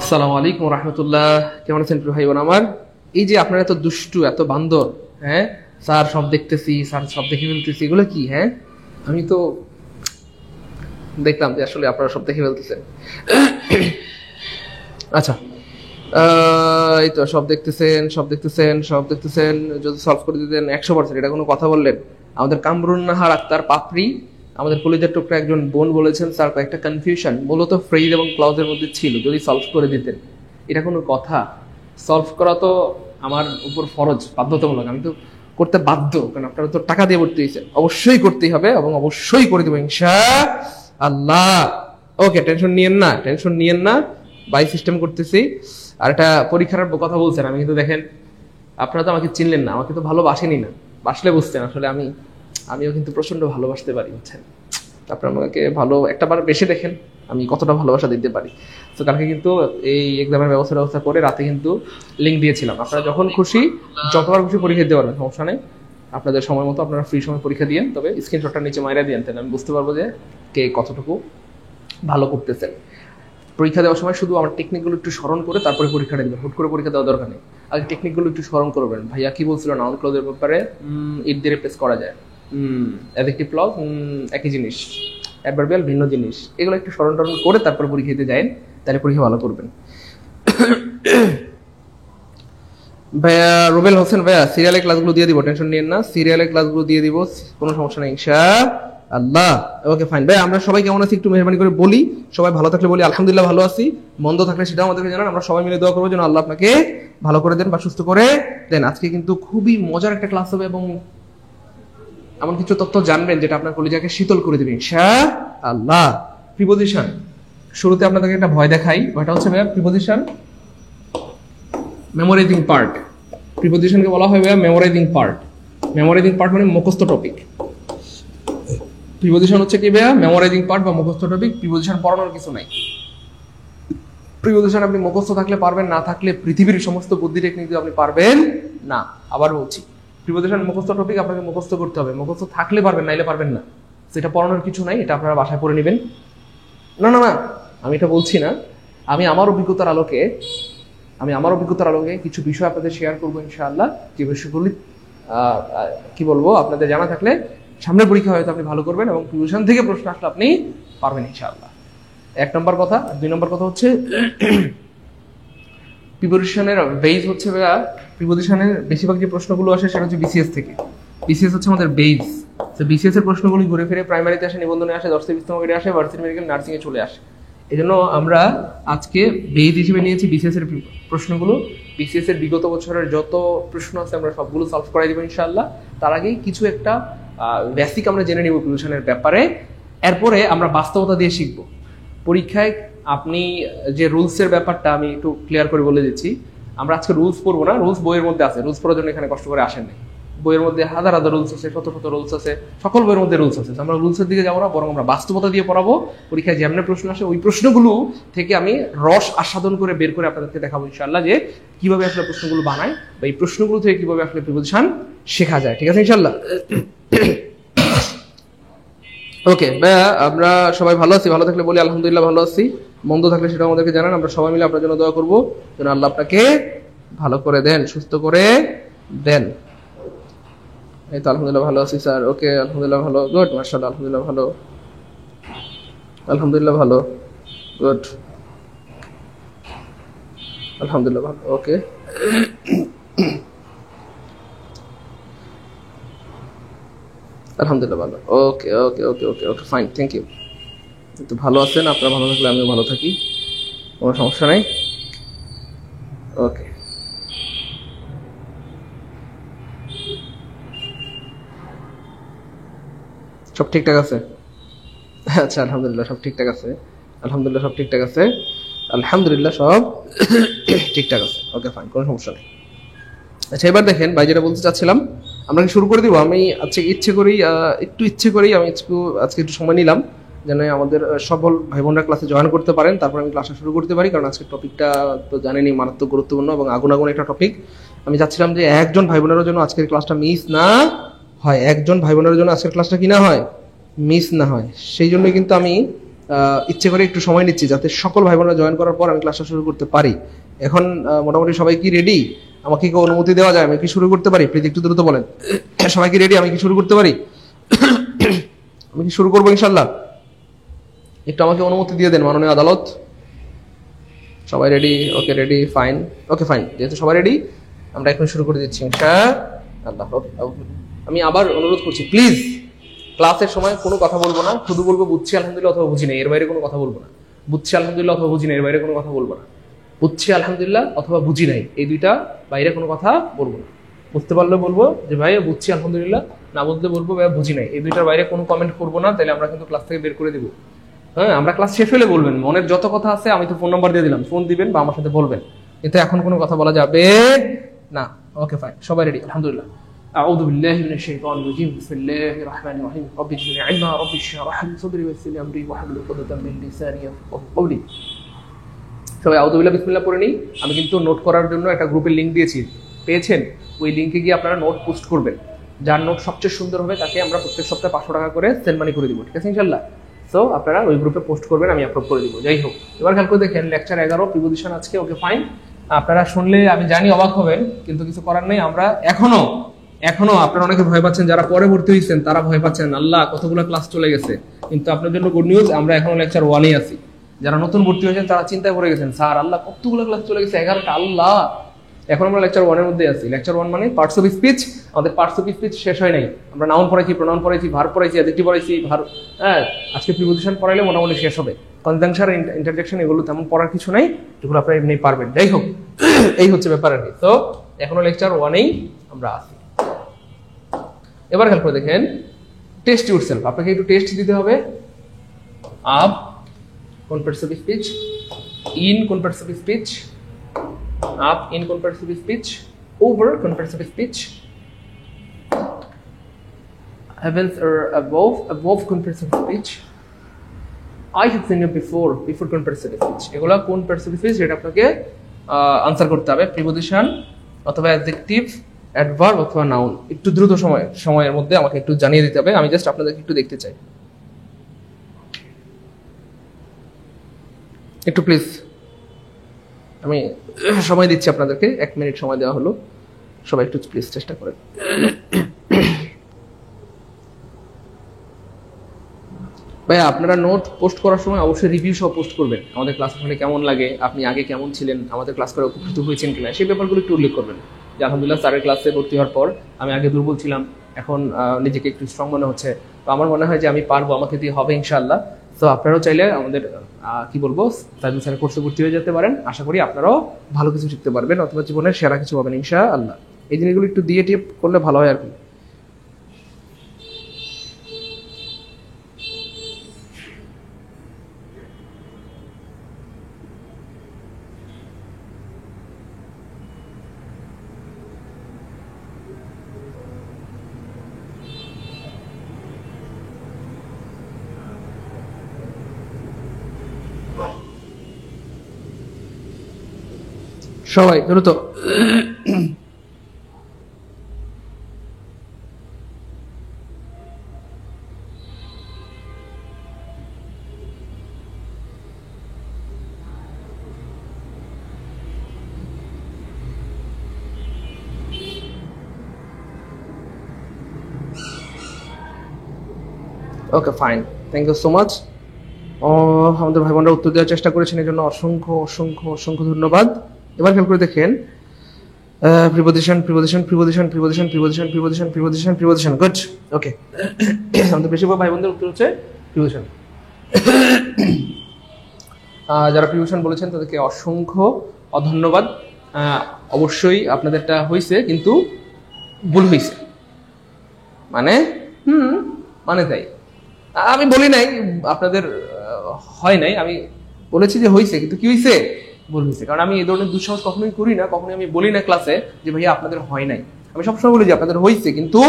আসসালামু আলাইকুম রহমতুল্লাহ। কেমন আছেন প্রিয় ভাই বোন আমার? এই যে আপনারা এত দুষ্টু, এত বান্দর, হ্যাঁ স্যার সব দেখতেছি, স্যার সব দেখে ফেলতেছি, এগুলো কি? হ্যাঁ আমি তো দেখলাম যে আসলে আপনারা সব দেখে ফেলতেছেন। আচ্ছা, এই তো সব দেখতেছেন, সব দেখতেছেন, সব দেখতেছেন। যদি সলভ করে দিতেন 100%, এটা কোনো কথা বললেন? আমাদের কামরুন্নাহার আক্তার পাপড়ি, আমাদের কলিজার টুকরা একজন বোন বলেছেন স্যার কয়েকটা কনফিউশন মূলত ফ্রেজ এবং ক্লজের মধ্যে ছিল, যদি সলভ করে দিতেন। এটা কোনো কথা? সলভ করা তো আমার উপর ফরজ, বাধ্যতামূলক, আমি তো করতে বাধ্য, কারণ আপনারা তো টাকা দিয়ে ভর্তি হয়েছেন, অবশ্যই করতেই হবে এবং অবশ্যই করে দেবো ইনশাআল্লাহ। ওকে, টেনশন নিয়েন না, টেনশন নিয়েন না, বাই সিস্টেম করতেছি। আর একটা পরীক্ষার কথা বলছেন, আমি কিন্তু দেখেন আপনারা তো আমাকে চিনলেন না, আমাকে তো ভালোবাসেনি না, বাসলে বুঝতেন আসলে আমিও কিন্তু প্রচন্ড ভালোবাসতে পারি, বুঝছেন? আপনারা আমাকে ভালো একটা বার বেশি দেখেন আমি কতটা ভালোবাসা দিতে পারি। তো কালকে কিন্তু এই এক্সামের ব্যবস্থা করে রাতে কিন্তু লিঙ্ক দিয়েছিলাম, আপনারা যখন খুশি যতবার খুশি পরীক্ষা দিতে পারবেন, সমস্যা নেই। আপনাদের সময় মতো আপনারা ফ্রি সময় পরীক্ষা দিয়েন, তবে স্ক্রিনশটটা নিচে মাইরা দিয়েন, তাহলে আমি বুঝতে পারবো যে কে কতটুকু ভালো করতেছেন। পরীক্ষা দেওয়ার সময় শুধু আমার টেকনিকগুলো একটু স্মরণ করে তারপরে পরীক্ষাটা দেবেন, হুট করে পরীক্ষা দেওয়া দরকার নেই। আগে টেকনিকগুলো একটু স্মরণ করবেন। ভাইয়া কি বলছিল নাউন ক্লজের ব্যাপারে? ইট দিয়ে রিপ্লেস করা যায়। অ্যাডজেক্টিভ ক্লজ একই জিনিস, অ্যাডভার্বিয়াল ভিন্ন জিনিস, এগুলো একটু স্মরণ টরণ করে তারপরে পরীক্ষা দিতে যান, তাহলে পরীক্ষা ভালো করবেন। ভাইয়া রুবেল হোসেন, ভাইয়া সিরিয়ালের ক্লাসগুলো দিয়ে দিব, টেনশন নিয়েন না, সিরিয়ালের ক্লাসগুলো দিয়ে দিব, কোনো সমস্যা নেই ইনশাআল্লাহ। Okay fine. ভাই আমরা সবাই কেমন আছি একটু মেহরবানি করে বলি। সবাই ভালো থাকলে বলি আলহামদুলিল্লাহ ভালো আছি, মন্দ থাকলে সেটাও আমাদেরকে জানান, আমরা সবাই মিলে দোয়া করবো যেন আল্লাহ আপনাকে ভালো করে দেন বা সুস্থ করে দেন। আজকে কিন্তু খুবই মজার একটা ক্লাস হবে এবং এমন কিছু তথ্য জানবেন যেটা আপনার কলিজাকে শীতল করে দেবে ইনশাআল্লাহ। প্রিপোজিশন, শুরুতে আপনাদেরকে একটা ভয় দেখাই, ভয়টা হচ্ছে ভাইয়া প্রিপোজিশন মেমোরাইজিং পার্ট। প্রিপোজিশনকে বলা হয় ভাইয়া মেমোরাইজিং পার্ট। মেমোরাইজিং পার্ট মানে মুখস্থ টপিক। প্রিপোজিশন হচ্ছে কি ভাইয়া? মেমোরাইজিং পার্ট বা মুখস্থ টপিক। প্রিপোজিশন পড়ানোর কিছু নাই। প্রিপোজিশন আপনি মুখস্থ থাকলে পারবেন, না থাকলে পৃথিবীর সমস্ত বুদ্ধি টেকনিক দিয়ে আপনি পারবেন না। আবার বলছি, প্রিপোজিশন মুখস্থ টপিক, আপনাকে মুখস্থ করতে হবে, মুখস্থ থাকলে পারবেন, নাইলে পারবেন না। সেটা পড়ানোর কিছু নাই, এটা আপনারা বাসায় পড়ে নেবেন। না না না, আমি এটা বলছি না, আমি আমার অভিজ্ঞতার আলোকে কিছু বিষয় আপনাদের শেয়ার করবো ইনশাআল্লাহ, যে বিষয়গুলি কি বলবো আপনাদের জানা থাকলে সামনের পরীক্ষা হয়তো আপনি ভালো করবেন এবং প্রিপোজিশন থেকে প্রশ্ন আসলে আপনি পারবেন ইনশাআল্লাহ। 1 নম্বর কথা। 2 নম্বর কথা হচ্ছে প্রিপোজিশনের বেস হচ্ছে ভাইয়া, প্রিপোজিশনের বেশিরভাগ যে প্রশ্নগুলো আসে সেটা হচ্ছে বিসিএস থেকে। বিসিএস হচ্ছে আমাদের বেস। তো বিসিএস এর প্রশ্নগুলি ঘুরে ফিরে প্রাইমারিতে আসে, নিবন্ধনে আসে, 10 20 নম্বরে আসে, ভার্সিটি মেডিকেল নার্সিং এ চলে আসে। এই জন্য আমরা আজকে বেস হিসেবে নিয়েছি বিসিএস এর প্রশ্নগুলো। বিসিএস এর বিগত বছরের যত প্রশ্ন আছে আমরা সবগুলো সলভ করাই দেবো ইনশাআল্লাহ। তার আগেই কিছু একটা বেসিক আমরা জেনে নিব প্রিপোজিশনের ব্যাপারে, এরপরে আমরা বাস্তবতা দিয়ে শিখবো। পরীক্ষায় আপনি যে রুলসের ব্যাপারটা আমি একটু ক্লিয়ার করে বলে দিচ্ছি। আমরা আজকে রুলস পড়বো না, রুলস বইয়ের মধ্যে আছে, রুলস পড়ার জন্য এখানে কষ্ট করে আসেন নাই। বইয়ের মধ্যে হাজার হাজার রুলস আছে, শত শত রুলস আছে, সকল বইয়ের মধ্যে রুলস আছে। আমরা রুলসের দিকে যাবো না, বরং আমরা বাস্তবতা দিয়ে পড়াবো। পরীক্ষায় যেমন প্রশ্ন আসে ওই প্রশ্নগুলো থেকে আমি রস আস্বাদন করে বের করে আপনাদেরকে দেখাবো ইনশাআল্লাহ, যে কিভাবে আসলে প্রশ্নগুলো বানায় বা এই প্রশ্নগুলো থেকে কিভাবে আসলে প্রিপোজিশন শেখা যায়। ঠিক আছে ইনশাআল্লাহ? ওকে ভাইয়া, আমরা সবাই ভালো আছি, ভালো থাকলে বলি আলহামদুলিল্লাহ ভালো আছি, মন্দ থাকলে সেটা আমাদেরকে জানান, আমরা সবাই মিলে আপনার জন্য দোয়া করবো যেন আল্লাহ আপনাকে ভালো করে দেন, সুস্থ করে দেন। এই তো আলহামদুলিল্লাহ ভালো আছি স্যার। ওকে আলহামদুলিল্লাহ ভালো, গুড, মাশাআল্লাহ, আলহামদুলিল্লাহ ভালো, আলহামদুলিল্লাহ ভালো, গুড, আলহামদুলিল্লাহ ভালো। ওকে আলহামদুলিল্লাহ ভালো। ওকে ওকে ওকে ওকে ওকে ফাইন, থ্যাংক ইউ। তো ভালো আছেন, আপনারা ভালো থাকলে আমিও ভালো থাকি, কোনো সমস্যা নাই। ওকে সব ঠিকঠাক আছে? আচ্ছা আলহামদুলিল্লাহ সব ঠিকঠাক আছে, আলহামদুলিল্লাহ সব ঠিকঠাক আছে, আলহামদুলিল্লাহ সব ঠিকঠাক আছে। ওকে ফাইন, কোনো সমস্যা নেই। আচ্ছা এবার দেখেন ভাই, যেটা বলতে চাচ্ছিলাম আমরা কি শুরু করে দিব। আমি আজকে ইচ্ছে করেই আমি আজকে একটু সময় নিলাম যেন আমাদের সকল ভাই বোনরা ক্লাসে জয়েন করতে পারেন, তারপর আমি ক্লাসটা শুরু করতে পারি, কারণ আজকের টপিকটা তো জানেনই মারাত্মক গুরুত্বপূর্ণ এবং আগুন একটা টপিক। আমি চাচ্ছিলাম যে একজন ভাই বোনেরও জন্য আজকের ক্লাসটা মিস না হয়, একজন ভাই বোনের জন্য আজকের ক্লাসটা কি না হয়, মিস না হয়। সেই জন্যই কিন্তু আমি ইচ্ছে করে একটু সময় নিচ্ছি যাতে সকল ভাই বোনরা জয়েন করার পর আমি ক্লাসটা শুরু করতে পারি। এখন মোটামুটি সবাই কি রেডি? আমাকে কি অনুমতি দেওয়া যায়? আমি কি শুরু করতে পারি? প্লিজ একটু দ্রুত বলেন। সবাই কি রেডি? আমি কি শুরু করতে পারি? আমি কি শুরু করবো ইনশাল্লাহ? একটু আমাকে অনুমতি দিয়ে দেন মাননীয় আদালত। সবাই রেডি? ওকে, রেডি, ফাইন। ওকে, ফাইন, যেহেতু সবাই রেডি আমরা এখন শুরু করে দিচ্ছি ইনশাআল্লাহ। আমি আবার অনুরোধ করছি, প্লিজ ক্লাসের সময় কোনো কথা বলবো না, শুধু বলবো বুঝছি আলহামদুলিল্লাহ অথবা বুঝি নাই, এর বাইরে কোনো কথা বলবো না। বুঝছি আলহামদুলিল্লাহ অথবা বুঝি নাই, এর বাইরে কোনো কথা বলবো না। বুঝছি আলহামদুলিল্লাহ অথবা বুঝি নাই, এই দুইটা বাইরে কোনো কথা বলবো না। বুঝতে পারলে বলবো যে ভাই বুঝছি আলহামদুলিল্লাহ, না বুঝতে বলবো ভাই বুঝি নাই, এই দুইটার বাইরে কোনো কমেন্ট করবো না, তাহলে আমরা কিন্তু ক্লাস থেকে বের করে দিব। হ্যাঁ, আমরা ক্লাস শেষ হলে বলবেন, মনের যত কথা আছে, আমি তো ফোন নাম্বার দিয়ে দিলাম, ফোন দিবেন বা আমার সাথে বলবেন, কিন্তু এখন কোনো কথা বলা যাবে না। ওকে, ফাইন, সবাই রেডি? আলহামদুলিল্লাহ। أعوذ بالله من الشيطان الرجيم بسم الله الرحمن الرحيم رب زدني علما رب اشرح لي صدري ويسر لي أمري واحلل عقدة من لساني يفقهوا قولي। সবাই আউযু বিল্লাহি বিসমিল্লাহ পড়ে নিই। আমি কিন্তু নোট করার জন্য একটা গ্রুপের লিংক দিয়েছি, পেয়েছেন? ওই লিংকে গিয়ে আপনারা নোট পোস্ট করবেন। যার নোট সবচেয়ে সুন্দর হবে তাকে আমরা প্রত্যেক সপ্তাহে 500 টাকা করে সেন্ড মানি করে দিব, ঠিক আছে ইনশাআল্লাহ? সো আপনারা ওই গ্রুপে পোস্ট করবেন, আমি আপলোড করে দিব। যাই হোক, এবার খেয়াল করে দেখেন লেকচার 11 প্রিপোজিশন আজকে। ওকে, ফাইন। আপনারা শুনলে আমি জানি অবাক হবেন, কিন্তু কিছু করার নেই। আমরা এখনো আপনারা অনেকে ভয় পাচ্ছেন, যারা পরে ভর্তি হয়েছেন তারা ভয় পাচ্ছেন, আল্লাহ কতগুলো ক্লাস চলে গেছে। কিন্তু আপনার জন্য গুড নিউজ, আমরা এখনো লেকচার 1-এই আছি। যারা নতুন ভর্তি হয়েছেন তারা চিন্তায় পড়ে গেছেন, স্যার আল্লাহ কতগুলো ক্লাস চলে গেছে, 11টা, আল্লাহ। এখন আমরা লেকচার 1-এর মধ্যে আছি। লেকচার 1 মানে পার্টস অফ স্পিচ। আমাদের পার্টস অফ স্পিচ শেষ হয় নাই। আমরা নাউন পড়াইছি, প্রোনাউন পড়াইছি, ভার্ব পড়াইছি, অ্যাডজেক্টিভ পড়াইছি, হ্যাঁ, আজকে প্রিপোজিশন পড়াইলে মোটামুটি শেষ হবে। কনজাংশন, ইন্টারজেকশন এগুলো তেমন পড়ার কিছু নাই, যেগুলো আপনারা এমনি পারবেন। যাই হোক, এই হচ্ছে ব্যাপার আর কি। তো এখনো লেকচার 1-এই আমরা আছি। এবার খেয়াল করে দেখেন, টেস্ট ইউরসেলফ। আপনাকে একটু টেস্ট দিতে হবে। আপ কোন পার্টস অফ স্পিচ, ইন কোন parts of speech, up in কোন পার্টস অফ স্পিচ, over কোন parts of speech, heavens or above কোন parts of speech, I have seen you before কোন পার্টস অফ স্পিচ। এগুলা কোন parts of speech এটা আপনাকে answer করতে হবে। প্রিপোজিশন অথবা অ্যাডজেক্টিভ, অ্যাডভার্ব অথবা নাউন। একটু দ্রুত সময়ের মধ্যে আমাকে একটু জানিয়ে দিতে হবে। আমি জাস্ট আপনাদেরকে একটু দেখতে চাই, একটু প্লিজ। আমি সময় দিচ্ছি আপনাদেরকে, 1 মিনিট সময় দেওয়া হলো। সবাই একটু প্লিজ চেষ্টা করেন। ভাইয়া, আপনারা নোট পোস্ট করার সময় অবশ্যই রিভিউ সহ পোস্ট করবেন। আমাদের ক্লাস আসলে কেমন লাগে, আপনি আগে কেমন ছিলেন, আমাদের ক্লাস করে উপকৃত হয়েছেন কিনা, সেই ব্যাপারগুলো একটু উল্লেখ করবেন। যে আলহামদুলিল্লাহ স্যারের ক্লাসে ভর্তি হওয়ার পর আমি আগে দুর্বল ছিলাম, এখন নিজেকে একটু স্ট্রং মনে হচ্ছে। তো আমার মনে হয় যে আমি পারবো, আমাকে দিয়ে হবে ইনশাআল্লাহ। তো আপনারাও চাইলে আমাদের কি বলবো সাইদুল স্যারের কোর্সে ভর্তি হয়ে যেতে পারেন। আশা করি আপনারাও ভালো কিছু শিখতে পারবেন, অথবা জীবনের সেরা কিছু পাবেন ইনশাআল্লাহ। এই জিনিসগুলো একটু দিয়ে টিপ করলে ভালো হয় আর কি। সবাই দ্রুত। Okay, fine, thank you so much. আমাদের ভাই বোনরা উত্তর দেওয়ার চেষ্টা করেছেন, এই জন্য অসংখ্য অসংখ্য অসংখ্য ধন্যবাদ। এবার খেয়াল করে দেখেন, প্রিপোজিশন, গুড। ওকে, আমাদের বেশিরভাগ ভাই বোনদের উত্তর হচ্ছে প্রিপোজিশন। যারা প্রিপোজিশন বলেছেন তাদেরকে অসংখ্য ধন্যবাদ। অবশ্যই আপনাদেরটা হয়েছে, কিন্তু ভুল হয়েছে, মানে তাই আমি বলি নাই আপনাদের হয় নাই, আমি বলেছি যে হয়েছে, কিন্তু কি হয়েছে, ভুল হয়েছে। কারণ আমি এই ধরনের দুঃসাহস কখনোই করি না, কখনোই আমি বলি না ক্লাসে যে ভাইয়া আপনাদের হয় নাই। আমি সবসময় বলি যে আপনাদের হয়েছে, কিন্তু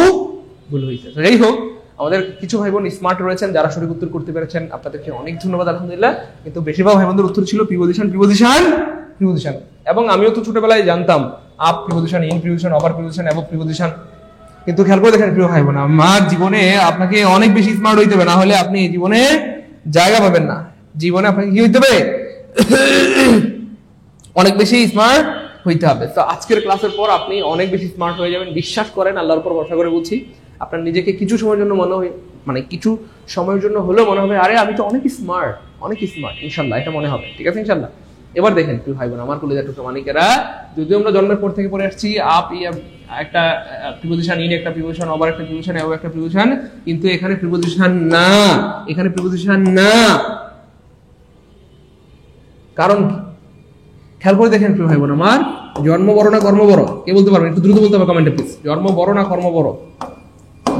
ভুল হয়েছে। যাই হোক, আমাদের কিছু ভাই বোন স্মার্ট রয়েছেন যারা সঠিক উত্তর করতে পেরেছেন, আপনাদেরকে অনেক ধন্যবাদ আলহামদুলিল্লাহ। কিন্তু বেশিরভাগ ভাই বোনদের উত্তর ছিল প্রিপোজিশন। এবং আমিও তো ছোটবেলায় জানতাম up preposition, in preposition, over preposition, above preposition. কিন্তু খেয়াল করে দেখেন প্রিয় ভাই বোন, আমার জীবনে আপনাকে অনেক বেশি স্মার্ট হইতে হবে, না হলে আপনি জীবনে জায়গা পাবেন না। জীবনে আপনাকে কি হইতে হবে? অনেক বেশি স্মার্ট হইতে হবে। তো আজকের ক্লাসের পর আপনি অনেক বেশি স্মার্ট হয়ে যাবেন, বিশ্বাস করেন, আল্লাহর উপর ভরসা করে বলছি। আপনার নিজেকে কিছু সময়ের জন্য মনে হয়, মানে কিছু সময়ের জন্য হলেও মনে হবে আরে আমি তো অনেক স্মার্ট, ইনশাল্লাহ এটা মনে হবে। ঠিক আছে ইনশাল্লাহ। এবার দেখেন প্রিয় ভাই বোন আমার কলেজের টুকরো মানিকেরা, যদিও আমরা জন্মের পর থেকে পড়ে আসছি আপ একটা প্রিপোজিশন, ইন একটা প্রিপোজিশন, ওভার একটা প্রিপোজিশন, এও একটা প্রিপোজিশন, কিন্তু এখানে প্রিপোজিশন না, এখানে প্রিপোজিশন না। কারণ কি? খেয়াল করে দেখেন প্রিয় ভাই বোন আমার, জন্ম বড় না কর্ম বড়? কে বলতে পারবেন? একটু দ্রুত বলতে হবে কমেন্টে প্লিজ। জন্ম বড় না কর্ম বড়?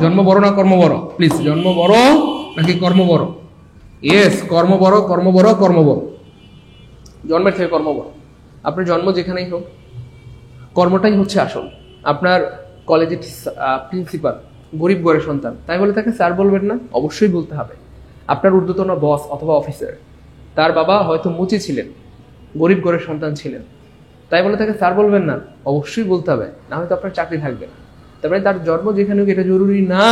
জন্ম বড় না কর্ম বড়? প্লিজ, জন্ম বড় নাকি কর্ম বড়? ইয়েস, কর্ম বড়, কর্ম বড়, কর্ম বড়। জন্মের থেকে কর্ম বড়। আপনার জন্ম যেখানেই হোক, কর্মটাই হচ্ছে আসল। আপনার কলেজের প্রিন্সিপাল গরিব ঘরের সন্তান, তাই বলে তাকে স্যার বলবেন না? অবশ্যই বলতে হবে। আপনার ঊর্ধ্বতন বস অথবা অফিসার, তার বাবা হয়তো মুচি ছিলেন, গরিব ঘরের সন্তান ছিলেন, তাই বলে তাকে স্যার বলবেন না? অবশ্যই বলতে হবে, না হয়তো আপনার চাকরি থাকবে না। তারপরে তার জন্ম যেখানে হোক এটা জরুরি না।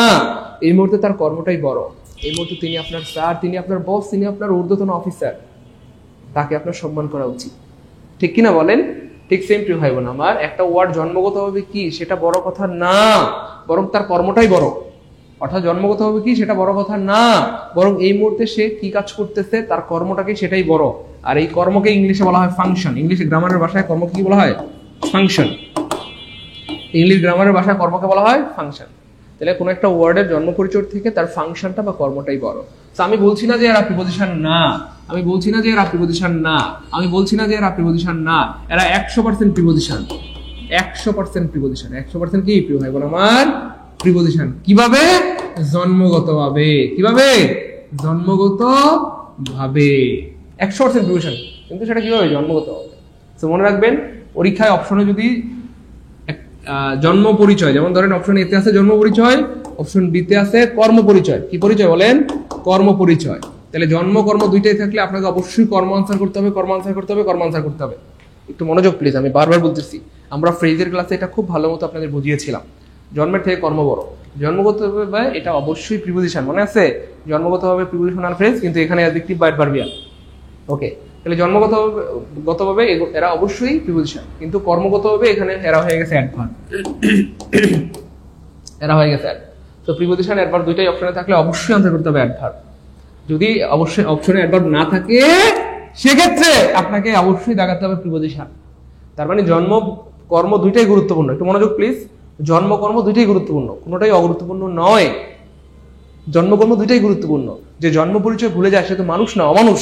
এই মুহূর্তে তার কর্মটাই বড়। এই মুহূর্তে তিনি আপনার স্যার, তিনি আপনার বস, তিনি আপনার ঊর্ধ্বতন অফিসার, তাকে আপনার সম্মান করা উচিত। ঠিক কিনা বলেন? ঠিক সেম প্রিয় ভাই বোন আমার, একটা ওয়ার্ড জন্মগতভাবে কি সেটা বড় কথা না, বরং তার কর্মটাই বড়। অর্থাৎ জন্মগতভাবে কি সেটা বড় কথা না, বরং এই মুহূর্তে সে কি কাজ করতেছে তার কর্মটাকে সেটাই বড়। আর এই কর্মকে ইংলিশে বলা হয় ফাংশন। ইংলিশ গ্রামারের ভাষায় কর্মকে কি বলা হয়? ফাংশন। ইংলিশ গ্রামারের ভাষায় কর্মকে বলা হয় ফাংশন। তাহলে কোনো একটা ওয়ার্ডের জন্ম পরিচয় থেকে তার ফাংশনটা বা কর্মটাই বড়। তো আমি বলছি না যে এরা প্রিপোজিশন না, আমি বলছি না যে এরা প্রিপোজিশন না, আমি বলছি না যে এরা প্রিপোজিশন না, এরা 100% প্রিপোজিশন, 100% প্রিপোজিশন, 100% কি প্রিয় ভাই বোন আমার? প্রিপোজিশন। কিভাবে? জন্মগতভাবে। কিভাবে? জন্মগতভাবে 100% প্রিপোজিশন। কিন্তু সেটা কিভাবে? জন্মগতভাবে। তো মনে রাখবেন, পরীক্ষায় অপশনে যদি জন্ম পরিচয়, যেমন ধরেন অপশন এতে আছে জন্ম পরিচয়, অপশন বিতে আছে কর্ম পরিচয়। কি পরিচয় বলেন? কর্ম পরিচয়। তাহলে জন্ম কর্ম দুইটাই থাকলে আপনাকে অবশ্যই কর্ম আনসার করতে হবে, কর্ম আনসার করতে হবে, কর্ম আনসার করতে হবে। একটু মনোযোগ প্লিজ, আমি বারবার বলতেছি, আমরা ফ্রেজের ক্লাসে এটা খুব ভালো মতো আপনাদের বুঝিয়েছিলাম। জন্মের থেকে কর্ম বড়, জন্মগতভাবে এটা অবশ্যই প্রিপোজিশন, মনে আছে? জন্মগতভাবে প্রিপোজিশনাল ফ্রেজ, কিন্তু এখানে অ্যাডজেক্টিভ বা অ্যাডভার্বিয়াল। ওকে, তাহলে জন্মগতভাবে এরা অবশ্যই প্রিপোজিশন, কিন্তু কর্মগতভাবে এখানে এরা হয়ে গেছে অ্যাডভার্ব। এরা হয়ে গেছে অ্যাডভার্ব। তো প্রিপোজিশন অ্যাডভার্ব দুইটাই অপশনে থাকলে অবশ্যই আনসার করতে হবে অ্যাডভার্ব। যদি অবশ্যই অপশনে অ্যাডভার্ব না থাকে সেক্ষেত্রে আপনাকে অবশ্যই দেখাতে হবে প্রিপোজিশন। তার মানে জন্ম কর্ম দুইটাই গুরুত্বপূর্ণ। একটু মনোযোগ প্লিজ, জন্ম কর্ম দুইটাই গুরুত্বপূর্ণ, কোনোটাই অগুরুত্বপূর্ণ নয়। জন্মকর্ম দুইটাই গুরুত্বপূর্ণ। যে জন্ম পরিচয় ভুলে যায় সে তো মানুষ না, অমানুষ।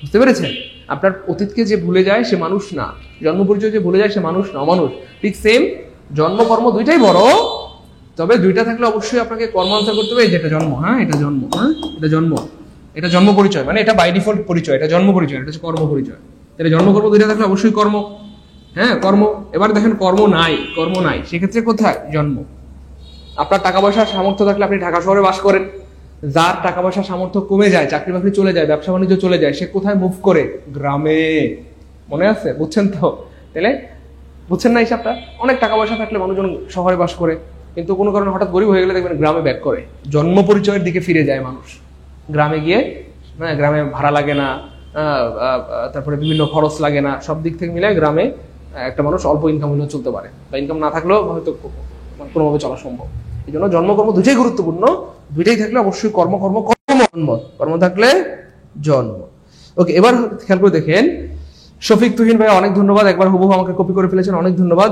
বুঝতে পেরেছেন? আপনার অতীতকে যে ভুলে যায় সে মানুষ না, জন্ম পরিচয় যে ভুলে যায় সে মানুষ না, অমানুষ। ঠিক সেম, জন্মকর্ম দুইটাই বড়, তবে দুইটা থাকলে অবশ্যই আপনাকে কর্ম আনসার করতে হবে। যেটা জন্ম, হ্যাঁ এটা জন্ম, হ্যাঁ এটা জন্ম, এটা জন্ম পরিচয়, মানে এটা বাই ডিফল্ট পরিচয়, এটা জন্ম পরিচয়, এটা হচ্ছে কর্ম পরিচয়। তাহলে জন্মকর্ম দুইটা থাকলে অবশ্যই কর্ম, হ্যাঁ কর্ম। এবার দেখেন কর্ম নাই, কর্ম নাই, সেক্ষেত্রে কোথায়? জন্ম। আপনার টাকা পয়সার সামর্থ্য থাকলে আপনি ঢাকা শহরে বাস করেন। যার টাকা পয়সার সামর্থ্য কমে যায়, চাকরি বাকরি চলে যায়, ব্যবসা বাণিজ্য চলে যায়, সে কোথায় মুভ করে? গ্রামে। মনে আছে? বুঝছেন তো? তাহলে বুঝছেন না হিসাবটা? অনেক টাকা পয়সা থাকলে মানুষজন শহরে বাস করে, কিন্তু কোনো কারণে হঠাৎ গরিব হয়ে গেলে দেখবেন গ্রামে ব্যাক করে, জন্ম পরিচয়ের দিকে ফিরে যায় মানুষ। গ্রামে গিয়ে, হ্যাঁ গ্রামে ভাড়া লাগে না, তারপরে বিভিন্ন খরচ লাগে না, সব দিক থেকে মিলে গ্রামে একটা মানুষ অল্প ইনকাম হলেও চলতে পারে, বা ইনকাম না থাকলেও হয়তো কোনোভাবে চলা সম্ভব। এই জন্য জন্মকর্ম দুইটাই গুরুত্বপূর্ণ, দুইটাই থাকলে অবশ্যই কর্ম কর্ম কর্ম, কর্ম থাকলে জন্ম। ওকে, এবার খেয়াল করে দেখেন, শফিক তুহিন ভাইয়া অনেক ধন্যবাদ, একবার হুবহু আমাকে কপি করে ফেলেছেন, অনেক ধন্যবাদ।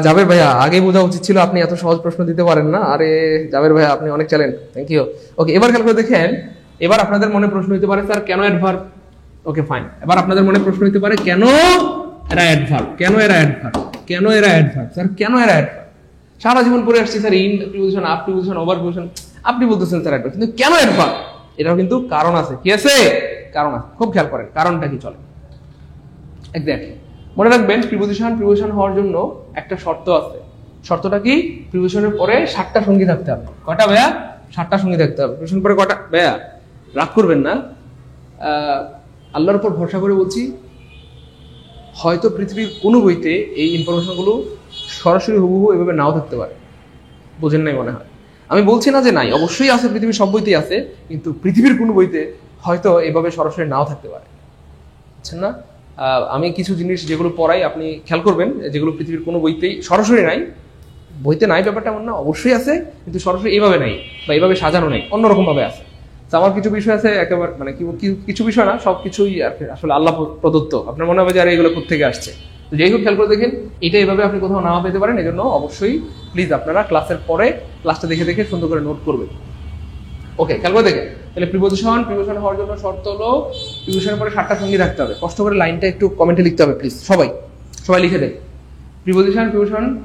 জাবের ভাইয়া, আগে বোঝা উচিত ছিল আপনি এত সহজ প্রশ্ন দিতে পারেন না। আরে জাবের ভাইয়া আপনি অনেক চ্যালেঞ্জ, থ্যাংক ইউ। ওকে, এবার খেয়াল করে দেখেন, এবার আপনাদের মনে প্রশ্ন হতে পারে স্যার কেন অ্যাডভার্ব? ওকে ফাইন, এবার আপনাদের মনে প্রশ্ন হতে পারে কেন এরা অ্যাডভার্ব, কেন এরা অ্যাডভার্ব, কেন এরা অ্যাডভার্ব, স্যার কেন এরা অ্যাডভার্ব? সারা জীবন পড়ে আসছি sir in preposition, up preposition, over preposition, আপনি বলতেছেন স্যার অ্যাডভার্ব, কিন্তু কেন অ্যাডভার্ব? এটাও কিন্তু কারণ আছে। কি আছে? কারণ আছে। খুব খেয়াল করেন কারণটা কি। চলে এক্স্যাক্টলি মনে রাখবেন, প্রিপোজিশন হওয়ার জন্য একটা শর্ত আছে। শর্তটা কি? প্রিপোজিশনের পরে 7টা সঙ্গী থাকতে হবে। কটা ভাইয়া? 7টা সঙ্গী থাকতে হবে। প্রিপোজিশন পরে কটা ভাইয়া? রাগ করবেন না, আল্লাহর উপর ভরসা করে বলছি, হয়তো পৃথিবীর কোনো বইতে এই ইনফরমেশনগুলো সরাসরি হুবহু এভাবে নাও থাকতে পারে, বোঝেন নাই মনে হয়। আমি বলছি না যে নাই, অবশ্যই আছে, পৃথিবীর সব বইতেই আছে, কিন্তু পৃথিবীর কোনো বইতে হয়তো এভাবে সরাসরি নাও থাকতে পারে, বুঝছেন না? আমি কিছু জিনিস যেগুলো পড়াই আপনি খেয়াল করবেন, যেগুলো পৃথিবীর কোনো বইতেই সরাসরি নাই। বইতে নাই ব্যাপারটা এমন না, অবশ্যই আছে, কিন্তু সরাসরি এইভাবে নাই বা এইভাবে সাজানো নাই, অন্যরকম ভাবে আছে। তো আমার কিছু বিষয় আছে একেবারে মানে কিছু বিষয় না, সবকিছুই আসলে আল্লাহ প্রদত্ত। আপনার মনে হবে যে আরে এগুলো কোত্থেকে আসছে। তো যাই হোক, খেয়াল করে দেখেন, এটা এইভাবে আপনি কোথাও নাও পেতে পারেন। এই জন্য অবশ্যই প্লিজ আপনারা ক্লাসের পরে ক্লাসটা দেখে দেখে সুন্দর করে নোট করবেন। ওকে, খেয়াল করে দেখেন। তাহলে প্রিপোজিশন হওয়ার জন্য শর্ত হলো প্রিপোজিশনের পরে 7টা সঙ্গী রাখতে হবে। কষ্ট করে লাইনটা একটু কমেন্টে লিখতে হবে প্লিজ, সবাই লিখে দেন। প্রিপোজিশন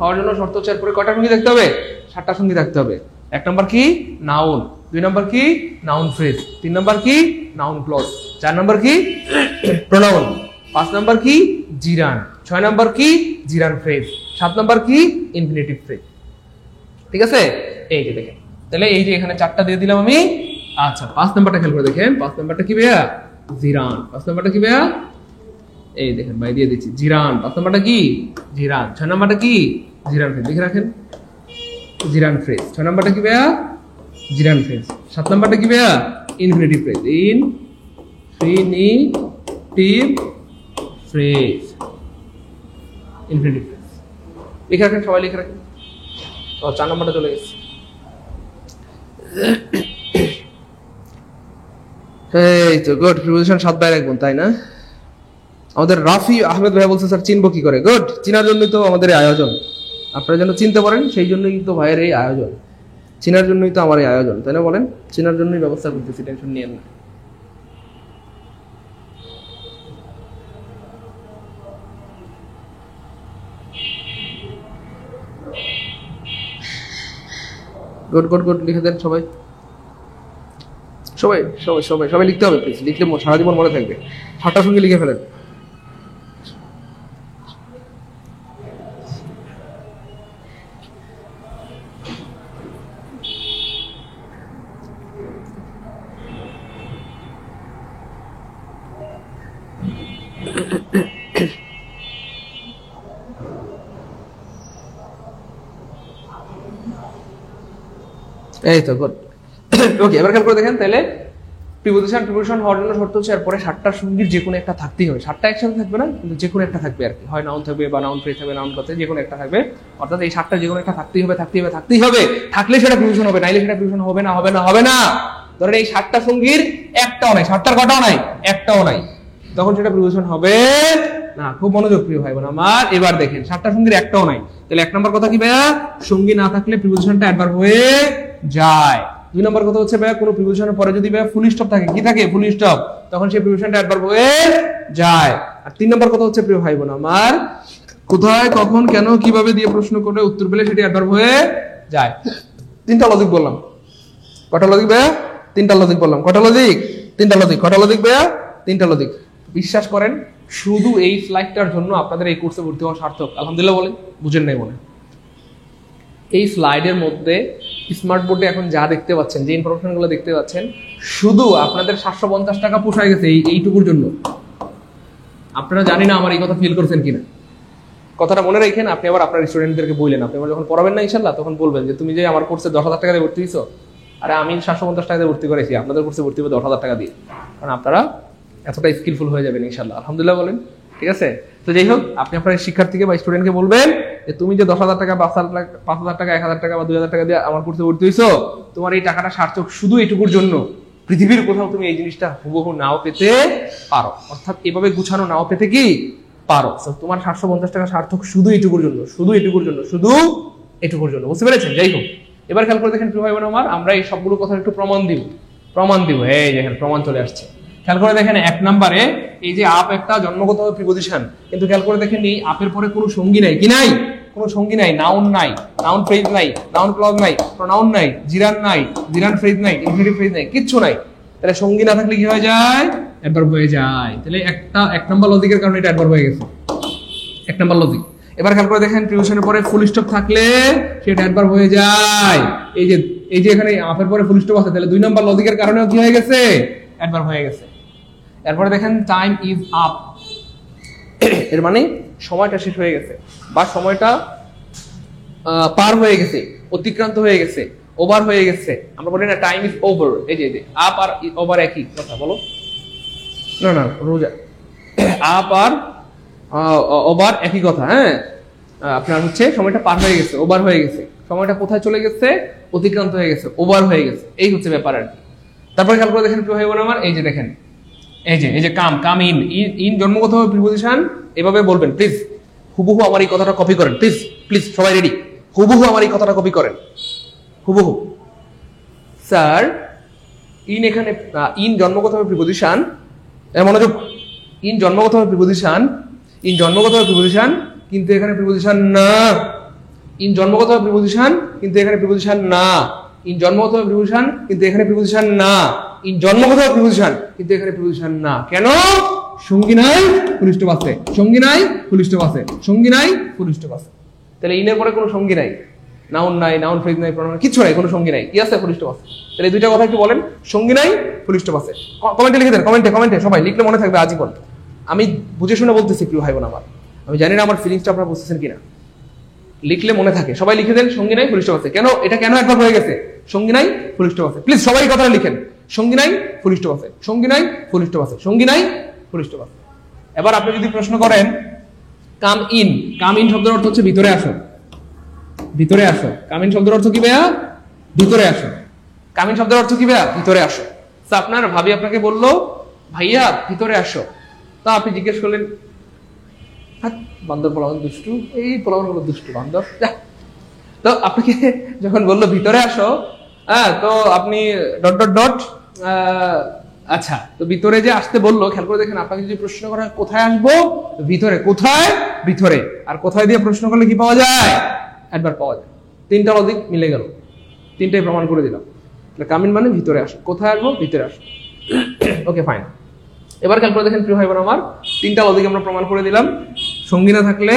হওয়ার জন্য শর্ত হচ্ছে এরপরে কয়টা সঙ্গী থাকতে হবে? 7টা সঙ্গী থাকতে হবে। 1 নম্বর কি? নাউন। 2 নম্বর কি? Noun phrase. 3 নম্বর কি? Noun clause. 4 নম্বর কি? প্রোনাউন। 5 নম্বর কি? জিরান। 6 নম্বর কি? জিরান ফ্রেজ। 7 নম্বর কি? Infinitive phrase. ঠিক আছে, এই যে দেখেন, তাহলে এই যে এখানে 4টা দিয়ে দিলাম আমি। আচ্ছা, 5 নাম্বারটা খেয়াল করে দেখেন। 5 নাম্বারটা কি ভাইয়া? জিরান। 5 নাম্বারটা কি ভাইয়া? এই দেখেন ভাই দিয়ে দিচ্ছি, জিরান। 5 নাম্বারটা কি? জিরান। 6 নাম্বারটা কি? জিরান ফ্রেজ। লিখে রাখেন, জিরান ফ্রেজ। 6 নাম্বারটা কি ভাইয়া? জিরান ফ্রেজ। 7 নাম্বারটা কি ভাইয়া? Infinitive phrase. Infinitive phrase. Infinitive phrase লিখে রাখেন, সবাই লিখে রাখেন। তো 4 নাম্বারটা চলে গেছে। এই তো গুড, প্রিপোজিশন 7 বার রাখবেন, তাই না? আমাদের রাফি আহমেদ ভাই বলছে স্যার চিনবো কি করে? গুড, চিনার জন্যই তো আমাদের এই আয়োজন। আপনারা যেন চিনতে পারেন সেই জন্যই কিন্তু ভাইয়ের এই আয়োজন। চিনার জন্যই তো আমার এই আয়োজন, তাই না? বলেন, চিনার জন্যই ব্যবস্থা করতেছি, টেনশন নিয়েন না। গুড গুড গুড, লিখে দেন সবাই সবাই সবাই সবাই সবাই লিখতে হবে প্লিজ, লিখলে সারা জীবন মনে থাকবে। 7টার সঙ্গে লিখে ফেলেন। এই তো গুড। ওকে, এবার খেয়াল করে দেখেন, তাহলে প্রিপোজিশন হওয়ার জন্য শর্ত হচ্ছে এরপরে 7টার সঙ্গীর যে কোনো একটা থাকতেই হবে। 7টা একসাথে থাকবে না, কিন্তু যে কোনো একটা থাকবে আর কি। হয় নাউন থাকবে বা নাউন ফ্রেজ থাকবে, নাউন ক্লজ, যে কোনো একটা থাকবে। অর্থাৎ এই 7টা যে কোনো একটা থাকতেই হবে। থাকলে সেটা প্রিপোজিশন হবে, নাইলে সেটা প্রিপোজিশন হবে না। ধরেন এই 7টা সঙ্গীর একটাও নাই, 7টার কটাও নাই? একটাও নাই, তখন সেটা প্রিপোজিশন হবে না। খুব মনোযোগ প্রিয় ভাই বোন আমার। এবার দেখেন 7টা সঙ্গীর একটাও নাই, তাহলে 1 নম্বর কথা কি ভাইয়া? সঙ্গী না থাকলে প্রিপোজিশনটা অ্যাডভার্ব হয়ে যায়। 2 নম্বর কথা হচ্ছে ভাইয়া, কোনো প্রিপোজিশনের পরে যদি ভাইয়া ফুল স্টপ থাকে, কি থাকে? ফুল স্টপ, তখন সেই প্রিপোজিশনটা অ্যাডভার্ব হয়ে যায়। আর 3 নম্বর কথা হচ্ছে প্রিয় ভাই বোন আমার, কোথায়, কখন, কেন, কিভাবে দিয়ে প্রশ্ন করে উত্তর পেলে সেটি অ্যাডভার্ব হয়ে যায়। 3টা লজিক বললাম। কটা লজিক ভাইয়া? 3টা লজিক বললাম। কটা লজিক? 3টা লজিক। কটা লজিক ভাইয়া? 3টা লজিক। বিশ্বাস করেন, শুধু এই স্লাইডটার জন্য আপনাদের এই কোর্সে ভর্তি হওয়া সার্থক। আলহামদুলিল্লাহ বলেন, বুঝেন নাই মনে? এই স্লাইডের মধ্যে স্মার্ট বোর্ডে এখন যা দেখতে পাচ্ছেন, যে ইনফরমেশনগুলো দেখতে পাচ্ছেন, শুধু আপনাদের 750 টাকা পোষায় গেছে এইটুকুর জন্য। আপনারা জানি না আমার এই কথা ফিল করছেন কিনা। কথাটা মনে রাখেন, আপনি আবার আপনার স্টুডেন্টদেরকে বললেন, আপনি আবার যখন পড়াবেন না ইনশাল্লাহ, তখন বলবেন যে তুমি যে আমার কোর্সে 10,000 টাকা দিয়ে ভর্তি হয়েছো, আরে আমি 750 টাকা দিয়ে ভর্তি করেছি, আপনাদের কোর্সে ভর্তি হবে 10,000 টাকা দিয়ে। কারণ আপনারা এতটা স্কিলফুল হয়ে যাবেন ইনশাল্লাহ। আলহামদুলিল্লাহ বলেন, ঠিক আছে? তো যাই হোক, আপনি আপনার শিক্ষার্থীকে বা স্টুডেন্টকে বলবেন যে তুমি যে 10,000 টাকা, 5,000 টাকা, 1,000 টাকা বা 2,000 টাকা দিয়ে আমার কোর্সে ভর্তি হয়েছো, তোমার এই টাকাটা সার্থক শুধু এইটুকুর জন্য। পৃথিবীর কোথাও তুমি এই জিনিসটা হুবহু নাও পেতে পারো, অর্থাৎ এভাবে গুছানো নাও পেতে কি পারো। তোমার 750 টাকা সার্থক শুধু এইটুকুর জন্য, শুধু এটুকুর জন্য। বুঝতে পেরেছেন? যাই হোক, এবার খেয়াল করে দেখেন প্রিয় ভাই বোন আমার, আমরা এই সবগুলো কথা একটু প্রমাণ দিব। এই দেখেন প্রমাণ চলে আসছে। খেয়াল করে দেখেন 1 নম্বরে এই যে আপ একটা জন্মগত প্রিপোজিশন, কিন্তু খেয়াল করে দেখেন এই আপের পরে কোনো সঙ্গী নাই। কি নাই? কোনো সঙ্গী নাই। নাউন নাই, নাউন ফ্রেজ নাই, নাউন ক্লজ নাই, প্রোনাউন নাই, জিরান নাই, জিরান ফ্রেজ নাই, ইনফিনিটিভ ফ্রেজ নাই, কিচ্ছু নাই। তাহলে সঙ্গী না থাকলে কি হয়ে যায়? অ্যাডভার্ব হয়ে যায়। তাহলে 1 নম্বর লজিকের কারণে এটা অ্যাডভার্ব হয়ে গেছে। 1 নম্বর লজিক। এবার খেয়াল করে দেখেন, প্রিপোজিশনের পরে ফুল স্টপ থাকলে সেটা অ্যাডভার্ব হয়ে যায়। এই যে এখানে আপের পরে ফুল স্টপ আছে, তাহলে 2 নম্বর লজিকের কারণেও কি হয়ে গেছে? অ্যাডভার্ব হয়ে গেছে। এরপরে দেখেন টাইম ইজ আপ, এর মানে সময়টা শেষ হয়ে গেছে বা সময়টা পার হয়ে গেছে, অতিক্রান্ত হয়ে গেছে। ওভার হয়ে গেছে, আমরা বলি না টাইম ইজ ওভার। এই যে আপ আর ওভার একই কথা, বলো না না রোজা, আপ আর ওভার একই কথা। হ্যাঁ, আপনার হচ্ছে সময়টা পার হয়ে গেছে, ওভার হয়ে গেছে, সময়টা কোথায় চলে গেছে, অতিক্রান্ত হয়ে গেছে, ওভার হয়ে গেছে, এই হচ্ছে ব্যাপার আর কি। তারপরে খেয়াল করে দেখেন প্রিয় ভাই বোন আমার, এই যে দেখেন এই যে কাম ইন, ইন জন্মগত হবে প্রিপজিশন, এভাবে বলবেন প্লিজ। হুবহু আমার এই কথাটা কপি করেন প্লিজ, প্লিজ সবাই রেডি, হুবহু আমার এই কথাটা কপি করেন, হুবহু। স্যার ইন এখানে ইন জন্মগত হবে প্রিপজিশন, মনোযোগ, ইন জন্মগত হবে প্রিপজিশন, ইন জন্মগত হবে প্রিপজিশন, কিন্তু এখানে প্রিপজিশন না। ইন জন্মগত হবে প্রিপজিশন, কিন্তু এখানে প্রিপজিশন না। ইন জন্মগত হবে প্রিপজিশন, কিন্তু এখানে প্রিপজিশন না। ইন জন্মগত হবে প্রিপজিশন, কিন্তু এখানে প্রিপজিশন না। কেন? সঙ্গী নাই, ফুল স্টপ আছে, সঙ্গী নাই, ফুল স্টপ আছে, সঙ্গী নাই, ফুল স্টপ আছে। তাহলে ইনের পরে কোনো সঙ্গী নাই, নাউন নাই, নাউন ফ্রেজ নাই, প্রোনাউন কিছু নাই, কোনো সঙ্গী নাই, কি আছে? ফুল স্টপ আছে। তাহলে এই দুইটা কথা কি বলেন? সঙ্গী নাই, ফুল স্টপ আছে। কমেন্টে লিখে দেন, কমেন্টে সবাই লিখলে মনে থাকবে আজীবন। আমি বুঝে শুনে বলতেছি প্রিয় ভাই বোন আমার, আমি জানি না আমার ফিলিংসটা আপনারা বুঝতেছেন কিনা, লিখলে মনে থাকে। সবাই লিখে দেন সঙ্গী নাই, ফুল স্টপ আছে। কেন এটা কেন একবার হয়ে গেছে? সঙ্গী নাই, ফুল স্টপ আছে। প্লিজ সবাই কথাটা লিখেন, সঙ্গী নাই, ফুল স্টপ আছে, সঙ্গী নাই, ফুল স্টপ আছে, সঙ্গী নাই, ফুল স্টপ আছে। এবার আপনি যদি প্রশ্ন করেন কাম ইন, কাম ইন শব্দের অর্থ হচ্ছে ভিতরে আসো, ভিতরে আসো। কাম ইন শব্দের অর্থ কি ভাইয়া? ভিতরে আসো। কাম ইন শব্দের অর্থ কি ভাইয়া? ভিতরে আসো। তো আপনার ভাবি আপনাকে বললো ভাইয়া ভিতরে আসো, তা আপনি জিজ্ঞেস করলেন বান্দর পোলাপান দুষ্টু, এই পোলাপান গুলো দুষ্টু বান্দর। তো আপনাকে যখন বললো ভিতরে আসো, হ্যাঁ, তো আপনি ডট ডট ডট, আচ্ছা, তো ভিতরে যে আসতে বললো, খেয়াল করে দেখেন, আপনাকে যদি প্রশ্ন করা হয় কোথায় আসবো, ভিতরে, কোথায়? ভিতরে। আর কোথায় দিয়ে প্রশ্ন করলে কি পাওয়া যায়? একবার পাওয়া যায়। তিনটা লজিক মিলে গেল, তিনটাই প্রমাণ করে দিলাম। কামিন মানে ভিতরে আসো, কোথায় আসবো? ভিতরে আসো। Okay fine. এবার খেয়াল করে দেখেন প্রিয় ভাই বোন আমার, তিনটা লজিক আমরা প্রমাণ করে দিলাম। সঙ্গী না থাকলে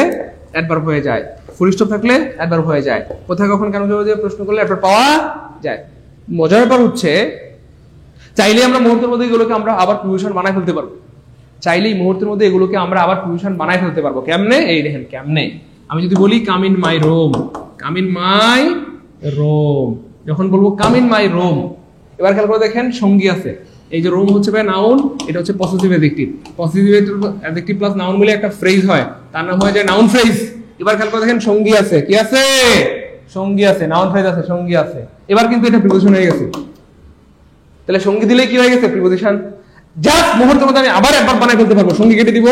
অ্যাডভার্ব হয়ে যায়, ফুল স্টপ থাকলে অ্যাডভার্ব হয়ে যায়, কোথায় কখন কেন দিয়ে প্রশ্ন করলে অ্যাডভার্ব পাওয়া যায়। মজার ব্যাপার হচ্ছে চাইলেই আমরা মুহূর্তের মধ্যে এগুলোকে আমরা আবার প্রিপজিশন বানায় ফেলতে পারবো, চাইলেই মুহূর্তের মধ্যে এগুলোকে আমরা আবার প্রিপজিশন বানায় ফেলতে পারবো। কেমনে? এই দেখেন কেমনে। আমি যদি বলি come in my room, come in my room, যখন বলবো কাম ইন মাই রুম, এবার খেয়াল করে দেখেন সঙ্গী আছে। এই যে রুম হচ্ছে ভাই নাউন, এটা হচ্ছে possessive adjective, possessive adjective plus noun মিলে একটা ফ্রেজ হয়, তার নাম হয়ে যায় নাউন ফ্রেজ। এবার খেয়াল করে দেখেন সঙ্গী আছে, কি আছে? সঙ্গী আছে, নাউন ফ্রেজ আছে, সঙ্গী আছে। এবার কিন্তু এটা প্রিপজিশন হয়ে গেছে। তাহলে সঙ্গী দিলে কি হয়ে গেছে? প্রিপজিশন। জাস্ট মুহূর্তের মধ্যে আমি আবার অ্যাডভার্ব বানাই ফেলতে পারবো, সঙ্গী কেটে দিব,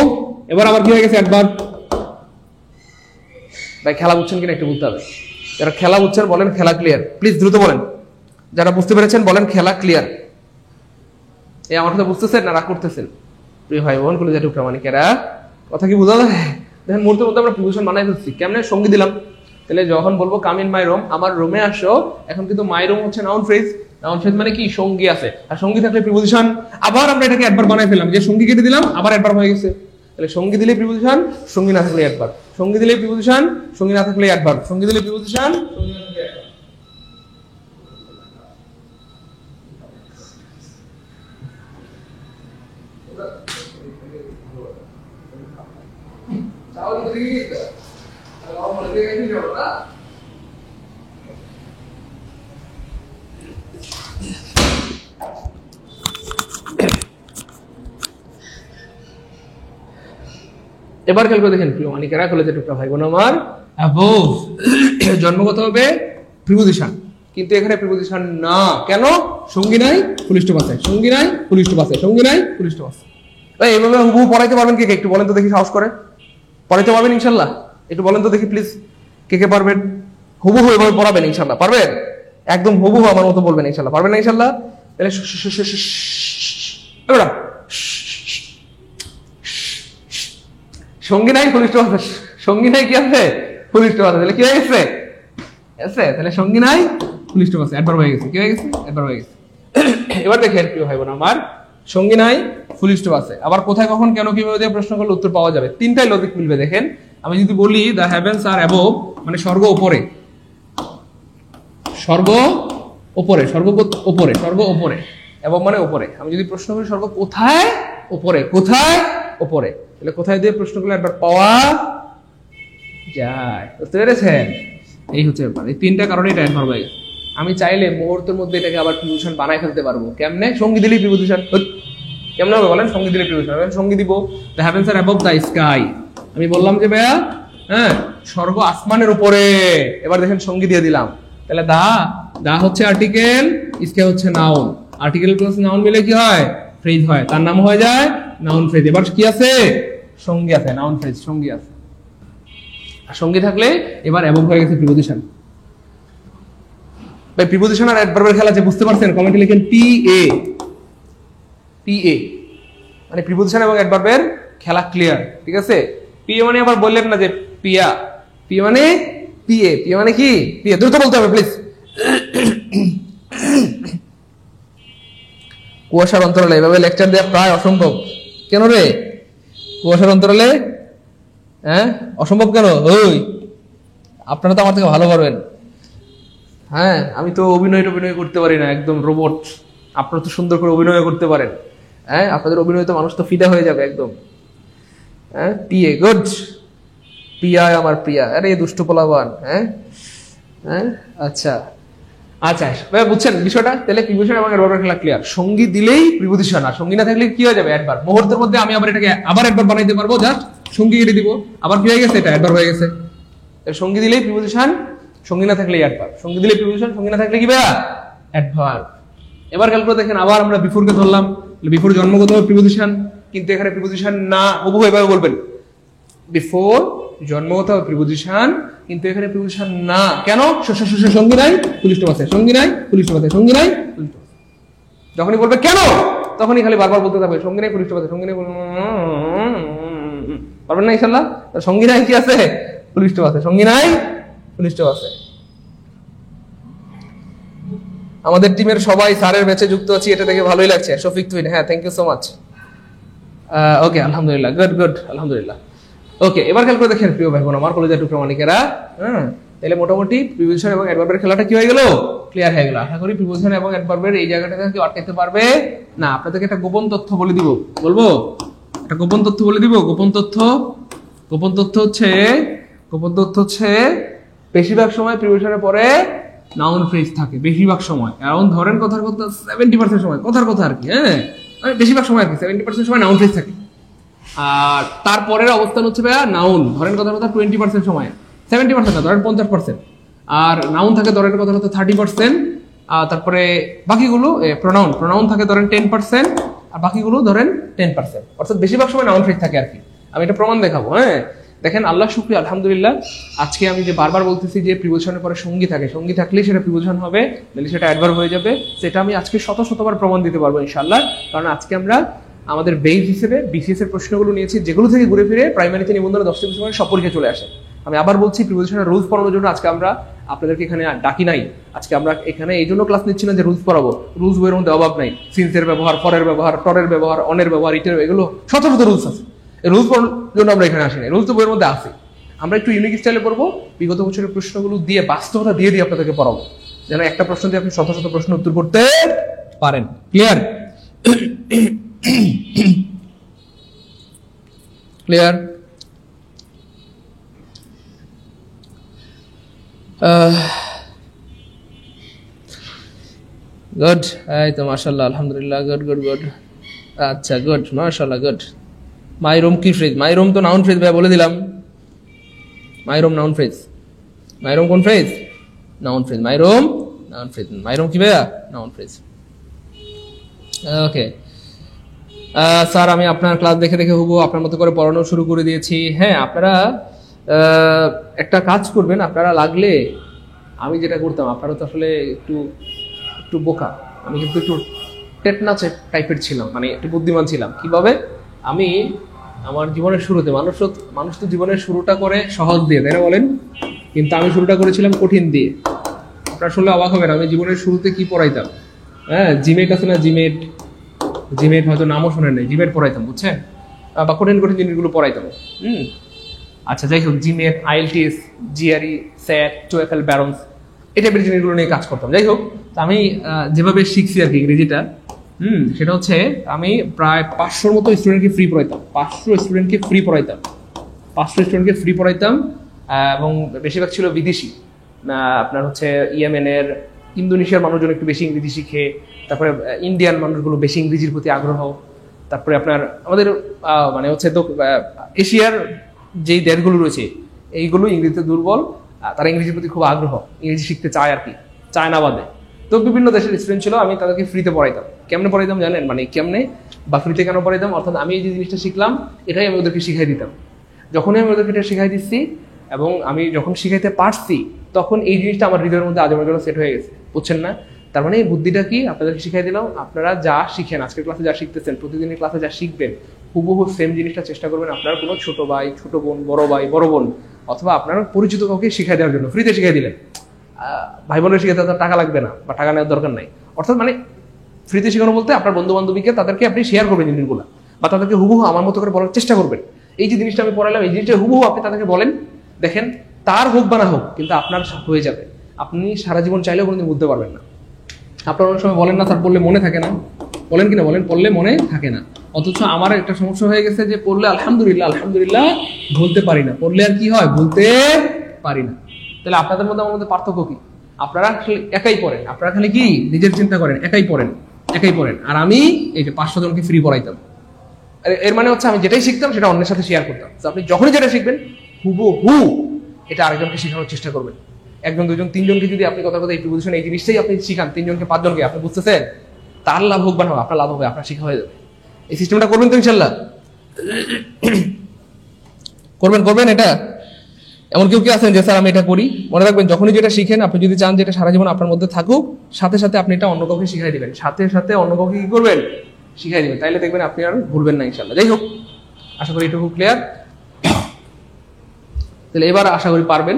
এবার আবার কি হয়ে গেছে? অ্যাডভার্ব। ভাই খেলা বুঝছেন কিনা একটু বলতে হবে। যারা খেলা বুঝছেন বলেন খেলা ক্লিয়ার, প্লিজ দ্রুত বলেন। যারা বুঝতে পেরেছেন বলেন খেলা ক্লিয়ার। এই আমার কথা বুঝতেছেন না রাগ করতেছেন? প্রিয় ভাই বোন কলেজের টুকরা মানিকেরা, কথা কি বোঝা যায়? দেখেন মুহূর্তের মধ্যে আমরা প্রিপজিশন বানাই ফেলছি। কেমনে? সঙ্গী দিলাম। তাহলে যখন বলবো কাম ইন মাই রুম, আমার রুমে আসো, এখন কিন্তু মাই রুম হচ্ছে নাউন ফ্রেজ, নাউন ফ্রেজ মানে কি? সঙ্গী আছে, আর সঙ্গী থাকলে প্রিপজিশন। আবার আমরা এটাকে অ্যাডভার্ব বানাই ফেললাম, যে সঙ্গী কেটে দিলাম, আবার অ্যাডভার্ব হয়ে গেছে। তাহলে সঙ্গী দিলে প্রিপজিশন, সঙ্গী না থাকলে অ্যাডভার্ব, সঙ্গী দিলে প্রিপজিশন, সঙ্গী না থাকলে অ্যাডভার্ব, সঙ্গী দিলে প্রিপজিশন, সঙ্গী না থাকলে অ্যাডভার্ব। এবার খেয়াল করে দেখেন প্রিয় মানিকেরা কলেজের টুকরা ভাই বোন আমার, অ্যাবোভ জন্মগত হবে প্রিপজিশন, কিন্তু এখানে প্রিপজিশন না। কেন? সঙ্গী নাই, ফুল স্টপ আছে, সঙ্গী নাই, ফুল স্টপ আছে, সঙ্গী নাই, ফুল স্টপ আছে। ভাই এইভাবে হুবহু পড়াইতে পারবেন কে কে? একটু বলেন তো দেখি, সাহস করে পড়াইতে পারবেন ইনশাল্লাহ? একটু বলেন তো দেখি প্লিজ, কে কে পারবেন? হুবহু এভাবে পড়াবেন ইনশাল্লাহ? পারবেন? একদম হুবহু আমার মতো বলবেন ইনশাল্লাহ? পারবেন না ইনশাল্লাহ? তাহলে সঙ্গী নাই, ফুল স্টপ আছে, সঙ্গী নাই, কি আছে? ফুল স্টপ আছে। তাহলে কি হয়ে গেছে? তাহলে সঙ্গী নাই, ফুল স্টপ আছে, অ্যাডভার্ব হয়ে গেছে। কি হয়ে গেছে? অ্যাডভার্ব হয়ে গেছে। এবার দেখেন প্রিয় ভাই বোন আমার, সঙ্গী নাই, ফুল স্টপ আছে, আবার কোথায় কখন কেন কিভাবে দিয়ে প্রশ্ন করলে উত্তর পাওয়া যাবে। তিনটাই লজিক মিলবে। দেখেন আমি যদি বলি দ্য হেভেন্স আর অ্যাবোভ, মানে স্বর্গ উপরে, স্বর্গ উপরে, স্বর্গ উপরে, স্বর্গ উপরে, এবং মানে উপরে। আমি যদি প্রশ্ন করি স্বর্গ কোথায়? উপরে। কোথায়? উপরে। তাহলে কোথায় দিয়ে প্রশ্ন করলে একবার পাওয়া যায়। বুঝতে পেরেছেন? এই হচ্ছে ব্যাপার। এই তিনটা কারণে এটা অ্যাডভার্ব হয়ে গেছে। আমি চাইলে মুহূর্তের মধ্যে এটাকে আবার প্রিপোজিশন বানাই ফেলতে পারবো। কেমনে? সঙ্গী দিলেই প্রিপোজিশন। কেমন হবে বলেন? সঙ্গী দিলে প্রিপোজিশন। সঙ্গী দিব the heavens are above the sky. আমি বললাম যে ভাইয়া হ্যাঁ স্বর্গ আসমানের উপরে, এবার দেখেন সঙ্গী দিয়ে দিলাম। তাহলে দা হচ্ছে আর্টিকেল, স্কাই হচ্ছে নাউন। আর্টিকেল প্লাস নাউন মিলে কি হয়? ফ্রেজ হয়। তার নাম হয়ে যায় নাউন ফ্রেজ। এবার কি আছে? সঙ্গী আছে। নাউন ফ্রেজ সঙ্গী আছে। আর সঙ্গী থাকলে এবার অ্যাবভ হয়ে গেছে প্রিপোজিশন। ভাই প্রিপোজিশন আর অ্যাডভার্বের খেলা যে বুঝতে পারছেন কমেন্টে লিখেন পিএ। পিএ মানে প্রিপোজিশন এবং অ্যাডভার্বের খেলা ক্লিয়ার, ঠিক আছে? পিএ মানে আবার বললেন না যে পিয়া, পিএ মানে পিএ। পিএ মানে কি? পিএ দ্রুত বলতে হবে প্লিজ। কুয়াশার অন্তরালে এভাবে লেকচার দেওয়া প্রায় অসম্ভব। কেন রে? কুয়াশার অন্তরালে হ্যাঁ অসম্ভব কেন? ওই আপনারা তো আমার থেকে ভালো পারবেন। হ্যাঁ আমি তো অভিনয় করতে পারি না, একদম রোবট। আপনারা তো সুন্দর করে অভিনয় করতে পারেন। হ্যাঁ আপনাদের অভিনয় তো মানুষ তো ফিদা হয়ে যাবে একদম। হ্যাঁ পিএ গুড। প্রিয়া আমার প্রিয়া, আরে দুষ্ট পোলাবান। হ্যাঁ হ্যাঁ আচ্ছা আচ্ছা ভাই বুঝছেন বিষয়টা? তাহলে প্রিপোজিশন এবং অ্যাডভার্বের খেলা ক্লিয়ার। সঙ্গী দিলেই প্রিপোজিশন, আর সঙ্গী না থাকলে কি হয়ে যাবে? অ্যাডভার্ব। মুহূর্তের মধ্যে আমি আবার এটাকে আবার অ্যাডভার্ব বানাইতে পারবো, জাস্ট সঙ্গী কেটে দিব, আবার কি হয়ে গেছে? এটা অ্যাডভার্ব হয়ে গেছে। সঙ্গী দিলেই প্রিপোজিশন, সঙ্গী না থাকলে অ্যাডভার্ব। সঙ্গী দিলেই প্রিপোজিশন, সঙ্গী না থাকলে কি ভাইয়া? অ্যাডভার্ব। এবার খেয়াল করে দেখেন, আবার আমরা বিফোরকে ধরলাম। বিফোর জন্মগত প্রিপোজিশন, কিন্তু এখানে প্রিপোজিশন না। ওবু এভাবে বলবেন, বিফোর জন্মগত প্রিপোজিশন, কিন্তু এখানে প্রিপোজিশন না। কেন? সঙ্গী নাই, পুলিশ আছে। সঙ্গী নাই, পুলিশ আছে। সঙ্গী নাই, পুলিশ আছে। যখনই বলবে কেন, তখনই খালি বারবার বলতে থাকবে সঙ্গী নাই, পুলিশ আছে। সঙ্গী নাই পারবেন না ইনশাআল্লাহ। সঙ্গী নাই কি আছে? পুলিশ আছে। সঙ্গী নাই, পুলিশ আছে। আমাদের টিমের সবাই স্যারের ব্যাচে যুক্ত আছি, এটা দেখে ভালোই লাগছে। শফিক তুইন, হ্যাঁ থ্যাংক ইউ সো মাচ। ওকে আলহামদুলিল্লাহ, গুড গুড আলহামদুলিল্লাহ। ওকে এবার খেয়াল করে দেখেন প্রিয় ভাই বোন আমার, কলেজের টুকরা মানিকেরা। হ্যাঁ তাহলে মোটামুটি প্রিপোজিশন এবং অ্যাডভার্বের খেলাটা কি হয়ে গেল? ক্লিয়ার হয়ে গেল। আশা করি প্রিপোজিশন এবং অ্যাডভার্বের এই জায়গাটাতে কেউ আটকাতে পারবে না। আপনাদেরকে একটা গোপন তথ্য বলে দিব। বলবো একটা গোপন তথ্য বলে দিব। গোপন তথ্য হচ্ছে বেশিরভাগ সময় প্রিপোজিশনের পরে নাউন ফ্রেজ থাকে। বেশিরভাগ সময়, এখন ধরেন কথার কথা 70% সময়, কথার কথা আর কি। হ্যাঁ মানে বেশিরভাগ সময় আর কি 70% সময় নাউন ফ্রেজ থাকে। আর তারপরের অবস্থান হচ্ছে ভাইয়া নাউন। ধরেন কথার কথা 20% সময়, 70% না, ধরেন 50%। আর নাউন থাকে ধরেন কথার কথা 30%। তারপরে বাকিগুলো প্রোনাউন থাকে ধরেন 10%, আর বাকিগুলো ধরেন 10%। অর্থাৎ বেশিরভাগ সময় নাউন ফ্রেজ থাকে আর কি। আমি এটা প্রমাণ দেখাবো। হ্যাঁ দেখেন, আল্লাহ শুকরিয়া আলহামদুলিল্লাহ, আজকে আমি যে বারবার বলতেছি যে প্রিপোজিশনের পরে সঙ্গী থাকে, সঙ্গী থাকলেই সেটা প্রিপোজিশন হবে, নাহলে সেটা অ্যাডভার্ব হয়ে যাবে। সেটা আমি আজকে শতবার প্রমাণ দিতে পারবো ইনশাআল্লাহ। কারণ আজকে আমরা আমাদের বেস হিসেবে বিসিএস এর প্রশ্নগুলো নিয়েছি, যেগুলো থেকে ঘুরে ফিরে প্রাইমারিতে নিবন্ধনে 10 থেকে 20 মার্কের সব পরীক্ষা চলে আসে। আমি আবার বলছি, প্রিপোজিশনের রুলস পড়ানোর জন্য আজকে আমরা আপনাদেরকে এখানে ডাকি নাই। আজকে আমরা এখানে এই জন্য ক্লাস নিচ্ছি না যে রুলস পড়াবো। রুলস বইয়ের মধ্যে অভাব নাই। সিন্সের ব্যবহার, ফরের ব্যবহার, টরের ব্যবহার, অনের ব্যবহার, ইটের, এগুলো শত রুলস আছে। এই রুলস পড়ানোর জন্য আমরা এখানে আসি না। রুলস তো বইয়ের মধ্যে আছে। আমরা একটু ইউনিক স্টাইলে পড়বো, বিগত বছরের প্রশ্নগুলো দিয়ে বাস্তবতা দিয়ে আপনাদেরকে পড়াবো, যেন একটা প্রশ্ন দিয়ে আপনি শত প্রশ্ন উত্তর করতে পারেন। ক্লিয়ার? ক্লিয়ার? গুড। এই তো মাশাআল্লাহ আলহামদুলিল্লাহ, গুড। আচ্ছা গুড, মাশাআল্লাহ গুড। মাই রুম কি ফ্রেজ? মাই রুম তো নাউন ফ্রেজ ভাই, বলে দিলাম। My room noun phrase. My room কোন phrase? Noun phrase. My room noun phrase. My room কি ভাইয়া? Noun phrase. ওকে স্যার, আমি আপনার ক্লাস দেখে হুবহু আপনার মতো করে পড়ানো শুরু করে দিয়েছি। হ্যাঁ আপনারা একটা কাজ করবেন, আপনারা লাগলে আমি যেটা করতাম, আপনারা তো আসলে একটু বোকা, আমি কিন্তু একটু টেটনাস টাইপের ছিলাম, মানে একটু বুদ্ধিমান ছিলাম। কিভাবে? আমি আমার জীবনের শুরুতে, মানুষ তো জীবনের শুরুটা করে সহজ দিয়ে, তাই না বলেন? কিন্তু আমি শুরুটা করেছিলাম কঠিন দিয়ে। আপনারা শুনলে অবাক হবেন, আমি জীবনের শুরুতে কি পড়াইতাম। হ্যাঁ জিমেট আছে না, জিমেট হয়তো নামও শোনেন নাই, জিমেট পড়াইতাম, বুঝছেন? বা কঠিন জিনিসগুলো পড়াইতাম। আচ্ছা যাই হোক, জিমেট, আইএলটিএস, জিআরই, স্যাট, টোয়েফেল, ব্যারন্স, এই টাইপের জিনিসগুলো নিয়ে কাজ করতাম। যাই হোক, আমি যেভাবে শিখছি আর কি ইংরেজিটা, সেটা হচ্ছে আমি প্রায় 500 মতো স্টুডেন্টকে ফ্রি পড়াইতাম। 500 স্টুডেন্টকে ফ্রি পড়াইতাম এবং বেশিরভাগ ছিল বিদেশি। আপনার হচ্ছে ইয়েমেনের, ইন্দোনেশিয়ার মানুষজন একটু বেশি ইংরেজি শিখে, তারপরে ইন্ডিয়ান মানুষগুলো বেশি ইংরেজির প্রতি আগ্রহ, তারপরে আপনার আমাদের মানে হচ্ছে তো এশিয়ার যেই দেশগুলো রয়েছে এইগুলো ইংরেজিতে দুর্বল, তারা ইংরেজির প্রতি খুব আগ্রহ, ইংরেজি শিখতে চায় আর কি, চায় না বাদে। তো বিভিন্ন দেশের স্টুডেন্ট ছিল, আমি তাদেরকে ফ্রিতে পড়াইতাম। কেমনে পড়াইতাম জানেন? মানে কেমনে বা ফ্রিতে কেন পড়াইতাম, অর্থাৎ আমি এই যে জিনিসটা শিখলাম এটাই আমি ওদেরকে শিখাই দিতাম। যখনই আমি ওদেরকে এটা শিখাই দিচ্ছি এবং আমি যখন শিখাইতে পারছি তখন এই জিনিসটা আমার হৃদয়ের মধ্যে আজমের জন্য সেট হয়ে গেছে, বুঝছেন না? তার মানে এই বুদ্ধিটা কি আপনাদেরকে শিখাই দিলাম, আপনারা যা শিখেন আজকের ক্লাসে যা শিখতেছেন, প্রতিদিনের ক্লাসে যা শিখবেন হুবহু সেম জিনিসটা চেষ্টা করবেন আপনার কোনো ছোট ভাই, ছোট বোন, বড় ভাই, বড় বোন অথবা আপনার পরিচিত কাউকে শিখাই দেওয়ার জন্য ফ্রিতে শিখাই দিলেন। ভাই বোনের শিখাতে তার টাকা লাগবে না বা টাকা নেওয়ার দরকার নাই। অর্থাৎ মানে ফ্রিতে শেখানো বলতে আপনার বন্ধু বান্ধবীকে তাদেরকে আপনি শেয়ার করবেন জিনিসগুলো, বা তাদেরকে হুবহু আমার মতো করে বলার চেষ্টা করবেন। এই যে জিনিসটা আমি পড়ালাম এই জিনিসটা হুবহু আপনি তাদেরকে বলেন, দেখেন তার হোক বা না হোক কিন্তু আপনার হয়ে যাবে। আপনি সারা জীবন চাইলেও কোনোদিন বুঝতে পারবেন না। আপনার অনেক সময় বলেন না স্যার পড়লে মনে থাকে না, বলেন কিনা বলেন, পড়লে মনে থাকে না। অথচ আমার একটা সমস্যা হয়ে গেছে যে পড়লে আলহামদুলিল্লাহ আলহামদুলিল্লাহ বলতে পারি না, পড়লে আর কি হয় বলতে পারি না। তাহলে আপনাদের মধ্যে আমার মধ্যে পার্থক্য কি? আপনারা একাই পড়েন, আপনারা খালি কি নিজের চিন্তা করেন, একাই পড়েন, আর আমি এই যে 500 জনকে ফ্রি পড়াইতাম। এর মানে হচ্ছে আমি যেটাই শিখতাম সেটা অন্যের সাথে শেয়ার করতাম। আপনি যখনই যেটা শিখবেন হুবহু এটা আরেকজনকে শেখানোর চেষ্টা করবেন। একজন, দুজন, তিনজনকে যদি আপনি কথা এই প্রিপোজিশন এই জিনিসটাই আপনি শিখান, 3 জনকে 5 জনকে, আপনি বুঝতেছেন তার লাভ হোক বা না আপনার লাভ হবে, আপনার শেখা হয়ে যাবে। এই সিস্টেমটা করবেন তো ইনশাল্লাহ? করবেন এটা? এমন কেউ কি আছেন যে স্যার আমি এটা করি? মনে রাখবেন যখনই যেটা শিখেন, আপনি যদি চান যে এটা সারা জীবন আপনার মধ্যে থাকুক, সাথে সাথে আপনি এটা অন্য কাউকে শিখাই দিবেন, সাথে সাথে অন্য কাউকে কি করবেন? শিখাই দিবেন। তাইলে দেখবেন আপনি আর ভুলবেন না ইনশাল্লাহ। যাই হোক, আশা করি এটুকু ক্লিয়ার। তাহলে এবার আশা করি পারবেন,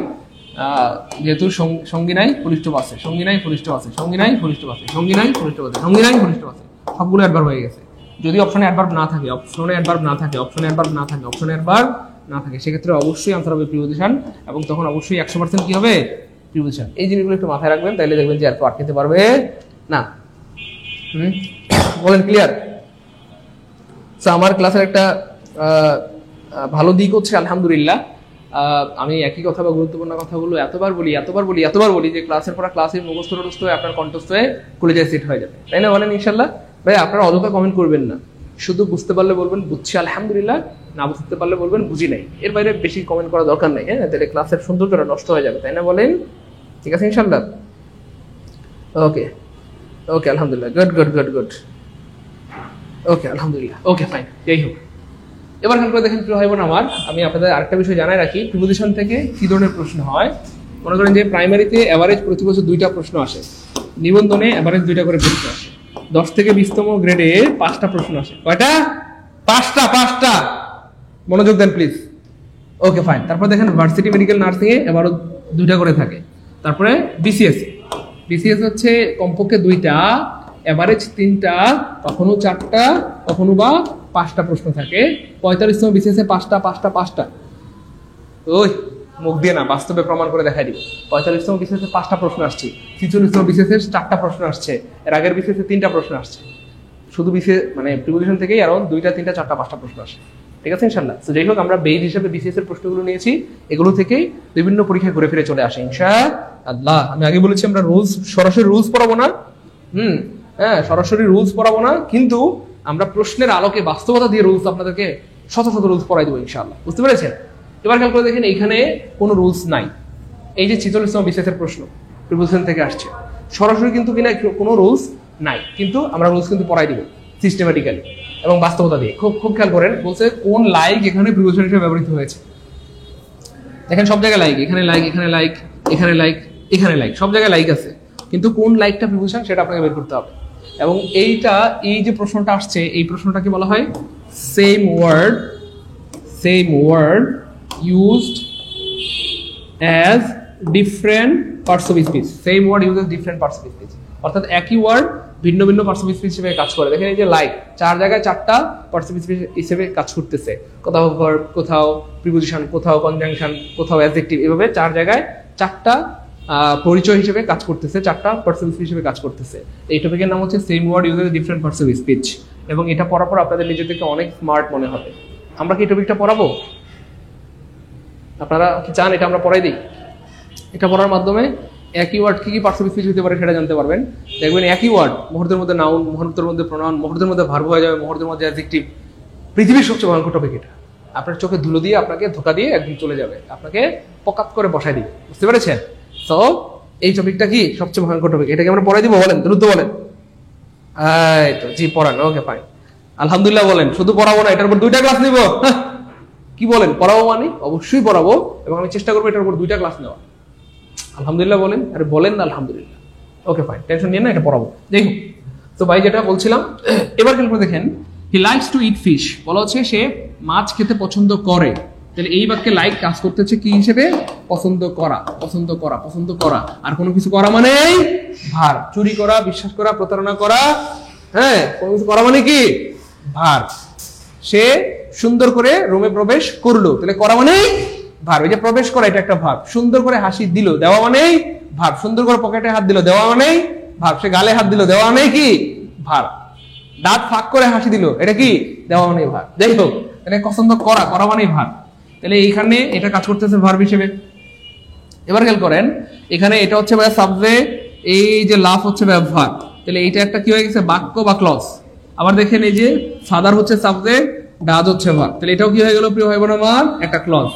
যেহেতু সঙ্গী নাই ঘনিষ্ঠ আছে, সঙ্গী নাই ঘনিষ্ঠ আছে, সঙ্গী নাই ঘনিষ্ঠ আছে, সঙ্গী নাই ঘনিষ্ঠ আছে, সঙ্গী নাই ঘনিষ্ঠ আছে, সবগুলো অ্যাডভার্ব হয়ে গেছে। যদি অপশনে অ্যাডভার্ব না থাকে, অপশনে অ্যাডভার্ব না থাকে, অপশনে অ্যাডভার্ব না থাকে, অপশনে অ্যাডভার্ব না থাকে, সেক্ষেত্রে অবশ্যই আনসার হবে প্রিপোজিশন, এবং তখন অবশ্যই 100% কি হবে? প্রিপোজিশন। এই জিনিসগুলো একটু মাথায় রাখবেন, তাইলে দেখবেন যে আর পার খেতে পারবে না। বলেন ক্লিয়ার? আমার ক্লাসের একটা ভালো দিক হচ্ছে আলহামদুলিল্লাহ, আমি একই কথা বা গুরুত্বপূর্ণ কথাগুলো এতবার বলি যে ক্লাসের পর ক্লাসে মুখস্থ হয়ে আপনার কন্ঠস্থ হয়ে কলেজায় সেট হয়ে যাবে, তাই না? বলেন ইনশাল্লাহ। ভাই আপনারা অযথা কমেন্ট করবেন না, শুধু বুঝতে পারলে বলবেন বুঝছি আলহামদুলিল্লাহ, না বুঝতে পারলে বলবেন বুঝি নাই। এর বাইরে বেশি কমেন্ট করা দরকার নাই, হ্যাঁ? তাহলে ক্লাসের সৌন্দর্যটা নষ্ট হয়ে যাবে, তাই না? বলেন ঠিক আছে ইনশাল্লাহ? ওকে আলহামদুলিল্লাহ, গুড। ওকে আলহামদুলিল্লাহ, ওকে ফাইন। যাই হোক, এবার খেয়াল করে দেখেন প্রিয় ভাই বোন আমার, আমি আপনাদের আরেকটা বিষয় জানাই রাখি, প্রিপোজিশন থেকে কি ধরনের প্রশ্ন হয়। মনে করেন যে প্রাইমারিতে এভারেজ প্রতি বছর 2টা প্রশ্ন আসে, নিবন্ধনে এভারেজ 2টা করে প্রশ্ন আসে, 10 থেকে 20তম গ্রেডে 5টা প্রশ্ন আসে। কয়টা? 5টা। মনোযোগ দেন প্লিজ। Okay fine. তারপর দেখেন ভার্সিটি মেডিকেল নার্সিং এ এবারও 2টা করে থাকে। তারপরে বিসিএস হচ্ছে কমপক্ষে 2টা, এভারেজ 3টা, কখনো 4টা, কখনো বা 5টা প্রশ্ন থাকে। 45তম বিসিএস এ 5টা। ওই মুখ দিয়ে না, বাস্তবে প্রমাণ করে দেখাই দিব। 45তম বিসিএস এ 5টা প্রশ্ন আসছে, 46তম বিসিএস এর 4টা প্রশ্ন আসছে, এর আগের বিসিএস এ 3টা প্রশ্ন আসছে। শুধু বিসিএস মানে প্রিপোজিশন থেকেই আরো 2টা, 3টা, 4টা, 5টা প্রশ্ন আসে। ঠিক আছে ইনশাআল্লাহ? তো যাই হোক, আমরা বেস হিসেবে বিসিএস এর প্রশ্নগুলো নিয়েছি, এগুলো থেকেই বিভিন্ন পরীক্ষা ঘুরে ফিরে চলে আসে ইনশাআল্লাহ। আমি আগে বলেছি আমরা সরাসরি রুলস পড়াবো না, সরাসরি রুলস পড়াবো না, কিন্তু আমরা প্রশ্নের আলোকে বাস্তবতা দিয়ে রুলস আপনাদেরকে শত রুলস পড়াই দেবো ইনশাআল্লাহ। বুঝতে পেরেছেন? এবার খেয়াল করে দেখেন, এখানে কোনো রুলস নাই। এই যে 46তম বিসিএস এর প্রশ্ন প্রিপোজিশন থেকে আসছে, সরাসরি কিন্তু কিনা কোনো রুলস নাই, কিন্তু আমরা রুলস কিন্তু পড়াই দিব সিস্টেমেটিক্যালি এবং বাস্তবতা দিয়ে। খুব খেয়াল করেন, বলছে কোন লাইক এখানে প্রিপোজিশন হিসেবে ব্যবহৃত হয়েছে। দেখেন সব জায়গায় লাইক, এখানে লাইক, এখানে লাইক, এখানে লাইক, এখানে লাইক, সব জায়গায় লাইক আছে, কিন্তু কোন লাইকটা প্রিপোজিশন সেটা আপনাকে বের করতে হবে। এবং এই যে প্রশ্নটা আসছে, এই প্রশ্নটাকে বলা হয় same word used as different parts of speech. Same word use as different parts of speech, অর্থাৎ একই ওয়ার্ড ভিন্ন ভিন্ন পার্টস অফ স্পিচ হিসেবে কাজ করে। দেখেন এই যে লাইক 4 জায়গায় 4টা পার্টস অফ স্পিচ হিসেবে কাজ করতেছে, কোথাও ভার্ব, কোথাও প্রিপোজিশন, কোথাও কনজাংশন, কোথাও অ্যাডজেক্টিভ, এভাবে 4 জায়গায় 4টা পরিচয় হিসেবে কাজ করতেছে, 4টা পার্টস অফ স্পিচ হিসেবে কাজ করতেছে। এই টপিকের নাম হচ্ছে same word use as different parts of speech, এবং এটা পড়ার পর আপনাদের নিজেদেরকে অনেক স্মার্ট মনে হবে। আমরা কি এই টপিকটা পড়াবো? আপনারা কি চান এটা আমরা পড়াই দিই? এটা পড়ার মাধ্যমে একই ওয়ার্ড কি কি পার্টস অফ স্পিচ হতে পারে সেটা জানতে পারবেন। দেখবেন একই ওয়ার্ড মুহূর্তের মধ্যে নাউন, মুহূর্তের মধ্যে প্রোনাউন, মুহূর্তের মধ্যে ভার্ব হয়ে যাবে, মুহূর্তের মধ্যে অ্যাডজেক্টিভ। পৃথিবীর সবচেয়ে ভয়ঙ্কর টপিক এটা। আপনার চোখে ধুলো দিয়ে আপনাকে ধোকা দিয়ে একদিন চলে যাবে, আপনাকে পকাত করে বসায় দিবে, বুঝতে পেরেছেন? তো এই টপিকটা কি সবচেয়ে ভয়ঙ্কর টপিক, এটাকে আমরা পড়াই দিব, বলেন দ্রুত বলেন। এই তো জি পড়ান, ওকে ফাইন, আলহামদুলিল্লাহ বলেন। শুধু পড়াবো না, এটার উপর 2টা ক্লাস নিব। কি বলেন, পড়াবো মানে অবশ্যই পড়াবো, এবং আমি চেষ্টা করবো এটার উপর 2টা ক্লাস নেওয়া। আলহামদুলিল্লাহ বলেন, আরে বলেন না আলহামদুলিল্লাহ। ওকে ফাইন, টেনশন নিয়ে না, এটা পড়াবো। যাই হোক, তো ভাই যেটা বলছিলাম, এবার খেয়াল করে দেখেন, he likes to it fish, বলা হচ্ছে সে মাছ খেতে পছন্দ করে। তাহলে এই বাক্যে লাইক কাজ করতেছে কি হিসেবে? পছন্দ করা, পছন্দ করা, পছন্দ করা। আর কোনো কিছু করা মানে ভার। চুরি করা, বিশ্বাস করা, প্রতারণা করা, হ্যাঁ, কোনো কিছু করা মানে কি ভার। সে সুন্দর করে রুমে প্রবেশ করলো, তাহলে করা মানে ভার। এই যে প্রবেশ করা, এটা একটা ভাব। সুন্দর করে হাসি দিল, দেওয়া মানে ভাব। সুন্দর করে পকেটে হাত দিল, দেওয়া মানে ভাব। সে গালে হাত দিল, দেওয়া মানে কি ভার। দাঁত ফাঁক করে হাসি দিল, এটা কি দেওয়া মানে ভার। যাই হোক, তাহলে পছন্দ করা, করা মানে ভার। তাহলে এইখানে এটা কাজ করতেছে ভার্ব হিসেবে। এবার খেয়াল করেন, এখানে এটা হচ্ছে সাবজেক্ট, এই যে লাভ হচ্ছে ভার্ব। তাহলে এইটা একটা কি হয়ে গেছে? বাক্য বা ক্লজ। আবার দেখেন, এই যে ফাদার হচ্ছে সাবজেক্ট, ডাজ হচ্ছে ভার্ব। তাহলে এটাও কি হয়ে গেল প্রিয় ভাই বোন আমার? একটা ক্লজ।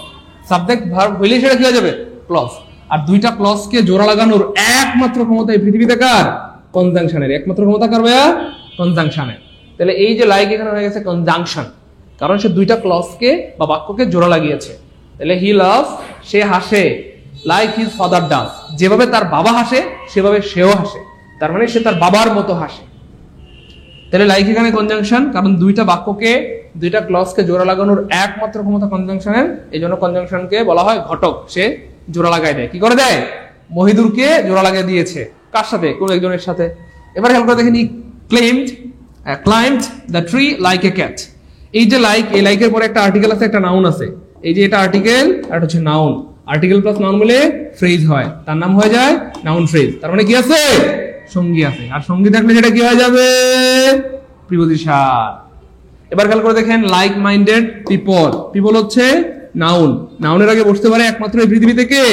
সাবজেক্ট ভার্ব হইলে সেটা কি হয়ে যাবে? ক্লজ। আর 2টা ক্লজকে জোড়া লাগানোর একমাত্র ক্ষমতা এই পৃথিবীতে কার? কনজাংশনের। একমাত্র ক্ষমতা কার ভাইয়া? কনজাংশনের। তাহলে এই যে লাইক এখানে হয়ে গেছে কনজাংশন, কারণ সে 2টা ক্লজকে বা বাক্যকে জোড়া লাগিয়েছে। তাহলে হি লাভ, সে হাসে, লাইক হিজ ফাদার ডাজ, যেভাবে তার বাবা হাসে সেভাবে সেও হাসে। তার মানে সে তার বাবার মতো হাসে। তাহলে লাইক এখানে কনজাংশন, কারণ 2টা বাক্যকে, 2টা ক্লজকে জোড়া লাগানোর একমাত্র ক্ষমতা কনজাংশনের। এই জন্য কনজাংশনকে বলা হয় ঘটক। সে জোড়া লাগাই দেয়। কি করে দেয়? মহিদুরকে জোড়া লাগিয়ে দিয়েছে। কার সাথে? কোন একজনের সাথে। এবার হেল্প করে দেখেন, climbed the tree like a cat. এই যে লাইক, এই লাইকের পরে একটা আর্টিকেল আছে, একটা নাউন আছে। এই যে এটা আর্টিকেল আর এটা হচ্ছে নাউন। আর্টিকেল প্লাস নাউন মিলে ফ্রেজ হয়, তার নাম হয়ে যায় নাউন ফ্রেজ। তার মানে কি আছে? সঙ্গী আছে। আর সঙ্গী থাকলে যেটা কি হয়ে যাবে? প্রিপজিশন। এবার খেয়াল করে দেখেন, লাইক মাইন্ডেড পিপল। পিপল হচ্ছে নাউন। নাউনের আগে বসতে পারে একমাত্র এই পৃথিবীতে কে?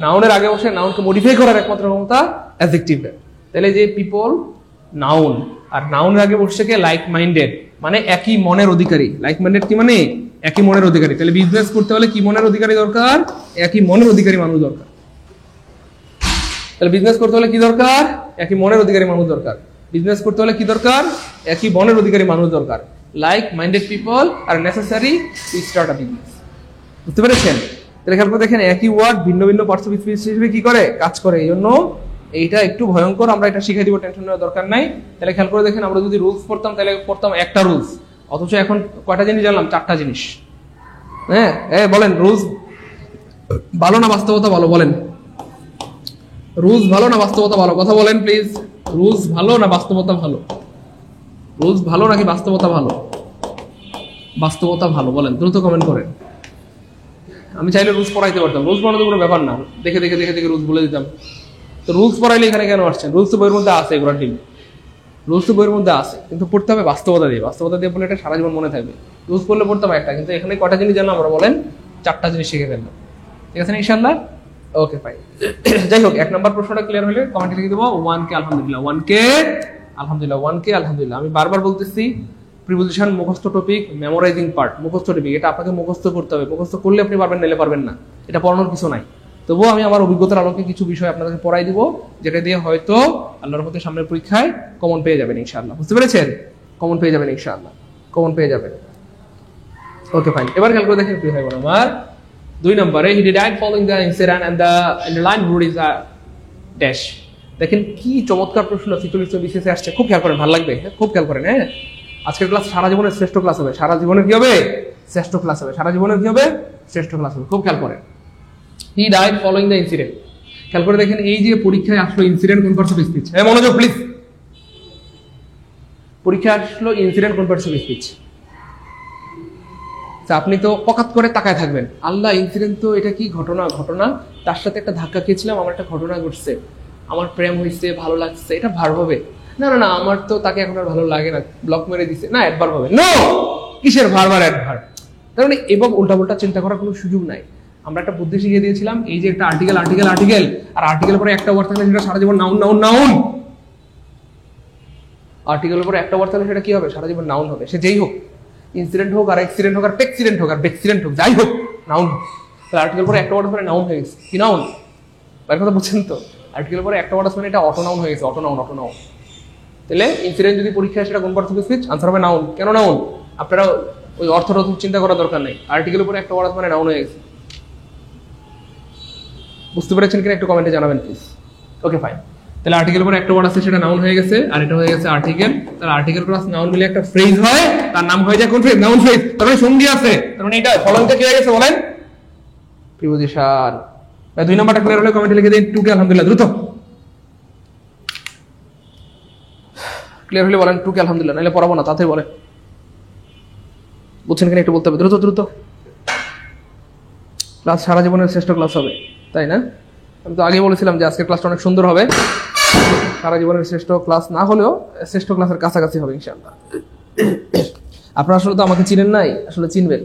নাউনের আগে বসে নাউনকে মডিফাই করার একমাত্র ক্ষমতা অ্যাডজেক্টিভ। তাহলে যে পিপল নাউন, আর নাউনের আগে বসছে কে? লাইক মাইন্ডেড, মানে একই মনের অধিকারী। লাইক মাইন্ডেড কি মানে? একই মনের অধিকারী। তাহলে বিজনেস করতে হলে কি মনের অধিকারী দরকার? একই মনের অধিকারী মানুষ দরকার। তাহলে বিজনেস করতে হলে কি দরকার? একই মনের অধিকারী মানুষ দরকার। বিজনেস করতে হলে কি দরকার? একই মনের অধিকারী মানুষ দরকার। Like minded people R necessary to start a business. বুঝতে পেরেছেন? তাহলে খেয়াল করে দেখেন, একই ওয়ার্ড ভিন্ন ভিন্ন পার্টস অফ স্পিচ হিসেবে কি করে? কাজ করে। এই জন্য এইটা একটু ভয়ঙ্কর, আমরা এটা শিখে দিব, টেনশন নেওয়ার দরকার নাই। তাহলে খেয়াল করে দেখেন, আমরা যদি রুলস পড়তাম তাহলে পড়তাম একটা রুলস, অথচ এখন কয়টা জিনিস জানলাম? 4টা জিনিস। হ্যাঁ, বলেন রুলস ভালো না বাস্তবতা ভালো? বলেন রুলস ভালো না বাস্তবতা ভালো? কথা বলেন প্লিজ। রুলস ভালো না বাস্তবতা ভালো? রুলস ভালো নাকি বাস্তবতা ভালো? বাস্তবতা ভালো, বলেন, দ্রুত কমেন্ট করেন। আমি চাইলে রুলস পড়াইতে পারতাম, রুলস পড়ানো তো কোনো ব্যাপার না, দেখে দেখে দেখে দেখে রুলস বলে দিতাম। তো রুলস পড়াইলে এখানে কেন আসছেন? রুলস তো বইয়ের মধ্যে আছে, এগুলো টিম রুলস তো বইয়ের মধ্যে আছে, কিন্তু পড়তে হবে বাস্তবতা দিয়ে। বাস্তবতা দিয়ে বলে এটা সারা জীবন মনে থাকবে। রুলস পড়লে পড়তাম একটা, কিন্তু এখানে কটা জিনিস জানলাম আমরা? বলেন 4টা জিনিস শিখে ফেললাম। ঠিক আছে না ইনশাআল্লাহ? Okay fine. যাই হোক, 1 নম্বর প্রশ্নটা ক্লিয়ার হলে কমেন্টে লিখে দেবো 1K আলহামদুলিল্লাহ, 1K আলহামদুলিল্লাহ, 1K আলহামদুলিল্লাহ। আমি বারবার বলতেছি, প্রিপজিশন মুখস্থ টপিক, মেমোরাইজিং পার্ট, মুখস্থ টপিক। এটা আপনাকে মুখস্থ করতে হবে। মুখস্থ করলে আপনি পারবেন, নাইলে পারবেন না। এটা পড়ানোর কিছু নাই। তবুও আমি আমার অভিজ্ঞতার আলোকে কিছু বিষয় আপনাদেরকে পড়াই দিব, যেটা দিয়ে হয়তো আল্লাহর রহমতে সামনের পরীক্ষায় কমন পেয়ে যাবেন ইনশাআল্লাহ। বুঝতে পেরেছেন? কমন পেয়ে যাবেন ইনশাআল্লাহ, কমন পেয়ে যাবেন। Okay fine. এবার খেয়াল করে দেখেন প্রিয় ভাই বোন আমার, 2 নম্বরে, he did following the incident and the underline root is a dash. দেখেন কি চমৎকার প্রশ্ন ফিকুলিস্ট বিশেষে আসছে। খুব খেয়াল করেন, ভালো লাগবে। খুব খেয়াল করেন। হ্যাঁ, আজকের ক্লাস সারা জীবনের শ্রেষ্ঠ ক্লাস হবে। সারা জীবনের কি হবে? শ্রেষ্ঠ ক্লাস হবে। সারা জীবনের কি হবে? শ্রেষ্ঠ ক্লাস হবে। খুব খেয়াল করেন। He died following the incident. খেয়াল করে দেখেন, এই যে পরীক্ষায় আসলো ইনসিডেন্ট কোন পার্টস অফ স্পিচ? হ্যাঁ, মনোযোগ প্লিজ। পরীক্ষায় আসলো ইনসিডেন্ট কোন পার্টস অফ স্পিচ? আপনি তো পকাত করে তাকায় থাকবেন, আল্লাহ ইনসিডেন্ট তো এটা কি ঘটনা? ঘটনা, তার সাথে একটা ধাক্কা খেয়েছিলাম, আমার একটা ঘটনা ঘটছে, আমার প্রেম হয়েছে, ভালো লাগছে, এটা ভার্ব হবে। না না না, আমার তো তাকে এখন আর ভালো লাগে না, ব্লক মেরে দিছে, না অ্যাডভার্ব হবে। নো, কিসের ভার্ব আর অ্যাডভার্ব? তার মানে এবং উল্টাপাল্টা চিন্তা করার কোনো সুযোগ নাই। আমরা একটা বুদ্ধি শিখিয়ে দিয়েছিলাম, এই যে একটা আর্টিকেল আর্টিকেল আর্টিকেল, আর আর্টিকেল পরে একটা ওয়ার্ড থাকলে সেটা সারা জীবন নাউন নাউন নাউন। আর্টিকেলের পরে একটা ওয়ার্ড থাকলে সেটা কি হবে? সারা জীবন নাউন হবে। সে যেই হোক, ইনসিডেন্ট হোক আর এক্সিডেন্ট হোক আর পেক্সিডেন্ট হোক আর বেক্সিডেন্ট হোক, যাই হোক নাউন। তাহলে আর্টিকেল পরে একটা ওয়ার্ড পরে নাউন হয়ে গেছে। কি নাউন? তার কথা বুঝছেন তো? আর্টিকেল পরে একটা ওয়ার্ড মানে এটা অটো নাউন হয়ে গেছে, অটো নাউন, অটো নাউন। তাহলে ইনসিডেন্ট যদি পরীক্ষায় সেটা কোন পার্থক্য সুইচ, আনসার হবে নাউন। কেন নাউন? আপনারা ওই অর্থরত চিন্তা করার দরকার নেই, আর্টিকেলের উপরে একটা ওয়ার্ড মানে নাউন হয়ে গেছে। বুঝতে পেরেছেন কিনা একটু কমেন্টে জানাবেন প্লিজ। Okay fine. তাহলে আর্টিকেলের উপরে একটা ওয়ার্ড আছে সেটা নাউন হয়ে গেছে, আর এটা হয়ে গেছে আর্টিকেল। তাহলে আর্টিকেল প্লাস নাউন মিলে একটা ফ্রেজ হয়, তার নাম হয়ে যায় কোন ফ্রেজ? Noun phrase. তার মানে সঙ্গী আছে, তার মানে এটা ফলনটা কি হয়ে গেছে বলেন? প্রিপজিশন। 2 নাম্বারটা ক্লিয়ার হলে কমেন্টে লিখে দিন টুকে আলহামদুলিল্লাহ, দ্রুত ক্লিয়ার হলে বলেন টুকে আলহামদুলিল্লাহ, নাহলে পড়াবো না, তাড়াতাড়ি বলেন। বুঝছেন কিনা একটু বলতে হবে, দ্রুত দ্রুত। ক্লাস সারা জীবনের শ্রেষ্ঠ ক্লাস হবে, তাই না? আমি তো আগে বলেছিলাম যে আজকের ক্লাসটা অনেক সুন্দর হবে, সারা জীবনের শ্রেষ্ঠ ক্লাস না হলেও শ্রেষ্ঠ ক্লাসের কাছাকাছি হবে ইনশাআল্লাহ। আপনারা আসলে তো আমাকে চিনেন নাই, আসলে চিনবেন।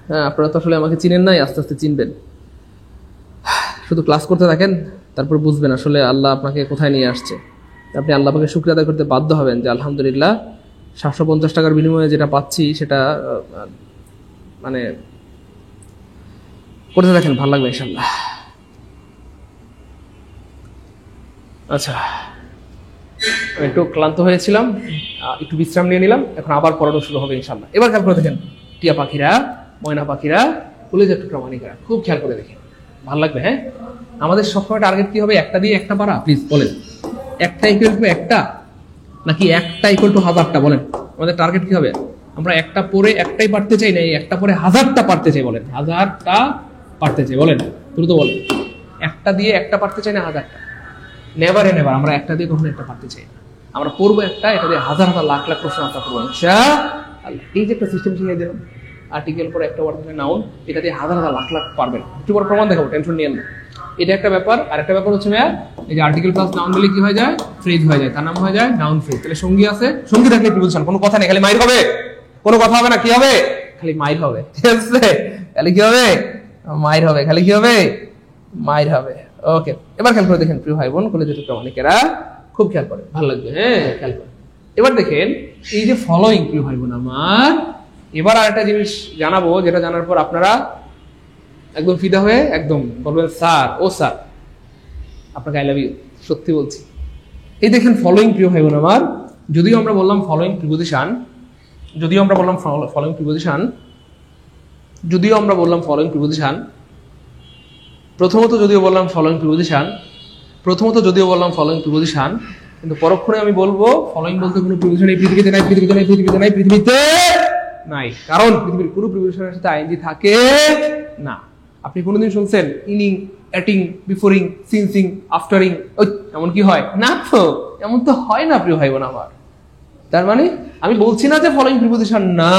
হ্যাঁ, আপনারা তো আসলে আমাকে চিনেন নাই, আস্তে আস্তে চিনবেন। শুধু ক্লাস করতে থাকেন, তারপর বুঝবেন আসলে আল্লাহ আপনাকে কোথায় নিয়ে আসছে। আপনি আল্লাহ পাকে শুকরিয়া আদায় করতে বাধ্য হবেন যে আলহামদুলিল্লাহ 750 টাকার বিনিময়ে যেটা পাচ্ছি সেটা মানে করতে থাকেন, ভালো লাগবে ইনশাআল্লাহ। আচ্ছা, আমি একটু ক্লান্ত হয়েছিলাম, একটু বিশ্রাম নিয়ে নিলাম, এখন আবার পড়ানো শুরু হবে ইনশাআল্লাহ। এবার খেয়াল করে দেখেন, টিয়া পাখিরা, ময়না পাখিরা, কলিজার টুকরা মানিকেরা, খুব খেয়াল করে দেখেন, ভালো লাগবে। হ্যাঁ, আমাদের সবসময় টার্গেট কি হবে? একটা দিয়ে একটা পারা। প্লিজ বলেন, একটা ইকুয়াল টু একটা নাকি একটা ইকুয়াল টু 1000টা? বলেন আমাদের টার্গেট কি হবে? আমরা একটা পরে একটাই পারতে চাই না, একটা পরে 1000টা পারতে চাই। বলেন 1000টা পারতে চাই। বলেন দ্রুত বলেন, একটা দিয়ে একটা পারতে চাই না 1000টা? নেভার এ নেভার, আমরা একটা দিয়ে কখনো একটা পারতে চাই না। আমরা পড়বো একটা, এটা দিয়ে হাজার হাজার লাখ লাখ প্রশ্ন আনসার করবো ইনশাআল্লাহ। এই যে একটা সিস্টেম শিখিয়ে দিলাম, আর্টিকেল পরে একটা ওয়ার্ড নাউন, এটা দিয়ে হাজার হাজার লাখ লাখ পারবেন। একটু পর প্রমাণ দেখাবো, টেনশন নিয়েন না। এটা একটা ব্যাপার। আর একটা ব্যাপার হচ্ছে ভাইয়া, এই যে আর্টিকেল প্লাস নাউন দিলে কি হয়ে যায়? ফ্রেজ হয়ে যায়, তার নাম হয়ে যায় নাউন ফ্রেজ। তাহলে সঙ্গী আছে, সঙ্গী থাকলে প্রিপজিশন, কোনো কথা নেই, খালি মাইর হবে, কোনো কথা হবে না। কি হবে? খালি মাইর হবে, ঠিক আছে? খালি কি হবে? মাইর হবে, খালি কি হবে? মাইর হবে। ওকে, এবার খেয়াল করে দেখেন প্রিয় ভাই বোন, কলেজের অনেকেরা খুব খেয়াল করে, ভালো লাগবে। হ্যাঁ, খেয়াল করে। এবার দেখেন এই যে ফলোইং প্রিয় ভাই বোন আমার, এবার আরেকটা জিনিস জানাবো, যেটা জানার পর আপনারা একদম ফিদা হয়ে একদম বলবেন স্যার, ও স্যার আপনাকে আই লাভ ইউ, সত্যি বলছি। এই দেখেন ফলোইং প্রিয় ভাই বোন আমার, যদিও আমরা বললাম ফলোইং প্রিপজিশন, যদিও আমরা বললাম ফলোইং প্রিপজিশন, যদিও আমরা বললাম ফলোইং প্রিপজিশন, প্রথমত যদিও বললাম ফলোইং প্রিপজিশন, প্রথমত যদিও বললাম ফলোইং প্রিপজিশন, কিন্তু পরক্ষণে আমি বলবো ফলোইং বলতে কোনো প্রিপজিশন এই পৃথিবীতে নাই, পৃথিবীতে নাই, পৃথিবীতে নাই, পৃথিবীতে নাই। কারণ পৃথিবীর কোনো প্রিপজিশনের সাথে আইএনজি থাকে না। আপনি কোনোদিন শুনছেন ইনিং, অ্যাটিং, বিফোরিং, সিন্সিং, আফটারিং? ওই এমন কি হয়? না তো, এমন তো হয় না প্রিয় ভাই বোন আমার। তার মানে আমি বলছি না যে ফলোইং প্রিপজিশন না,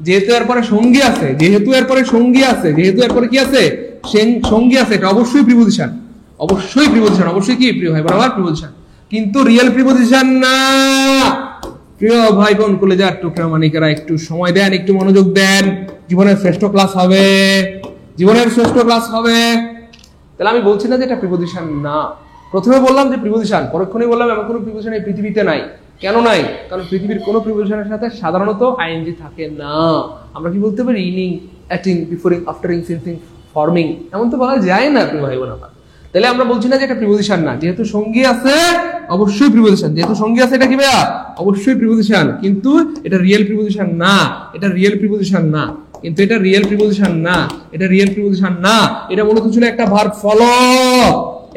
যেহেতু এর পরে সঙ্গী আছে, যেহেতু এর পরে সঙ্গী আছে, যেহেতু এর পরে কি আছে? সঙ্গী আছে, এটা অবশ্যই প্রিপজিশন, অবশ্যই প্রিপজিশন, অবশ্যই কি প্রিয় ভাই বোন আমার? প্রিপজিশন, কিন্তু রিয়েল প্রিপজিশন না। প্রিয় ভাই বোন কলেজার টুকরা মানিকেরা, একটু সময় দেন, একটু মনোযোগ দেন, জীবনের শ্রেষ্ঠ ক্লাস হবে, জীবনের শ্রেষ্ঠ ক্লাস হবে। তাহলে আমি বলছি না যে এটা প্রিপজিশন না। প্রথমে বললাম যে প্রিপজিশন, পরক্ষণে বললাম এমন কোনো প্রিপজিশন এই পৃথিবীতে নাই। কেন নাই? কারণ পৃথিবীর কোনো প্রিপজিশনের সাথে সাধারণত আইএনজি থাকে না। আমরা কি বলতে পারি? ইনিং, অ্যাটিং, বিফোরিং, আফটারিং, সিন্সিং, ফর্মিং, এমন তো বলা যায় না প্রিয় ভাই বোন আমার। তাহলে আমরা বলছি না যে এটা প্রিপজিশন না, যেহেতু সঙ্গী আছে অবশ্যই প্রিপজিশন, যেহেতু সঙ্গী আছে এটা কি ভাইয়া? অবশ্যই প্রিপজিশন, কিন্তু এটা রিয়েল প্রিপজিশন না, এটা রিয়েল প্রিপজিশন না, কিন্তু এটা রিয়েল প্রিপজিশন না, এটা রিয়েল প্রিপজিশন না। এটা মূলত ছিল একটা ভার্ব ফলো,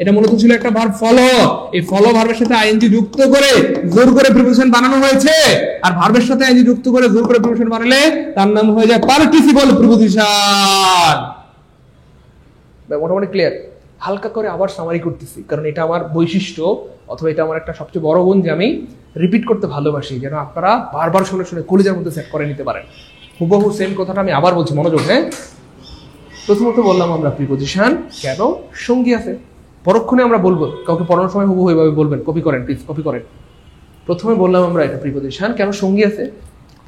এটা মূলত ছিল একটা ভার্ব ফলো। এই ফলো ভার্বের সাথে আইএনজি যুক্ত করে জোর করে প্রিপজিশন বানানো হয়েছে, আর ভার্বের সাথে আইএনজি যুক্ত করে জোর করে প্রিপজিশন বানালে তার নাম হয়ে যায় পার্টিসিপল প্রিপজিশন। মোটামুটি ক্লিয়ার? হালকা করে আবার সামারি করতেছি, কারণ এটা আমার বৈশিষ্ট্য, অথবা এটা আমার একটা সবচেয়ে বড় গুণ যে আমি রিপিট করতে ভালোবাসি, যেন আপনারা বারবার শুনে শুনে কলিজার মধ্যে সেট করে নিতে পারেন। হুবহু সেম কথাটা আমি আবার বলছি, মনোযোগ। হ্যাঁ, প্রথমত বললাম আমরা প্রিপজিশন, কেন? সঙ্গী আছে। পরক্ষণে আমরা বলবো, কাউকে পড়ানোর সময় হুবহু এইভাবে বলবেন, কপি করেন প্লিজ, কপি করেন। প্রথমে বললাম আমরা এটা প্রিপজিশন, কেন? সঙ্গী আছে।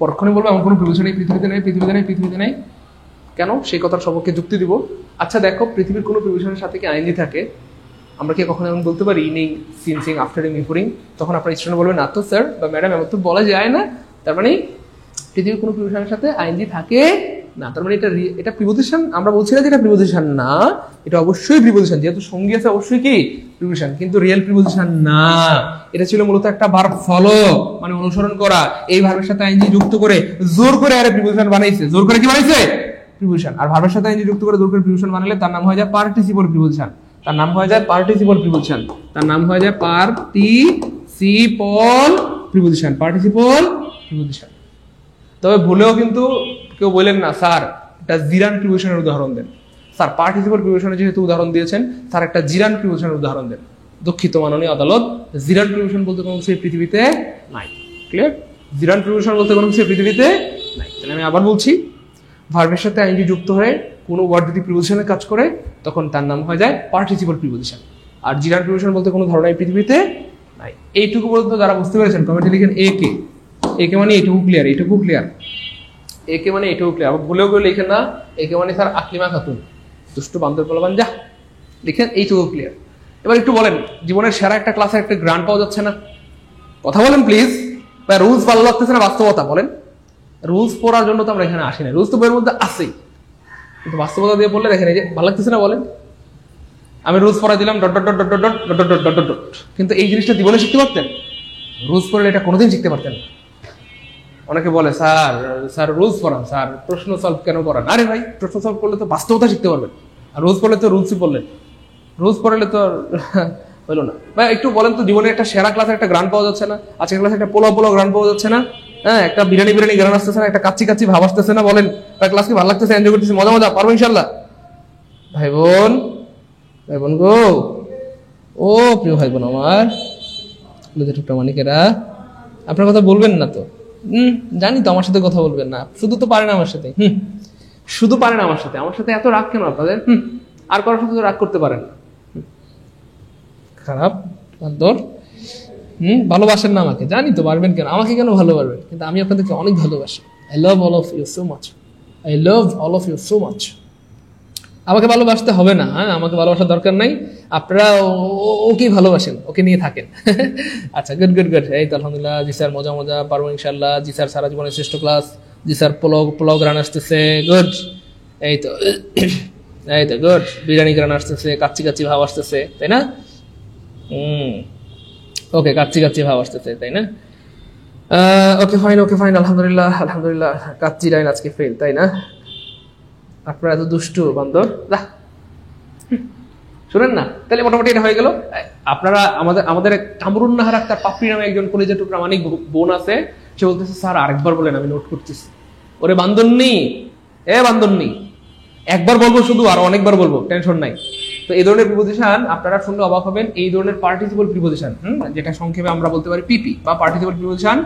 পরক্ষণে বলবো এমন কোনো প্রিপজিশন এই পৃথিবীতে নেই, পৃথিবীতে নেই, পৃথিবীতে নেই। কেন সেই কথার সপক্ষে যুক্তি দিব। আচ্ছা দেখো, পৃথিবীর কোনো প্রিপোজিশনের সাথে কি আইএনজি থাকে? আমরা কি কখনো এমন বলতে পারি ইনিং, সিনসিং, আফটারিং, বিফোরিং? তখন আপনার স্টুডেন্ট বলবে না তো স্যার বা ম্যাডাম, এমন তো বলা যায় না। তার মানে পৃথিবীর কোনো প্রিপোজিশনের সাথে আইএনজি থাকে না। তার মানে এটা প্রিপোজিশন। আমরা বলছি না যে এটা প্রিপোজিশন না, এটা অবশ্যই প্রিপোজিশন, যেহেতু সঙ্গী আছে অবশ্যই কি প্রিপোজিশন, কিন্তু রিয়েল প্রিপোজিশন না। এটা ছিল মূলত একটা ভার্ব ফলো, মানে অনুসরণ করা। এই ভার্বের সাথে আইএনজি যুক্ত করে জোর করে আরে প্রিপোজিশন বানাইছে। জোর করে কি বানাইছে? প্রিপোজিশন। আর ভার্বের সাথে আইএনজি যুক্ত করে জোর করে প্রিপোজিশন বানালে তার নাম হয়ে যায় পার্টিসিপল প্রিপোজিশন। তার নাম হয়ে যায় পার্টিসিপল প্রিপোজিশন। তার নাম হয়ে যায় পার্টিসিপল প্রিপোজিশন। Participle preposition. তবে ভুলেও কিন্তু কেউ বলেন না স্যার এটা জিরান প্রিপোজিশনের উদাহরণ দেন। স্যার পার্টিসিপল প্রিপোজিশনের যেহেতু উদাহরণ দিয়েছেন, স্যার একটা জিরান প্রিপোজিশনের উদাহরণ দেন। দুঃখিত মাননীয় আদালত, জিরান প্রিপোজিশন বলতে কোনো কিছু পৃথিবীতে নাই। ক্লিয়ার? জিরান প্রিপোজিশন বলতে কোনো কিছু পৃথিবীতে নাই। তাহলে আমি আবার বলছি, ভার্বের সাথে আইএনজি যুক্ত হয়ে কোনো ওয়ার্ড যদি প্রিপোজিশনের কাজ করে তখন তার নাম হয়ে যায় পার্টিসিপল প্রিপোজিশন। আর জিরান প্রিপোজিশন বলতে কোনো ধারণা এই পৃথিবীতে নাই। এইটুকু বলতে যারা বুঝতে পেরেছেন কমেন্টে লিখেন এ কে। এ কে মানে এইটুকু ক্লিয়ার, এইটুকু ক্লিয়ার। এ কে মানে এইটুকু ক্লিয়ার। ভুলেও কেউ লিখেন না এ কে মানে স্যার আকলিমা খাতুন, দুষ্টু বান্দর পোলাপান, যা লিখেন এইটুকু ক্লিয়ার। এবার একটু বলেন, জীবনের সেরা একটা ক্লাসের একটা গ্রান্ট পাওয়া যাচ্ছে না? কথা বলেন প্লিজ। বা রুলস ভালো লাগতেছে না? বাস্তবতা বলেন। রুলস পড়ার জন্য তো আমরা এখানে আসি না, রুলস তো বইয়ের মধ্যে আছেই, কিন্তু বাস্তবতা দিয়ে বললে দেখেন এই যে ভালো লাগতেছে না বলেন। আমি রুলস পড়া দিলাম dot dot dot dot dot dot dot dot dot, কিন্তু এই জিনিসটা জীবনে শিখতে পারতেন? রুলস পড়লে এটা কোনোদিন শিখতে পারতেন না। অনেকে বলে স্যার স্যার রুলস পড়ান, স্যার প্রশ্ন সলভ কেন করান? আরে ভাই, প্রশ্ন সলভ করলে তো বাস্তবতা শিখতে পারবেন। আর রুলস পড়লে তো রুলসই পড়লেন, রুলস পড়লে তো হইলো না। ভাই একটু বলেন তো, জীবনে একটা সেরা ক্লাসের একটা গ্রান্ট পাওয়া যাচ্ছে না? আজকের ক্লাসে একটা পোলাও পোলাও গ্রান্ট পাওয়া যাচ্ছে না? হ্যাঁ, একটা বিরিয়ানি বিরিয়ানি গ্রান আসতেছে না? একটা কাচ্চি কাচ্চি ভাব আসতেছে না? বলেন। ক্লাস কি ভালো লাগতেছে? এনজয় করতেছি, মজা মজা, পারবো ইনশাল্লাহ? ভাই বোন, ভাই বোন গো, ও প্রিয় ভাই বোন আমার, টুকটা মানিকেরা, আপনার কথা বলবেন না তো? জানি তো আমার সাথে কথা বলবেন না, শুধু তো পারেন আমার সাথে। শুধু পারেন আমার সাথে। আমার সাথে এত রাগ কেন আপনাদের? আর কারোর সাথে তো রাগ করতে পারেন না। খারাপ বান্দর। ভালোবাসেন না আমাকে, জানি তো পারবেন কেন, আমাকে কেন ভালোবাসবেন, কিন্তু আমি আপনাদেরকে অনেক ভালোবাসি। I love all of you so much, I love all of you so much. আমাকে ভালোবাসতে হবে না, হ্যাঁ, আমাকে ভালোবাসার দরকার নাই। আপনারা ওকেই ভালোবাসেন, ওকে নিয়ে থাকেন। আচ্ছা, গুড গুড গুড। এই তো আলহামদুলিল্লাহ, জি স্যার মজা মজা, পারবো ইনশাল্লাহ। জি স্যার সারা জীবনের শ্রেষ্ঠ ক্লাস। জি স্যার পোলাও গ্রান আসতেছে, গুড। এই তো এই তো গুড, বিরিয়ানি গ্রান আসতেছে, কাচ্চি কাচ্চি ভাব আসতেছে, তাই না? ওকে, কাচ্চি কাচ্চি ভাব আসতেছে, তাই না? ওকে ফাইন, ওকে ফাইন, আলহামদুলিল্লাহ আলহামদুলিল্লাহ। কাচ্চি লাইন আজকে ফেল, তাই না? আপনারা এত দুষ্টু বান্দর, শুনেন না? তাহলে মোটামুটি এটা হয়ে গেল। আপনারা আমাদের কামরুন নাহার আক্তার পাপড়ি নামে একজন কলেজের টুকরা মানিক বোন আছে, সে বলতেছে স্যার আরেকবার বলেন, আমি নোট করতেছি। ওরে বান্দরনি, এ বান্দরনি, একবার বলবো শুধু, আর অনেকবার বলবো, টেনশন নাই। তো এই ধরনের প্রিপোজিশন আপনারা শুনলে অবাক হবেন। এই ধরনের পার্টিসিপল প্রিপোজিশন, যেটা সংক্ষেপে আমরা বলতে পারি পিপি বা পার্টিসিপল প্রিপোজিশন,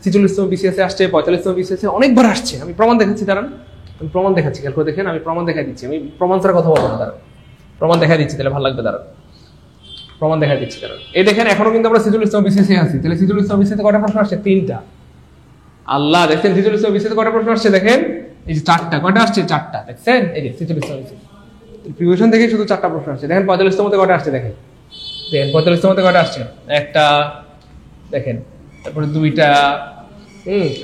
46তম বিসিএসে আসছে, 45তম বিসিএসে অনেকবার আসছে। আমি প্রমাণ দেখাচ্ছি, দাঁড়ান, আমি প্রমাণ দেখাচ্ছি, খেয়াল করে দেখেন, আমি প্রমাণ দেখা দিচ্ছি। আমি প্রমাণ ছাড়া কথা বলবো না, দাঁড়ান, প্রমাণ দেখা দিচ্ছি, তাহলে ভালো লাগবে। দাঁড়ান, প্রমাণ দেখা দিচ্ছি, দাঁড়ান। এই দেখেন, এখনো কিন্তু আমরা 46তম বিসিএসে আছি। তাহলে 46তম বিসিএসে কয়টা প্রশ্ন আসছে? 3টা। আল্লাহ, দেখছেন 46তম বিসিএসে কয়টা প্রশ্ন আসছে? দেখেন, এই যে 4টা। কয়টা আসছে? 4টা। দেখছেন, এই যে 46তম বিসিএস প্রিপারেশন থেকে শুধু 4টা প্রশ্ন আসছে। দেখেন 45তম মধ্যে কয়টা আসছে? দেখেন, দেখেন 45তম মধ্যে কয়টা আসছে? একটা, দেখেন, তারপরে 2টা।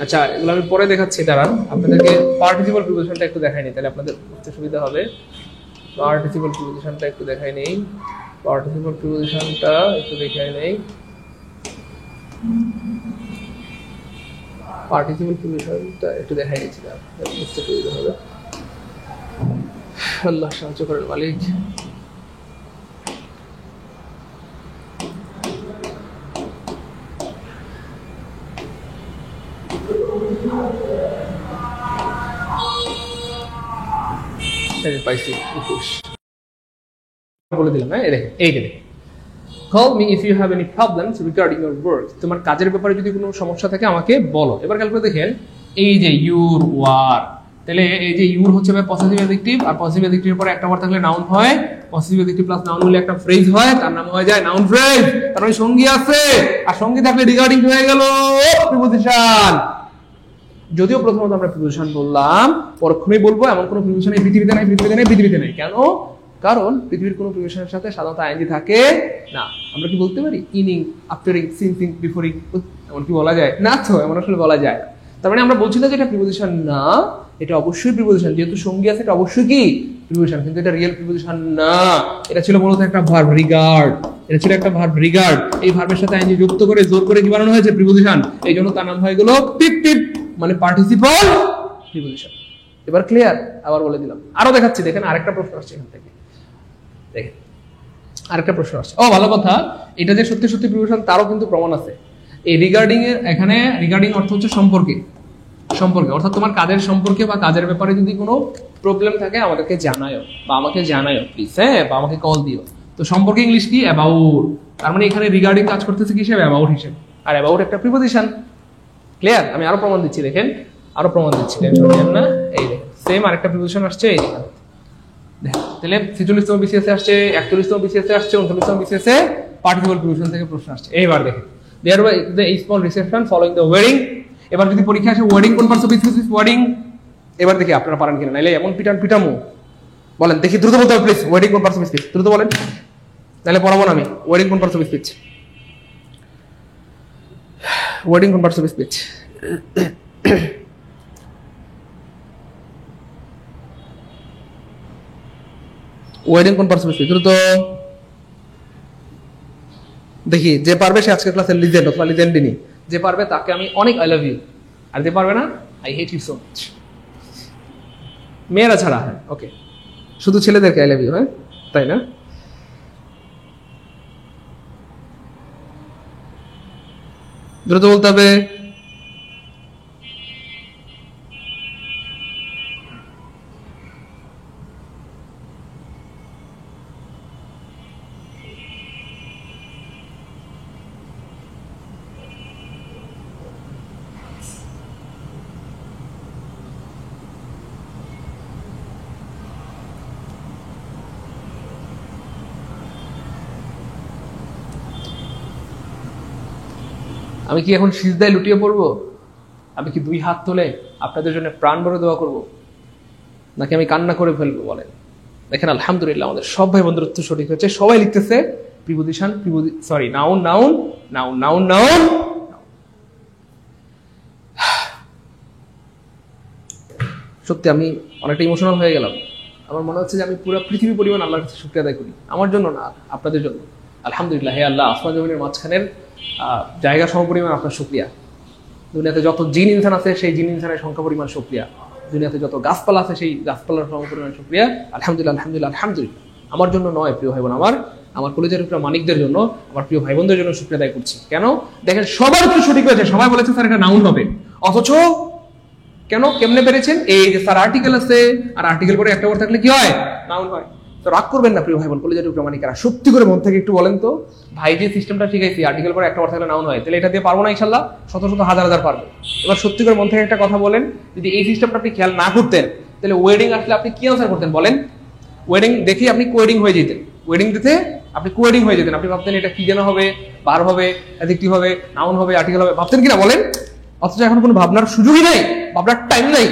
আচ্ছা, এগুলো আমি পরে দেখাচ্ছি, দাঁড়ান। আপনাদেরকে পার্টিসিপল প্রিপোজিশনটা একটু দেখাইনি, তাহলে আপনাদের বুঝতে সুবিধা হবে। পার্টিসিপল প্রিপোজিশনটা একটু দেখাই নেই, পার্টিসিপল প্রিপোজিশনটা একটু দেখাই নেই। পার্টিসিপল প্রিপোজিশনটা একটু দেখাই নিচ্ছি, বুঝতে সুবিধা হবে। আল্লাহ সাহায্য করেন মালিক। পাইছি 21 বলে দিলাম। হ্যাঁ, দেখেন, এই যে দেখেন, call me if you have any problems regarding your work. তোমার কাজের ব্যাপারে যদি কোনো সমস্যা থাকে আমাকে বলো। এবার খেয়াল করে দেখেন, এই যে ইউর ওয়ার, তাহলে এই যে ইউর হচ্ছে পসেসিভ অ্যাডজেক্টিভ, আর পসেসিভ অ্যাডজেক্টিভের পরে একটা ওয়ার্ড থাকলে নাউন হয়। পসেসিভ অ্যাডজেক্টিভ প্লাস নাউন হলে একটা ফ্রেজ হয়, তার নাম হয়ে যায় নাউন ফ্রেজ। তার মানে সঙ্গী আছে, আর সঙ্গী থাকলে রিগার্ডিং হয়ে গেল প্রিপোজিশন। যদিও প্রথমত আমরা প্রিপোজিশন বললাম, পরক্ষণেই বলবো এমন কোনো প্রিপোজিশন এই পৃথিবীতে নাই, পৃথিবীতে নাই, পৃথিবীতে নাই। কেন? কারণ পৃথিবীর কোনো প্রিপোজিশনের সাথে সাধারণত আইএনজি থাকে না। আমরা কি বলতে পারি ইনিং, আফটারিং, সিন্সিং, বিফোরিং, এমন কি বলা যায় না? তো এমন আসলে বলা যায়। তার মানে আমরা বলছি না যে এটা প্রিপোজিশন না, এটা অবশ্যই প্রিপোজিশন। যেহেতু সঙ্গী আছে এটা অবশ্যই কি প্রিপোজিশন, কিন্তু এটা রিয়েল প্রিপোজিশন না। এটা ছিল মূলত একটা ভার্ব রিগার্ড, এটা ছিল একটা ভার্ব রিগার্ড। এই ভার্বের সাথে আইএনজি যুক্ত করে জোর করে কি বানানো হয়েছে প্রিপোজিশন। এই জন্য তার নাম হয়ে গেল পিপ পিপ, মানে পার্টিসিপল প্রিপোজিশন। এবার ক্লিয়ার? আবার বলে দিলাম, আরো দেখাচ্ছি। দেখেন আরেকটা প্রশ্ন আসছে এখান থেকে, দেখেন আরেকটা প্রশ্ন আসছে। ও ভালো কথা, এটা যে সত্যি সত্যি প্রিপোজিশন তারও কিন্তু প্রমাণ আছে। এই রিগার্ডিং এর, এখানে রিগার্ডিং অর্থ হচ্ছে সম্পর্কে, সম্পর্কে অর্থাৎ তোমার কাজের সম্পর্কে বা কাজের ব্যাপারে যদি কোনো প্রবলেম থাকে আমাদেরকে জানায়ও বা আমাকে জানায়ও প্লিজ, হ্যাঁ, বা আমাকে কল দিও। তো সম্পর্কে ইংলিশ কি? অ্যাবাউট। তার মানে এখানে রিগার্ডিং কাজ করতেছে কি হিসেবে? অ্যাবাউট হিসেবে। আর অ্যাবাউট একটা প্রিপোজিশন। ক্লিয়ার? আমি আরো প্রমাণ দিচ্ছি, দেখেন আরো প্রমাণ দিচ্ছি, টেনশন নেন না। এই দেখেন সেম আরেকটা প্রিপোজিশন আসছে এই দেখেন, তাহলে 46তম বিসিএস এ আসছে, 41তম বিসিএস এ আসছে, 39তম বিসিএস এ পার্টিসিপল প্রিপোজিশন থেকে প্রশ্ন আসছে। এইবার দেখেন there was the small reception following the wedding. এবার যদি পরীক্ষা আসে ওয়েডিং কোন parts of speech is wedding, এবার দেখি আপনারা পারেন কিনা, নাইলে এমন পিটামু বলেন দেখি, দ্রুত বলতে হবে প্লিজ। ওয়েডিং কোন পার্টস অফ স্পিচ, দ্রুত বলেন, নাইলে পড়াবো না আমি। ওয়েডিং কোন পার্টস অফ স্পিচ, ওয়েডিং কোন পার্টস অফ স্পিচ? ওয়েডিং কোন পার্টস অফ স্পিচ, দ্রুত দেখি। যে পারবে সে আজকের ক্লাসের লিজেন্ড অথবা লিজেন্ডিনি। যে পারবে তাকে আমি অনেক আই লাভ ইউ, আর যে পারবে না I hate you so much. মেয়েরা ছাড়া, হ্যাঁ ওকে, শুধু ছেলেদেরকে আই লাভ ইউ, হ্যাঁ তাই না? দ্রুত বলতে হবে। আমি কি এখন সিজদায় লুটিয়ে পড়বো? আমি কি 2 হাত তুলে আপনাদের জন্য প্রাণ ভরে দোয়া করব, নাকি আমি কান্না করে ফেলবো? বলেন। দেখেন আলহামদুলিল্লাহ আমাদের সব ভাই বন্ধুর উত্তর সঠিক হয়েছে। সবাই লিখতেছে preposition, sorry noun noun noun noun noun. সত্যি আমি অনেকটা ইমোশনাল হয়ে গেলাম। আমার মনে হচ্ছে যে আমি পুরো পৃথিবী পরিমাণ আল্লাহর কাছে শুকরিয়া আদায় করি, আমার জন্য না আপনাদের জন্য। আলহামদুলিল্লাহ, হে আল্লাহ, আসমান জমিনের মাঝখানের জায়গা সমপরিমাণ আপনার শুকরিয়া। দুনিয়াতে যত জিন ইনসান আছে সেই জিন ইনসানের সংখ্যা পরিমাণ শুকরিয়া। দুনিয়াতে যত গাছপালা আছে সেই গাছপালার সমপরিমাণ শুকরিয়া। আলহামদুলিল্লাহ আলহামদুলিল্লাহ আলহামদুলিল্লাহ। আমার জন্য নয় প্রিয় ভাই বোন, আমার কলেজের উপরে মানিকদের জন্য, আমার প্রিয় ভাই বোনদের জন্য শুকরিয়া আদায় করছি। কেন? দেখেন সবার উত্তর সঠিক হয়েছে, সবাই বলেছে স্যার এটা নাউন হবে, অথচ কেন কেমনে পেরেছেন? এই যে স্যার আর্টিকেল আছে, আর আর্টিকেল পরে একটা ওয়ার্ড থাকলে কি হয়? নাউন হয়। তো রাগ করবেন না প্রিয় ভাই বোন, কলেজের উপরে মানিকেরা, সত্যি করে মন থেকে একটু বলেন তো, ভাই যে সিস্টেমটা শিখাইছি আর্টিকেল পরে একটা ওয়ার্ড থাকলে নাউন হয়, তাহলে এটা দিয়ে পারবো না ইনশাল্লাহ? শত শত হাজার হাজার পারবো। এবার সত্যি করে মন থেকে একটা কথা বলেন, যদি এই সিস্টেমটা আপনি খেয়াল না করতেন তাহলে ওয়েডিং আসলে আপনি কি আনসার করতেন বলেন? ওয়েডিং দেখে আপনি কোয়েডিং হয়ে যেতেন, ওয়েডিং দিতে আপনি কোয়েডিং হয়ে যেতেন। আপনি ভাবতেন এটা কি যেন হবে, বার হবে, অ্যাডজেক্টিভ হবে, নাউন হবে, আর্টিকেল হবে, ভাবতেন কিনা বলেন? অথচ এখন কোনো ভাবনার সুযোগই নাই, ভাবনার টাইম নাই,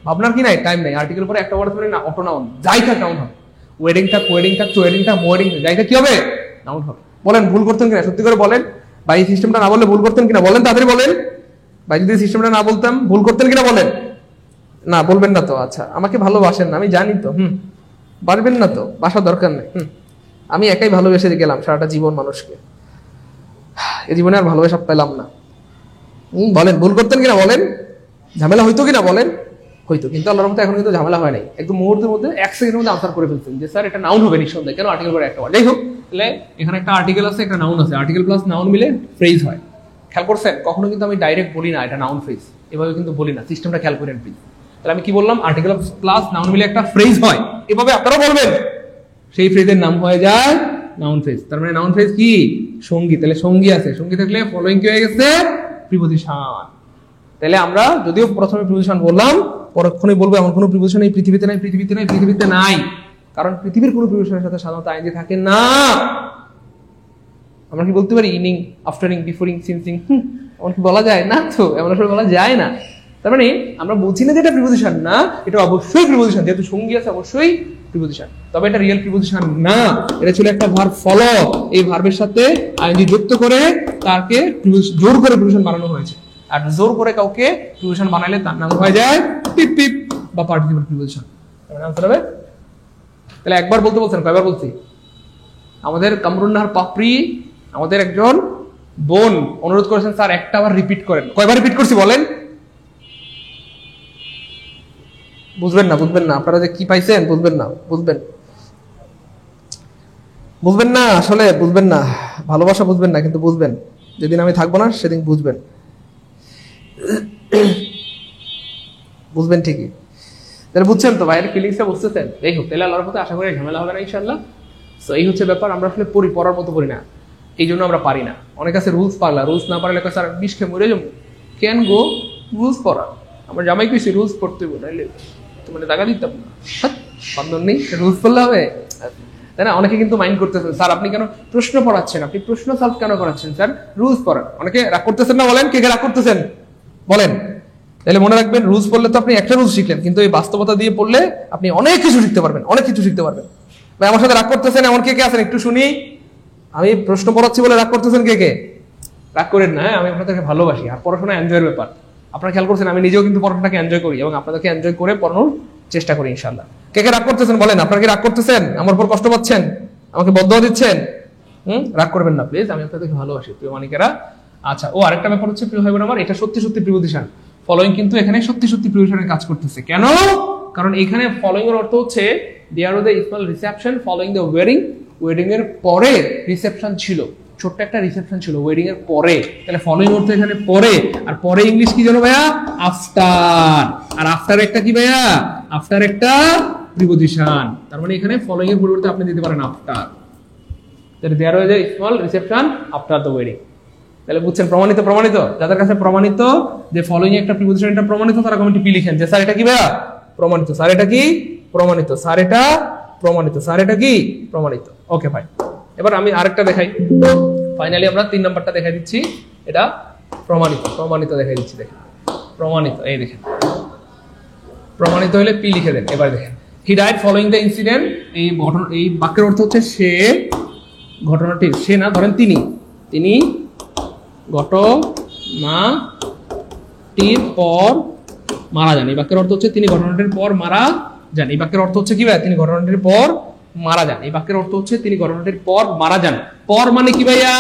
ভাবনার কি নাই? টাইম নাই। আর্টিকেল পরে একটা ওয়ার্ড ধরে না, অটো নাউন, যাই থাক নাউন হবে। ওয়েডিংটা কোয়েডিংটা ওয়েডিংটা মোয়েডিং, যাইটা কি হবে? নাউন হবে। বলেন ভুল করতেন কিনা? সত্যি করে বলেন ভাই, এই সিস্টেমটা না বললে ভুল করতেন কিনা বলেন? তাড়াতাড়ি বলেন ভাই, যদি সিস্টেমটা না বলতাম ভুল করতেন কিনা বলেন? না বলবেন না তো? আচ্ছা, আমাকে ভালোবাসেন না আমি জানি তো, পারবেন না তো, বাসার দরকার নেই। আমি একাই ভালোবেসে গেলাম সারাটা জীবন মানুষকে, এ জীবনে আর ভালোবাসা পেলাম না। বলেন ভুল করতেন কিনা বলেন? ঝামেলা হইতো কিনা বলেন? হইতো, কিন্তু আল্লাহর রহমতে এখন কিন্তু ঝামেলা হয় নাই। একদম মুহূর্তের মধ্যে 1 সেকেন্ডের মধ্যে আনসার করে ফেলছেন যে স্যার এটা নাউন হবে নিঃসন্দেহে। কেন? আর্টিকেল পরে একটা ওয়ার্ড। যাই হোক, তাহলে এখানে একটা আর্টিকেল আছে, একটা নাউন আছে, আর্টিকেল প্লাস নাউন মিলে ফ্রেজ হয়। খেয়াল করছেন? কখনো কিন্তু আমি ডাইরেক্ট বলি না এটা নাউন ফ্রেজ, এভাবে কিন্তু বলি না। সিস্টেমটা খেয়াল করেন প্লিজ। তাহলে আমি কি বললাম? আর্টিকেল প্লাস নাউন মিলে একটা ফ্রেজ হয়, এভাবে আপনারা বলবেন, সেই ফ্রেজের নাম হয়ে যায় নাউন ফ্রেজ। তার মানে নাউন ফ্রেজ কি? সঙ্গী। তাহলে সঙ্গী আছে, সঙ্গী থাকলে ফলোইং কি হয়ে গেছে? প্রিপোজিশন। তাহলে আমরা যদিও প্রথমে প্রিপোজিশন বললাম, পরক্ষণে বলবো এমন কোনো প্রিপোজিশন এই পৃথিবীতে নাই, পৃথিবীতে নাই, পৃথিবীতে নাই। কারণ পৃথিবীর কোনো প্রিপোজিশনের সাথে সাধারণত আইএনজি থাকে না। আমরা কি বলতে পারি ইনিং, আফটারিং, বিফোরিং, সিন্সিং? এমন কি বলা যায় না? তো এমন আসলে বলা যায় না। তার মানে আমরা বলছি না যে এটা প্রিপোজিশন না, এটা অবশ্যই প্রিপোজিশন, যেহেতু সঙ্গী আছে অবশ্যই প্রিপোজিশন, তবে এটা রিয়েল প্রিপোজিশন না, এটা ছিল একটা ভার্ব ফলো, এই ভার্বের সাথে আইএনজি যুক্ত করে তাকে জোর করে প্রিপোজিশন বানানো হয়েছে। আর জোর করে কাউকে প্রিপোজিশন বানাইলে তার নাম হয়ে যায় পিপ পিপ বা পার্টিসিপল প্রিপোজিশন। তার আনসার হবে, তাহলে একবার বলতে বলছেন, কয়বার বলছি? আমাদের কামরুন নাহার পাপড়ি আমাদের একজন বোন অনুরোধ করেছেন স্যার একটা আবার রিপিট করেন। কয়বার রিপিট করছি বলেন? বুঝবেন না, বুঝবেন না, আপনারা যে কি পাইছেন বুঝবেন না, বুঝবেন না, আসলে বুঝবেন না, ভালোবাসা বুঝবেন না, কিন্তু বুঝবেন যেদিন আমি থাকবো না সেদিন বুঝবেন, বুঝবেন ঠিকই। তাহলে বুঝছেন তো ভাইয়ের ফিলিংসটা, বুঝতেছেন? এই হোক, তাহলে আল্লাহর প্রতি আশা করি ঝামেলা হবে না ইনশাআল্লাহ। তো এই হচ্ছে ব্যাপার, আমরা আসলে পড়ার মতো পড়ি না, এই জন্য আমরা পারি না। অনেক আছে রুলস পারলা, রুলস না পারলে স্যার বিষ খেয়ে মরে যাবো, ক্যান গো রুলস পড়া, আমার জামাই কইছি রুলস পড়তে হবে, নাইলে মানে টাকা দিতাম না, বান্ধব নেই, রুলস পড়লে হবে, তাই না? অনেকে কিন্তু মাইন্ড করতেছেন স্যার আপনি কেন প্রশ্ন পড়াচ্ছেন, আপনি প্রশ্ন সলভ কেন করাচ্ছেন স্যার, রুলস পড়ান। অনেকে রাগ করতেছেন না, বলেন কে কে রাগ করতেছেন বলেন। তাহলে মনে রাখবেন, রুলস পড়লে তো আপনি একটা রুলস শিখলেন, কিন্তু এই বাস্তবতা দিয়ে পড়লে আপনি অনেক কিছু শিখতে পারবেন, অনেক কিছু শিখতে পারবেন। ভাই আমার সাথে রাগ করতেছেন এমন কে কে আছেন একটু শুনি? আমি প্রশ্ন পড়াচ্ছি বলে রাগ করতেছেন কে কে? রাগ করেন না, আমি আপনাদেরকে ভালোবাসি, আর পড়াশোনা এনজয়ের ব্যাপার। আপনারা খেয়াল করছেন আমি নিজেও কিন্তু পড়াশোনাকে এনজয় করি এবং আপনাদেরকে এনজয় করে পড়ানোর চেষ্টা করি ইনশাআল্লাহ। কে কে রাগ করতেছেন বলেন? আপনারা কি রাগ করতেছেন? আমার উপর কষ্ট পাচ্ছেন? আমাকে বদদোয়া দিচ্ছেন? রাগ করবেন না প্লিজ, আমি আপনাদেরকে ভালোবাসি প্রিয় মানিকেরা। আচ্ছা, ও আরেকটা ব্যাপার হচ্ছে প্রিয় ভাই বোন আমার, এটা সত্যি সত্যি প্রিপোজিশন ফলোইং, কিন্তু এখানে সত্যি সত্যি প্রিপোজিশনের কাজ করতেছে। কেন? কারণ এখানে ফলোইং এর অর্থ হচ্ছে there was a small reception following the wedding, wedding এর পরে রিসেপশন ছিল, ছোট্ট একটা রিসেপশন ছিল ওয়েডিং এর পরে। তাহলে ফলোইং অর্থ এখানে পরে, আর পরে ইংলিশ কি জানো ভাইয়া? আফটার। আর আফটার একটা কি ভাইয়া? আফটার একটা প্রিপোজিশন। তার মানে এখানে ফলোইং এর পরিবর্তে আপনি দিতে পারেন আফটার। তাহলে there was a small reception after the wedding. তাহলে বুঝছেন? প্রমাণিত, প্রমাণিত। যাদের কাছে প্রমাণিত যে ফলোইং একটা প্রিপোজিশন, এটা প্রমাণিত, তারা কমেন্টে পি লিখেন যে স্যার এটা কি ভাইয়া? প্রমাণিত। স্যার এটা কি? প্রমাণিত। স্যার এটা প্রমাণিত। স্যার এটা কি? প্রমাণিত। ওকে ভাই, এবার আমি আরেকটা দেখাই। ফাইনালি আমরা 3 নাম্বারটা দেখাই দিচ্ছি, এটা প্রমাণিত। প্রমাণিত দেখাই দিচ্ছি, দেখেন প্রমাণিত, এই দেখেন প্রমাণিত হলে পি লিখে দেন। এবার দেখেন, he died following the incident, এই ঘটনা, এই বাক্যের অর্থ হচ্ছে সে, ঘটনাটি সে না, ধরেন তিনি, তিনি ঘটনাটির পর মারা যান। এই বাক্যের অর্থ হচ্ছে তিনি ঘটনাটির পর মারা যান। এই বাক্যের অর্থ হচ্ছে কি ভাই? তিনি ঘটনাটির পর মারা যান। এই বাক্যের অর্থ হচ্ছে তিনি ঘটনাটির পর মারা যান। পর মানে কি ভাইয়া?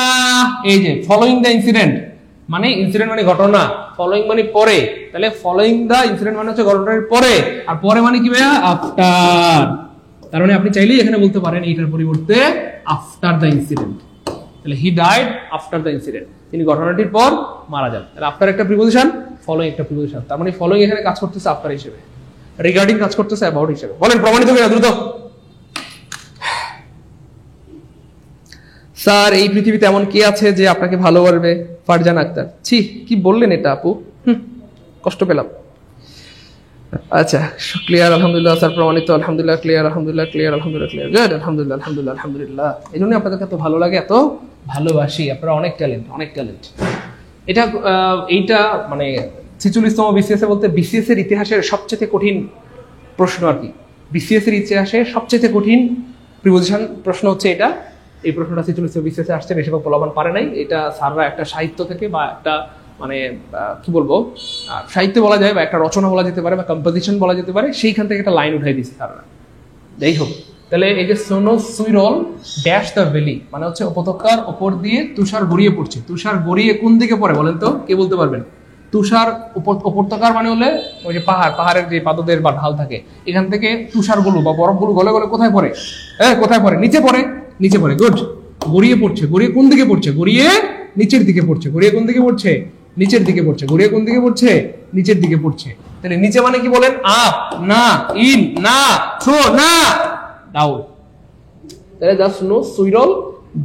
এই যে ফলোইং দ্য ইনসিডেন্ট, মানে ইনসিডেন্ট মানে ঘটনা, ফলোইং মানে পরে, তাহলে ফলোইং দ্য ইনসিডেন্ট মানে হচ্ছে ঘটনাটির পরে, আর পরে মানে কি ভাইয়া? আফটার। তার মানে আপনি চাইলেই এখানে বলতে পারেন এইটার পরিবর্তে আফটার দ্য ইনসিডেন্ট। তাহলে he died after the incident, তিনি ঘটনাটির পর মারা যান। তাহলে আফটার একটা প্রিপোজিশন, ফলোইং একটা প্রিপোজিশন। তার মানে ফলোইং এখানে কাজ করতেছে আফটার হিসেবে, রিগার্ডিং কাজ করতেছে অ্যাবাউট হিসেবে। বলেন প্রমাণিত কিনা দ্রুত? স্যার এই পৃথিবীতে এমন কে আছে যে আপনাকে ভালোবাসবে? ফারজান আক্তার। ছি, কি বললেন এটা আপু, কষ্ট পেলাম। আচ্ছা, ক্লিয়ার আলহামদুলিল্লাহ স্যার, প্রমাণিত আলহামদুলিল্লাহ, ক্লিয়ার আলহামদুলিল্লাহ, ক্লিয়ার আলহামদুলিল্লাহ, ক্লিয়ার, গুড আলহামদুলিল্লাহ, আলহামদুলিল্লাহ, আলহামদুলিল্লাহ। এই জন্য আপনাদেরকে এত ভালো লাগে, এত ভালোবাসি, আপনারা অনেক ট্যালেন্ট, অনেক ট্যালেন্ট। এটা এইটা মানে 46তম বিসিএস বলতে বিসিএস এর ইতিহাসের সবচেয়ে কঠিন প্রশ্ন আর কি। বিসিএস এর ইতিহাসে সবচেয়ে কঠিন প্রিপোজিশন প্রশ্ন হচ্ছে এটা। এই প্রশ্নটা 46তম বিসিএস এ আসছে, বেশিরভাগ পোলাপান পারে নাই। এটা স্যাররা একটা সাহিত্য থেকে বা একটা মানে কি বলবো, সাহিত্য বলা যায় বা একটা রচনা বলা যেতে পারে বা কম্পোজিশন বলা যেতে পারে, সেইখান থেকে একটা লাইন উঠাই দিচ্ছে স্যাররা। যাই হোক, তাহলে এই যে সোনো সুইরল ড্যাশ দ্য ভ্যালি মানে হচ্ছে উপত্যকার ওপর দিয়ে তুষার গড়িয়ে পড়ছে। তুষার গড়িয়ে কোন দিকে পড়ে বলেন তো, কে বলতে পারবেন? তুষার উপত্যকার মানে হলে ওই যে পাহাড়, পাহাড়ের যে পাদদের বা ঢাল থাকে, এখান থেকে তুষারগুলো বা বরফগুলো গলে গলে কোথায় পড়ে? হ্যাঁ, কোথায় পড়ে? নিচে পড়ে, নিচে পড়ে। গুড, গড়িয়ে পড়ছে। গড়িয়ে কোন দিকে পড়ছে? গড়িয়ে নিচের দিকে পড়ছে। গড়িয়ে কোন দিকে পড়ছে? নিচের দিকে পড়ছে। গড়িয়ে কোন দিকে পড়ছে? নিচের দিকে পড়ছে। তাহলে নিচে মানে কি বলেন? আপ না, ইন না, থ্রো না, ডাউন। তাহলে just no swirl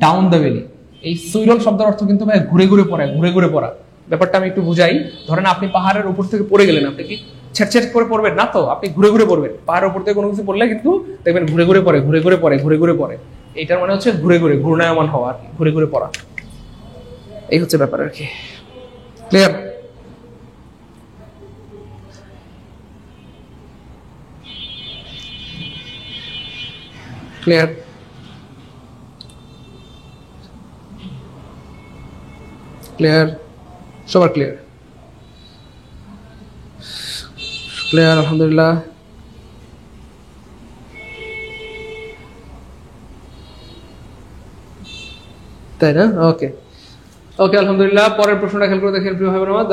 down the valley. এই সুইরল শব্দের অর্থ কিন্তু ভাই ঘুরে ঘুরে পড়া, ঘুরে ঘুরে পড়া। ব্যাপারটা আমি একটু বুঝাই। ধরেন আপনি পাহাড়ের উপর থেকে পড়ে গেলেন, আপনি কি ছেট করে পড়বেন না তো, আপনি ঘুরে ঘুরে পড়বেন। পাহাড়ের উপর থেকে কোনো কিছু পড়লে কিন্তু দেখবেন ঘুরে ঘুরে পড়ে, ঘুরে ঘুরে পড়ে, ঘুরে ঘুরে পড়ে। এইটার মানে হচ্ছে ঘুরে ঘুরে, ঘূর্ণায়মান হওয়া আর কি, ঘুরে ঘুরে পড়া। এই হচ্ছে ব্যাপার আর কি। ক্লিয়ার? ক্লিয়ার? ক্লিয়ার? সবার ক্লিয়ার? ক্লিয়ার, আলহামদুলিল্লাহ। তাই না? ওকে ওকে, আলহামদুলিল্লাহ। পরের প্রশ্নটা খেয়াল করে দেখেন প্রিয় ভাই বোনেরা,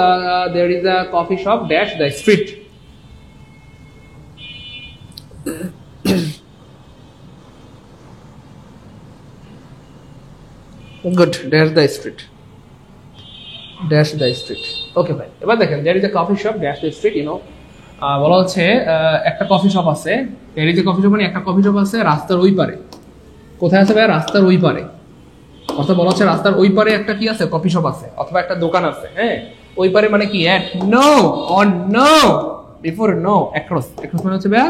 there is a coffee shop dash the street. Good, dash the street, dash the street. Okay ভাই, এবার দেখেন there is a coffee shop dash the street, বলা হচ্ছে একটা কফি শপ আছে। There is a coffee shop মানে একটা coffee shop আছে রাস্তার ওই পারে। কোথায় আছে ভাই? রাস্তার ওই পারে। অর্থাৎ বলা হচ্ছে রাস্তার ওই পারে একটা কি আছে? কফি শপ আছে অথবা একটা দোকান আছে। হ্যাঁ, ওই পারে মানে কি? At no, on no, before no, across. Across মানে হচ্ছে ভাই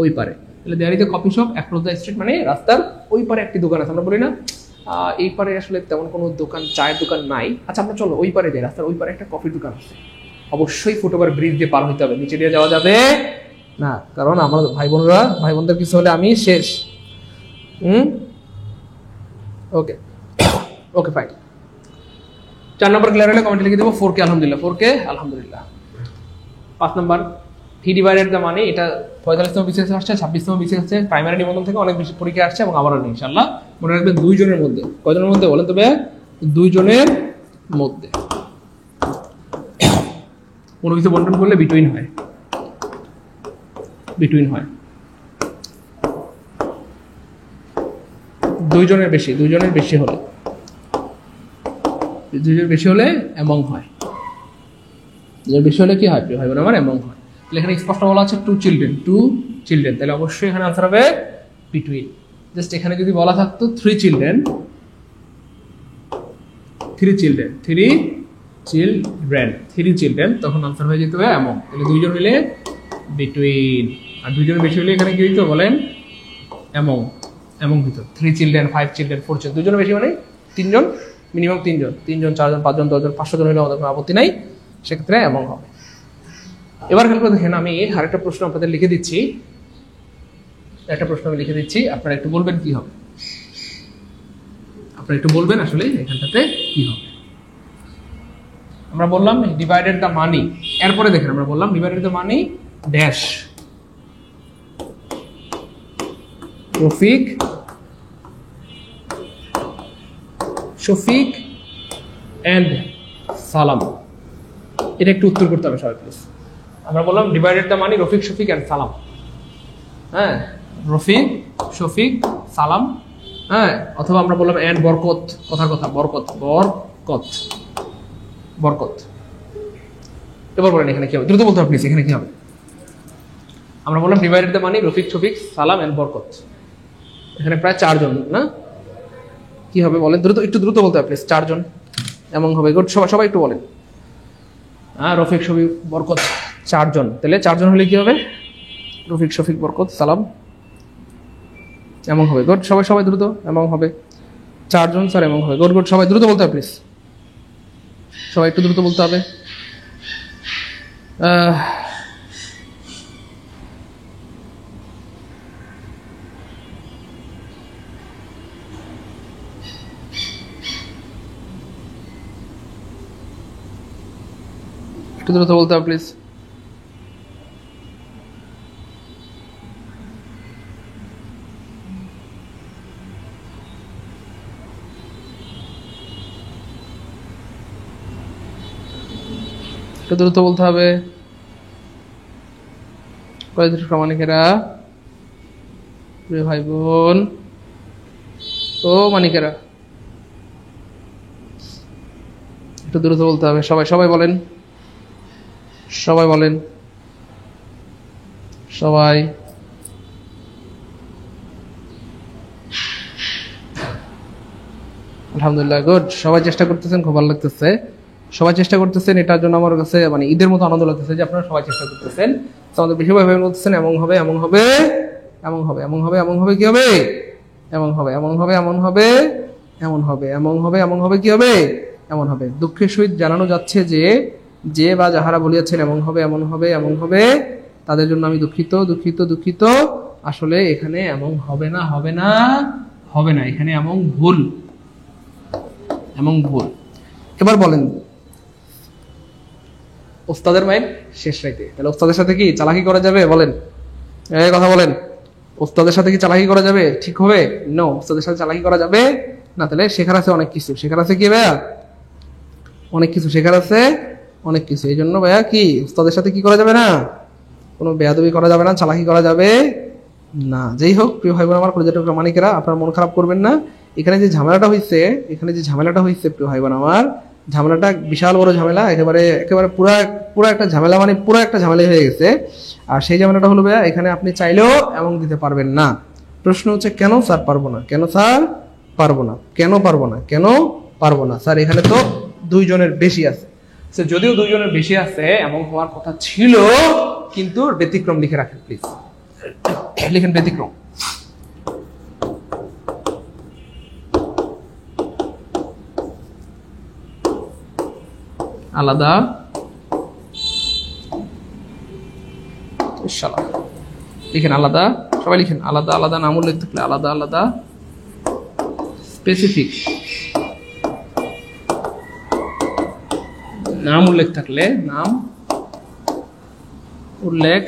ওই পারে। তাহলে there is a coffee shop across the street মানে রাস্তার ওই পারে একটি দোকান আছে। আমরা বলি না এই পারে আসলে তেমন কোনো দোকান, চায়ের দোকান নাই। আচ্ছা, আমরা চলো ওই পারে যাই। রাস্তার ওই পারে একটা কফির দোকান আছে। অবশ্যই ফুটওভার ব্রিজ দিয়ে পার হইতে হবে, নিচে দিয়ে যাওয়া যাবে না, কারণ আমরা ভাই বোনদের কিছু হলে আমি শেষ। ওকে ওকে ফাইন। 4 নম্বর ক্লিয়ার হলে কমেন্টে লিখে দেবো 4K আলহামদুলিল্লাহ, 4K আলহামদুলিল্লাহ। 5 নম্বর, থ্রি ডিভাইডেড দ্য মানে, এটা 45তম বিসিএস আসছে, 26তম বিসিএস আসছে, প্রাইমারি নিবন্ধন থেকে অনেক বেশি পরীক্ষা আসছে এবং আবারও ইনশাআল্লাহ। মনে রাখবেন 2 জনের মধ্যে, কয়জনের মধ্যে বলেন তবে? 2 জনের মধ্যে। কোনো কিছু বন্টন করলে বিটুইন হয়, বিটুইন হয়। 2 জনের বেশি, 2 জনের বেশি হলে, 2 জনের বেশি হলে এমং হয়। 2 জনের বেশি হলে কি হয় ভাই বোন আমার? এমং হয়। তাহলে এখানে স্পষ্ট বলা আছে 2 চিলড্রেন, 2 চিলড্রেন, তাহলে অবশ্যই এখানে আনসার হবে বিটুইন। জাস্ট এখানে যদি বলা থাকতো 3 চিলড্রেন, 3 চিলড্রেন, 3 চিলড্রেন, 3 চিলড্রেন, তখন আনসার হয়ে যেতে হবে এমং। তাহলে 2 জন মিলে বিটুইন, আর 2 জনের বেশি হলে এখানে কি হইতো বলেন? এমং। এমং হইতো 3 চিলড্রেন, 5 চিলড্রেন, 4 চিলড্রেন। 2 জনের বেশি মানে 3 জন, মিনিমাম 3 জন, 3 জন, 4 জন, 5 জন, 10 জন, 500 জন হলে আমাদের কোনো আপত্তি নাই, সেক্ষেত্রে এমং হবে। এবার খেয়াল করে দেখেন, আমি আরেকটা প্রশ্ন আপনাদের লিখে দিচ্ছি, একটা প্রশ্ন আমি লিখে দিচ্ছি, আপনারা একটু বলবেন কি হবে। আপনারা একটু বলবেন আসলে এখানটাতে কি হবে। আমরা বললাম ডিভাইডেড দ্য মানি, এরপরে দেখেন আমরা বললাম divided the money dash Rafiq, Shafiq and Salam. এটা একটু উত্তর করতে হবে সবাই প্লিজ। আমরা বললাম divided the money Rafiq, Shafiq and Salam. হ্যাঁ, রফিক, শফিক, সালাম। হ্যাঁ, অথবা আমরা বললাম এন্ড বরকত, কথার কথা, বরকত, বরকত, বরকত। এবার বলেন এখানে কি হবে? দ্রুত বলতে হবে প্লিজ, এখানে কি হবে? আমরা বললাম divided the money Rafiq, Shafiq, সালাম এন্ড বরকত। এখানে প্রায় 4 জন না? কি হবে বলেন? দ্রুত, একটু দ্রুত বলতে হবে প্লিজ। 4 জন এমন হবে। গুড, সবাই একটু বলেন। হ্যাঁ, রফিক, শফিক, বরকত, 4 জন। তাহলে 4 জন হলে কি হবে? রফিক, শফিক, বরকত, সালাম এমন হবে। গুড, সবাই দ্রুত এমন হবে। 4 জন স্যার এমন হবে। গুড, সবাই দ্রুত বলতে হবে প্লিজ, সবাই একটু দ্রুত বলতে হবে। একটু দ্রুত বলতে হবে প্লিজ। একটু দ্রুত বলতে হবে। মানিকেরা, ভাই বোন ও মানিকেরা, একটু দ্রুত বলতে হবে। সবাই বলেন, সবাই বলেন, সবাই। আলহামদুলিল্লাহ, গুড, সবাই চেষ্টা করতেছেন, খুব ভালো লাগতেছে। সবাই চেষ্টা করতেছেন, এটার জন্য আমার কাছে মানে ঈদের মতো আনন্দ লাগতেছে যে আপনারা সবাই চেষ্টা করতেছেন। আমাদের বেশিরভাগ ভাই বলতেছেন এমন হবে, এমন হবে, এমন হবে, এমন হবে, এমন হবে, কি হবে? এমন হবে, এমন হবে, এমন হবে, এমন হবে, এমন হবে, এমন হবে, কি হবে? এমন হবে। দুঃখের সহিত জানানো যাচ্ছে যে বা যাহারা বলিয়াছেন এমন হবে, এমন হবে, এমন হবে, তাদের জন্য আমি দুঃখিত, দুঃখিত, দুঃখিত। আসলে এখানে এমন হবে না, হবে না, হবে না, এখানে এমন ভুল, এমন ভুল। এবার বলেন, ওস্তাদের মাইন্ড শেষ রাইতে, তাহলে ওস্তাদের সাথে কি চালাকি করা যাবে? বলেন, এই কথা বলেন, ওস্তাদের সাথে কি চালাকি করা যাবে? ঠিক হবে? নো, ওস্তাদের সাথে চালাকি করা যাবে না। তাহলে শেখার আছে অনেক কিছু, শেখার আছে কি ভাইয়া? অনেক কিছু শেখার আছে, অনেক কিছু। এই জন্য ভাইয়া কি ওস্তাদের সাথে কি করা যাবে না? কোনো বেয়াদবি করা যাবে না, চালাকি করা যাবে না। যেই হোক প্রিয় ভাই বোন আমার, কলেজের মানিকেরা, আপনার মন খারাপ করবেন না। এখানে যে ঝামেলাটা হয়েছে, এখানে যে ঝামেলাটা হয়েছে প্রিয় ভাই বোন আমার, ঝামেলাটা বিশাল বড় ঝামেলা, একেবারে একেবারে পুরা একটা ঝামেলা, মানে পুরো একটা ঝামেলা হয়ে গেছে। আর সেই ঝামেলাটা হলো ভাইয়া, এখানে আপনি চাইলেও এমন দিতে পারবেন না। প্রশ্ন হচ্ছে কেন স্যার পারবো না? কেন স্যার পারবো না? কেন পারবো না? কেন পারবো না স্যার? এখানে তো 2 জনের বেশি আছে। যদিও 2 জনের বেশি আছে, এমন হওয়ার কথা ছিল, কিন্তু ব্যতিক্রম লিখে রাখেন প্লিজ, লিখেন ব্যতিক্রম। আলাদা, লিখেন আলাদা, সবাই লিখেন আলাদা আলাদা, নাম উল্লেখ থাকলে আলাদা আলাদা, স্পেসিফিক নাম উল্লেখ থাকলে নাম উল্লেখ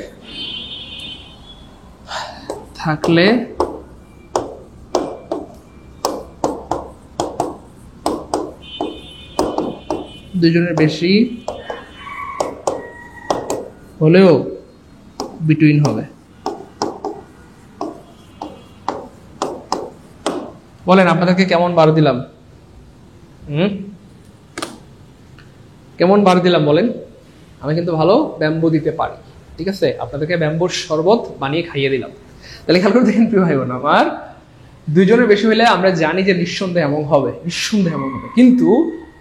থাকলে দুজনের বেশি হলেও বিটুইন হবে। বলেন আপনাদেরকে কেমন বার দিলাম? কেমন বার দিলাম বলেন? আমি কিন্তু ভালো ব্যাম্বু দিতে পারি, ঠিক আছে? আপনাদেরকে ব্যাম্বুর শরবত বানিয়ে খাইয়ে দিলাম। তাহলে খেয়াল করে দেখেন প্রিয় ভাই বোন আমার, 2 জনের বেশি হলে আমরা জানি যে নিঃসন্দেহে এমন হবে, নিঃসন্দেহে এমন হবে। কিন্তু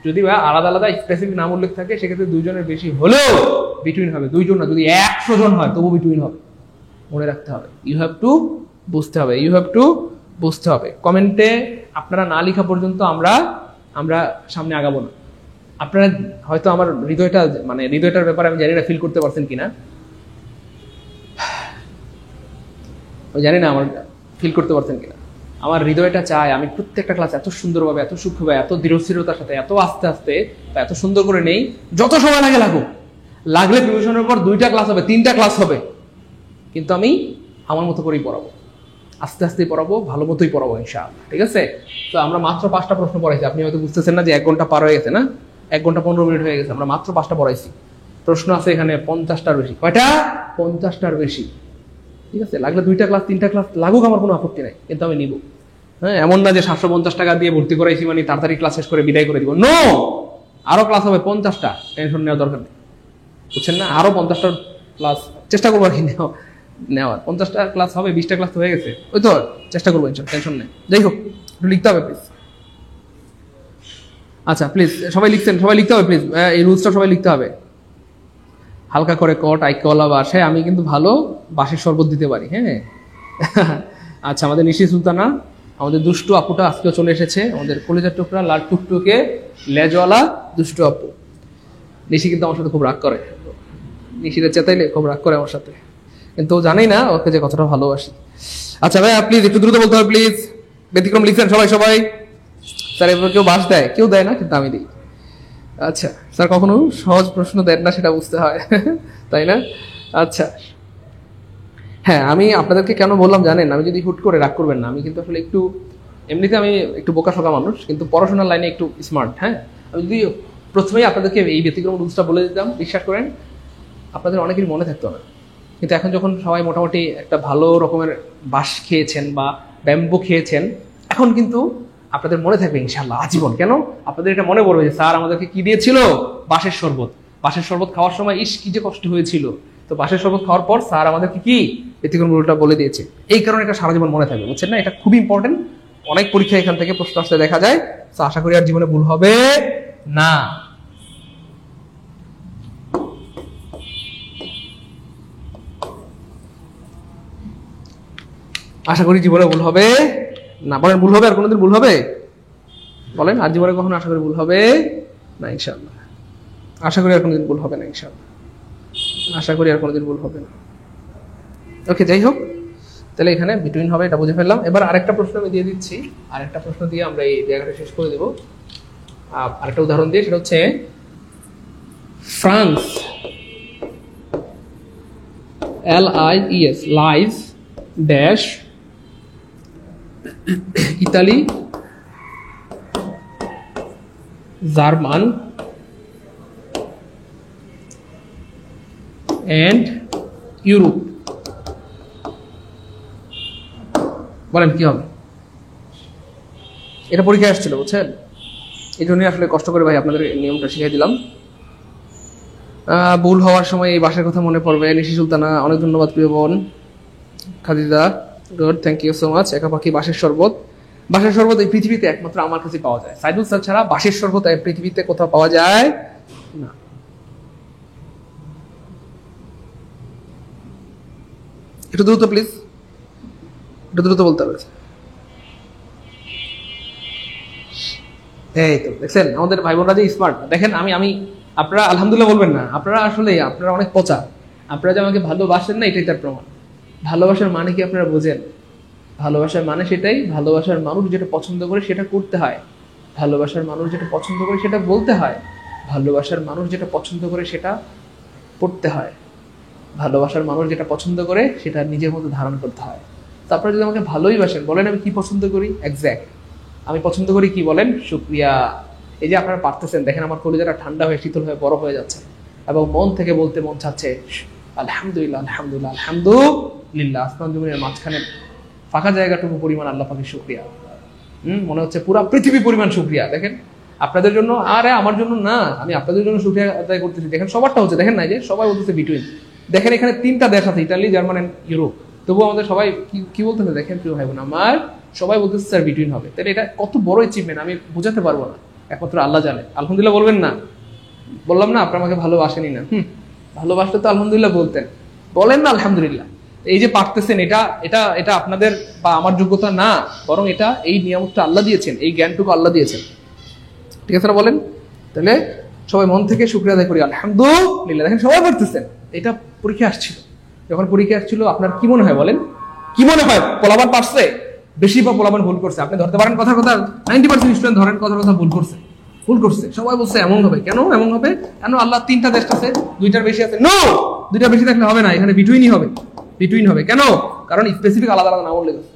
যদি আলাদা আলাদা স্পেসিফিক নাম উল্লেখ থাকে, সেক্ষেত্রে 2 জনের বেশি হলেও বিটুইন হবে। 2 জন না, যদি 100 জন হয় তবু বিটুইন হবে। মনে রাখতে হবে, ইউ হ্যাভ টু বুঝতে হবে, ইউ হ্যাভ টু বুঝতে হবে। কমেন্টে আপনারা না লেখা পর্যন্ত আমরা সামনে আগাবো না। আপনারা হয়তো আমার হৃদয়টার ব্যাপারে আমি জানি না ফিল করতে পারছেন কিনা, আমি জানি না আমার ফিল করতে পারছেন কিনা। আমার হৃদয়টা চায় আমি প্রত্যেকটা ক্লাস এত সুন্দরভাবে, এত সূক্ষ্মভাবে, এত দৃঢ়স্থিরতার সাথে, এত আস্তে আস্তে, এত সুন্দর করে নেই। যত সময় লাগে লাগুক, লাগলে প্রিপারেশনের পর 2টা ক্লাস হবে, 3টা ক্লাস হবে, কিন্তু আমি আমার মতো করেই পড়াবো, আস্তে আস্তেই পড়াবো, ভালো মতোই পড়াবো ইনশাআল্লাহ, ঠিক আছে? তো আমরা মাত্র 5টা প্রশ্ন পড়াইছি। আপনি হয়তো বুঝতেছেন না যে 1 ঘন্টা পার হয়ে গেছে, না 1 ঘন্টা 15 মিনিট হয়ে গেছে। আমরা মাত্র 5টা পড়াইছি, প্রশ্ন আছে এখানে 50টার বেশি। কয়টা? 50টার বেশি, ঠিক আছে? লাগলে 2টা ক্লাস 3টা ক্লাস লাগুক, আমার কোনো আপত্তি নাই, কিন্তু আমি নিব। হ্যাঁ, এমন না যে 750 টাকা দিয়ে ভর্তি করাইছি মানে তাড়াতাড়ি ক্লাস শেষ করে বিদায় করে দিব। নো, আরো ক্লাস হবে 50টা, টেনশন নেওয়ার দরকার নেই, বুঝছেন না? আরো 50টা ক্লাস চেষ্টা করবো আর কি নেওয়ার। 50টা ক্লাস হবে, 20টা ক্লাস তো হয়ে গেছে, ওই তো চেষ্টা করবো, টেনশন নেই। যাই হোক, একটু লিখতে হবে প্লিজ। আচ্ছা প্লিজ সবাই লিখছেন, সবাই লিখতে হবে প্লিজ, এই রুলসটা সবাই লিখতে হবে। হালকা করে কট, আইকলা বাসায় আমি কিন্তু ভালো বাঁশের শরবত দিতে পারি, হ্যাঁ। আচ্ছা, আমাদের নিশি সুলতানা, আমাদের দুষ্টু আপুটা আজকেও চলে এসেছে, আমাদের কলেজের টুকরা লাল টুকটুকে লেজওয়ালা দুষ্টু আপু। নিশি কিন্তু আমার সাথে খুব রাগ করে, নিশিরা চেতাইলে খুব রাগ করে আমার সাথে, কিন্তু জানি না ওকে যে কতটা ভালোবাসি। আচ্ছা ভাইয়া প্লিজ একটু দ্রুত বলতে হবে প্লিজ। ব্যতিক্রম লিখছেন সবাই সবাই? স্যার এবার কেউ বাস দেয়? কেউ দেয় না, কিন্তু আমি দিই। আচ্ছা স্যার কখনো সহজ প্রশ্ন দেন না, সেটা বুঝতে হয়, তাই না? আচ্ছা হ্যাঁ, আমি আপনাদেরকে কেন বললাম জানেন? আমি যদি হুট করে রাগ করবেন না, আমি কিন্তু আসলে একটু এমনিতে আমি একটু বোকাশোকা মানুষ, কিন্তু পড়াশোনার লাইনে একটু স্মার্ট। হ্যাঁ, আমি যদি প্রথমেই আপনাদেরকে এই ব্যতিক্রম রুলসটা বলে দিতাম, বিশ্বাস করেন আপনাদের অনেকেরই মনে থাকতো না। কিন্তু এখন যখন সবাই মোটামুটি একটা ভালো রকমের বাঁশ খেয়েছেন বা ব্যাম্বু খেয়েছেন, এখন কিন্তু আপনাদের মনে থাকবে ইনশাআল্লাহ আজীবন। কেন? আপনাদের এটা মনে পড়বে যে স্যার আমাদেরকে কি দিয়েছিল? বাঁশের শরবত। বাঁশের শরবত খাওয়ার সময় ইস কি যে কষ্ট হয়েছিল, তো বাঁশের শরবত খাওয়ার পর স্যার আমাদেরকে কি ব্যতিক্রম রুলটা বলে দিয়েছে। এই কারণে এটা সারা জীবন মনে থাকবে, বুঝছেন না? এটা খুবই ইম্পর্টেন্ট, অনেক পরীক্ষা এখান থেকে প্রশ্ন আসতে দেখা যায়। তো আশা করি আর জীবনে ভুল হবে না। আশা করি জীবনে ভুল হবে না। বলেন ভুল হবে? আর কোনোদিন ভুল হবে? বলেন আর জীবনে কখনো আশা করি ভুল হবে না ইনশাআল্লাহ। আশা করি আর কোনোদিন ভুল হবে না ইনশাআল্লাহ। আশা করি আর কোনোদিন ভুল হবে না। ওকে, যাই হোক, তাহলে এখানে বিটুইন হবে, এটা বুঝে ফেললাম। এবার আরেকটা প্রশ্ন আমি দিয়ে দিচ্ছি, আরেকটা প্রশ্ন দিয়ে আমরা এই জায়গাটা শেষ করে দেবো। আরেকটা উদাহরণ দিয়ে, সেটা হচ্ছে France, LIES, live dash Italy, German and Europe. বলেন কি হবে? এটা পরীক্ষায় আসছিল, বুঝছেন? এই জন্যই আসলে কষ্ট করে ভাই আপনাদের নিয়মটা শিখিয়ে দিলাম। ভুল হওয়ার সময় এই বাসার কথা মনে পড়বে। নিশি সুলতানা, অনেক ধন্যবাদ প্রিয় বোন। Khadija, good, thank you so much. একা পাখি, বাঁশের শরবত। বাঁশের শরবত এই পৃথিবীতে একমাত্র আমার কাছে পাওয়া যায়। সাইদুল স্যার ছাড়া বাঁশের শরবত এই পৃথিবীতে কোথাও পাওয়া যায় না। একটু দ্রুত প্লিজ, একটু দ্রুত বলতে হবে। এই তো দেখছেন আমাদের ভাই বোনরা যে স্মার্ট। দেখেন আমি আপনারা আলহামদুলিল্লাহ বলবেন না, আপনারা আসলে আপনারা অনেক পচা। আপনারা যে আমাকে ভালোবাসেন না, এটাই তার প্রমাণ। ভালোবাসার মানে কি আপনারা বোঝেন? ভালোবাসার মানে সেটাই, ভালোবাসার মানুষ যেটা পছন্দ করে সেটা করতে হয়, ভালোবাসার মানুষ যেটা পছন্দ করে সেটা বলতে হয়, ভালোবাসার মানুষ যেটা পছন্দ করে সেটা পড়তে হয়, ভালোবাসার মানুষ যেটা পছন্দ করে সেটা নিজের মধ্যে ধারণ করতে হয়। তারপরে যদি আমাকে ভালোই বাসেন, বলেন আমি কি পছন্দ করি? এক্স্যাক্ট আমি পছন্দ করি কি বলেন? শুকরিয়া। এই যে আপনারা পারতেছেন, দেখেন আমার কলিজাটা ঠান্ডা হয়ে শীতল হয়ে বড় হয়ে যাচ্ছে, এবং মন থেকে বলতে মন চাচ্ছে আলহামদুলিল্লাহ, আলহামদুলিল্লাহ, আলহামদুলিল্লাহ। আসমান জমিনের মাঝখানে ফাঁকা জায়গাটুকু পরিমাণ আল্লাহ পাকের শুকরিয়া। মনে হচ্ছে পুরা পৃথিবী পরিমাণ শুকরিয়া। দেখেন আপনাদের জন্য, আরে আমার জন্য না, আমি আপনাদের জন্য শুকরিয়া আদায় করতেছি। দেখেন সবারটা হচ্ছে, দেখেন না যে সবাই বলতেছে বিটুইন। দেখেন এখানে 3টা দেশ আছে, ইতালি, জার্মান এন্ড ইউরোপ, তবুও আমাদের সবাই কি বলতেছে? দেখেন প্রিয় ভাই বোন আমার, সবাই বলতেছে স্যার বিটুইন হবে। তাহলে এটা কত বড় অ্যাচিভমেন্ট আমি বোঝাতে পারবো না, একমাত্র আল্লাহ জানে। আলহামদুলিল্লাহ বলবেন না? বললাম না আপনারা আমাকে ভালোবাসেনি না? ভালোবাসলে তো আলহামদুলিল্লাহ বলতেন, বলেন না আলহামদুলিল্লাহ। এই যে পারতেছেন, এটা এটা এটা আপনাদের বা আমার যোগ্যতা না, বরং এটা এই নিয়ামতটা আল্লাহ দিয়েছেন, এই জ্ঞানটুকু আল্লাহ দিয়েছেন। ঠিক আছে না? বলেন। তাহলে সবাই মন থেকে শুকরিয়া আদায় করি, আলহামদুলিল্লাহ। দেখেন সবাই পারতেছেন। এটা পরীক্ষা আসছিল, যখন পরীক্ষা আসছিল আপনার কি মনে হয় বলেন? কি মনে হয়? পোলাপান পারছে বেশি বা পোলাপান ভুল করছে? আপনি ধরতে পারেন কথার কথা 90% স্টুডেন্ট ধরেন কথার কথা ভুল করছে, ভুল করছে। সবাই বলছে এমন হবে। কেন এমন হবে? কেন আল্লাহ 3টা দেশ আছে, 2টার বেশি আছে? নো, 2টার বেশি থাকলে হবে না, এখানে বিটুইনই হবে, বিটুইন হবে। কেন? কারণ স্পেসিফিক আলাদা আলাদা নাম উল্লেখ আছে।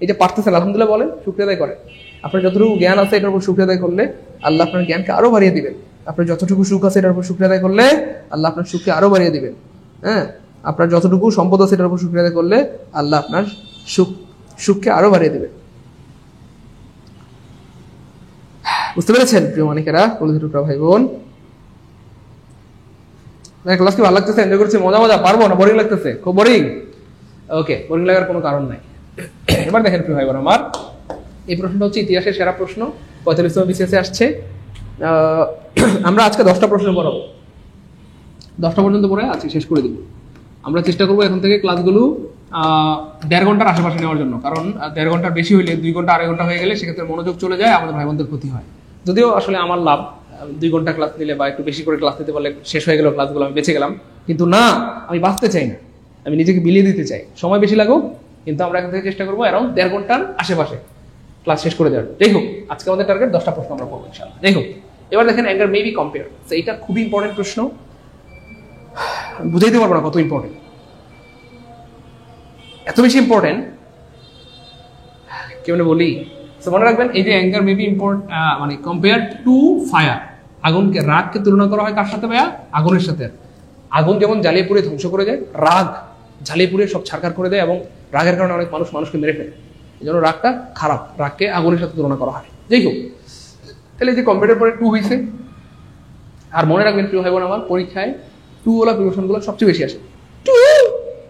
এই যে পারতেছেন আলহামদুলিল্লাহ বলেন, শুকরিয়া আদায় করেন। আপনার যতটুকু জ্ঞান আছে এটার উপর শুকরিয়া আদায় করলে আল্লাহ আপনার জ্ঞানকে আরো বাড়িয়ে দিবেন। আপনার যতটুকু সুখ আছে এটার উপর শুকরিয়া আদায় করলে আল্লাহ আপনার সুখকে আরো বাড়িয়ে দিবেন। হ্যাঁ, আপনার যতটুকু সম্পদ আছে এটার উপর শুকরিয়া আদায় করলে আল্লাহ আপনার সুখকে আরো বাড়িয়ে দিবেন। বুঝতে পেরেছেন প্রিয় মানিকেরা, কলিজার টুকরা ভাই বোন? ক্লাস কি ভালো লাগতেছে? এনজয় করছি? মজা মজা? পারবো না? বোরিং লাগতেছে? খুব বোরিং? ওকে, বোরিং লাগার কোনো কারণ নাই। এবার দেখেন প্রিয় ভাই বোন আমার, এই প্রশ্নটা হচ্ছে ইতিহাসের সেরা প্রশ্ন, 45তম বিসিএসে আসছে। আমরা আজকে 10টা প্রশ্ন পড়াবো, 10টা পর্যন্ত পড়ে আজকে শেষ করে দিব। আমরা চেষ্টা করবো এখন থেকে ক্লাসগুলো 1.5 ঘন্টার আশেপাশে নেওয়ার জন্য, কারণ 1.5 ঘন্টার বেশি হইলে 2 ঘন্টা 2.5 ঘন্টা হয়ে গেলে সেক্ষেত্রে মনোযোগ চলে যায়, আমাদের ভাই বোনদের ক্ষতি হয়। যদিও আসলে আমার লাভ 2 ঘন্টা ক্লাস নিলে বা একটু বেশি করে ক্লাস নিতে পারলে শেষ হয়ে গেল ক্লাসগুলো, আমি বেঁচে গেলাম। কিন্তু না, আমি বাঁচতে চাই না, আমি নিজেকে বিলিয়ে দিতে চাই। সময় বেশি লাগুক, কিন্তু আমরা এখান থেকে চেষ্টা করবো অ্যারাউন্ড 1.5 ঘন্টার আশেপাশে ক্লাস শেষ করে দেওয়ার। যাই হোক, আজকে আমাদের টার্গেট 10টা প্রশ্ন আমরা পড়বো ইনশাআল্লাহ। যাই হোক, এবার দেখেন অ্যাঙ্গার মেবি কম্পেয়ার। এইটা খুবই ইম্পর্টেন্ট প্রশ্ন, বুঝাইতে পারবো না কত ইম্পর্টেন্ট, এত বেশি ইম্পর্টেন্ট কেমন বলি। তো মনে রাখবেন, এই যে অ্যাঙ্গার মেবি মানে কম্পেয়ার টু ফায়ার, আগুনকে, রাগকে তুলনা করা হয় কার সাথে ভাইয়া? আগুনের সাথে। আগুন যেমন জ্বালিয়ে পুড়ে ধ্বংস করে দেয়, রাগ জ্বালিয়ে পুড়ে সব ছারখার করে দেয়, এবং রাগের কারণে অনেক মানুষকে মেরে ফেলে। এই জন্য রাগটা খারাপ, রাগকে আগুনের সাথে তুলনা করা হয়। যাই হোক, তাহলে এই যে কম্পিউটার পরে 2 হয়েছে। আর মনে রাখবেন প্রিয় ভাই বোন আমার, পরীক্ষায় 2 ওয়ালা প্রিপারেশনগুলো সবচেয়ে বেশি আসে।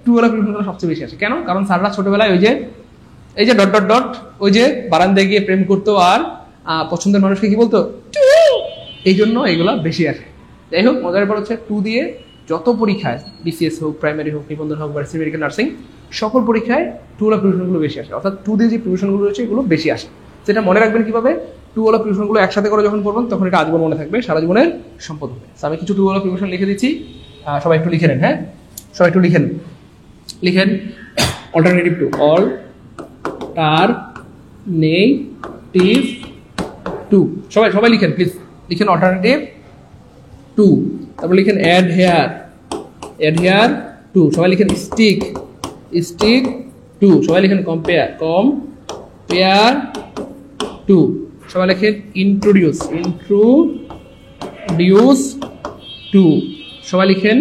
2 ওয়ালা প্রিপারেশনগুলো সবচেয়ে বেশি আসে। কেন? কারণ স্যাররা ছোটবেলায় ওই যে এই যে ডট ডট ডট, ওই যে বারান্দায় গিয়ে প্রেম করতো আর পছন্দের মানুষকে কি বলতো, এই জন্য এগুলো বেশি আসে। যাই হোক, মজার ব্যাপার হচ্ছে 2 দিয়ে যত পরীক্ষায়, বিসিএস হোক, প্রাইমারি হোক, নিবন্ধন হোক, ভার্সিটি মেডিকেল নার্সিং, সকল পরীক্ষায় 2 ওয়ালা প্রিপারেশনগুলো বেশি আসে। অর্থাৎ 2 দিয়ে যে প্রিপারেশনগুলো রয়েছে এগুলো বেশি আসে। সেটা মনে রাখবেন কিভাবে? 2 ওয়ালা প্রিপারেশনগুলো একসাথে করে যখন পড়বেন তখন এটা আজীবন মনে থাকবে, সারা জীবনের সম্পদ হবে। আমি কিছু 2 ওয়ালা প্রিপারেশন লিখে দিচ্ছি, সবাই একটু লিখে নেন। হ্যাঁ, সবাই একটু লিখেন। Alternative to, alternative to. সবাই সবাই লিখেন প্লিজ, লিখেন অল্টারনেটিভ টু। তারপর লিখেন অ্যাডহেয়ার, অ্যাডহেয়ার টু। সবাই লিখেন স্টিক, স্টিক টু। সবাই লিখেন কম্পেয়ার, কম্পেয়ার টু। সবাই লিখেন ইন্ট্রোডিউস, ইন্ট্রোডিউস টু। সবাই লিখেন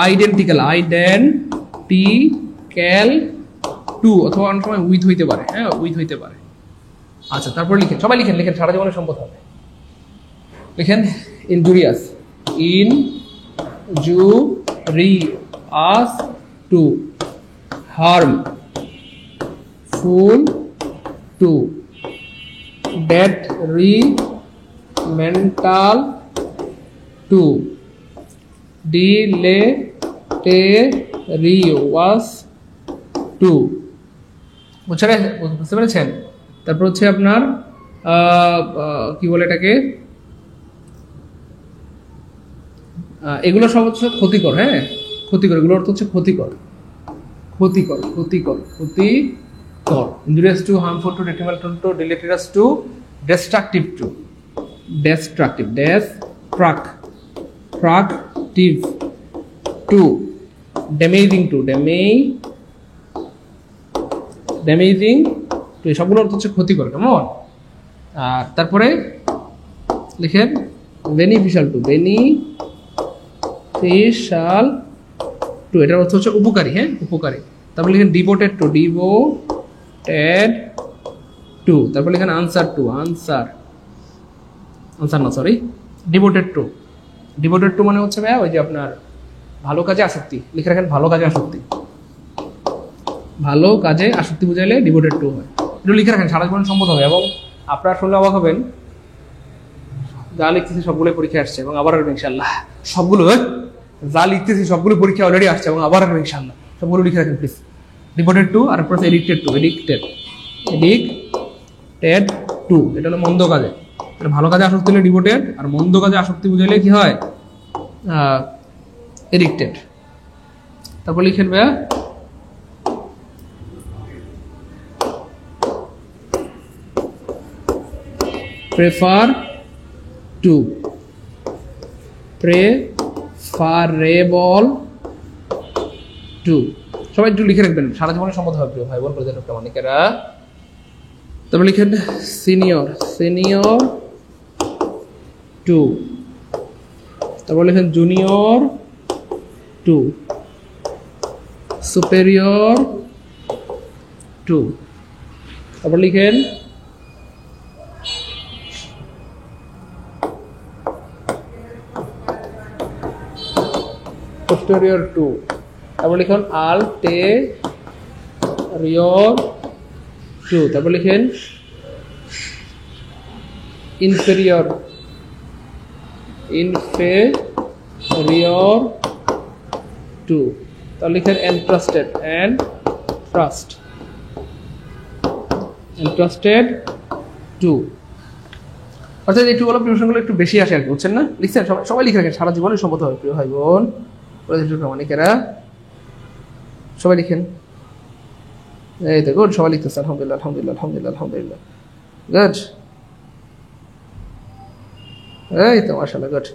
আইডেন্টিক্যাল, আইডেন্টিক্যাল টু, অথবা অনেক সময় উইথ হইতে পারে, হ্যাঁ উইথ হইতে পারে। আচ্ছা তারপর লিখেন, সবাই লিখেন, লিখেন সারা জীবনের সম্পদ হবে। লিখেন injurious, injurious to, harmful to, detrimental to, deleterious to. বুঝতে পেরেছেন? তারপর হচ্ছে আপনার কি বলে এটাকে, এগুলো সব হচ্ছে ক্ষতিকর, হ্যাঁ ক্ষতিকর, এগুলো অর্থ হচ্ছে ক্ষতিকর, ক্ষতিকর, ক্ষতিকর, ক্ষতিকর। Injurious to, harmful to, detrimental to, deleterious to, destructive to, destructive, destructive to, damaging to, damaging to. সবগুলো অর্থ হচ্ছে ক্ষতিকর, কেমন? আর তারপরে লিখেন বেনিফিশিয়াল টু, বেনিফিশিয়াল টু, এটার অর্থ হচ্ছে উপকারী, হ্যাঁ উপকারী। তারপর লিখেন ডিভোটেড টু, ডিভোটেড টু। তারপর লিখেন আনসার টু, আনসার, আনসার না sorry, devoted to. Devoted to মানে হচ্ছে ভাইয়া ওই যে আপনার ভালো কাজে আসক্তি, লিখে রাখেন ভালো কাজে আসক্তি, ভালো কাজে আসক্তি বুঝাইলে ডিভোটেড টু হয়। একটু লিখে রাখেন, সারা জীবন সম্পদ হবে। এবং আপনারা শুনলে অবাক হবেন, যা লিখতেছি সবগুলো পরীক্ষা আসছে এবং আবার আসবে ইনশাল্লাহ। সবগুলো যা লিখতেছি সবগুলো পরীক্ষা অলরেডি আসছে এবং আবার আসবে ইনশাল্লাহ। সবগুলো লিখে রাখেন প্লিজ। ডিভোটেড টু আর plus addicted to, addicted, addicted to. এটা হলো মন্দ কাজে, এটা ভালো কাজে আসক্তি হলে ডিভোটেড, আর মন্দ কাজে আসক্তি বুঝাইলে কি হয়, এডিক্টেড। তারপর লিখেন ভাইয়া প্রেফার টু, প্রেফারেবল টু। সবাই একটু লিখে রাখবেন, সারা জীবনের সম্পদ হবে প্রিয় ভাই বোন প্রজেক্ট প্রামাণিকেরা। তারপর লিখেন সিনিয়র, সিনিয়র টু। তারপর লিখেন জুনিয়র টু, সুপেরিয়র টু। তারপর লিখেন পোস্টেরিয়র টু। তারপর লিখুন আলটেরিয়র টু। তারপর লিখেন ইনফেরিয়র, ইনফেরিয়র টু। তারপর লিখেন এন্ট্রাস্টেড, এন্ট্রাস্ট, এন্ট্রাস্টেড টু। অর্থাৎ এই টুগুলো প্রিপারেশনগুলো একটু বেশি আসে আর কি, বুঝছেন না? লিখছেন সবাই, সবাই লিখে রাখেন, সারা জীবনের সম্পদ হবে প্রিয় ভাই বোন প্রামাণিকেরা। সবাই লিখেন, এই তো গুড, সবাই লিখতেছে আলহামদুলিল্লাহ, আলহামদুলিল্লাহ, আলহামদুলিল্লাহ, আলহামদুলিল্লাহ, গুড। এই তো মাশাআল্লাহ, গুড।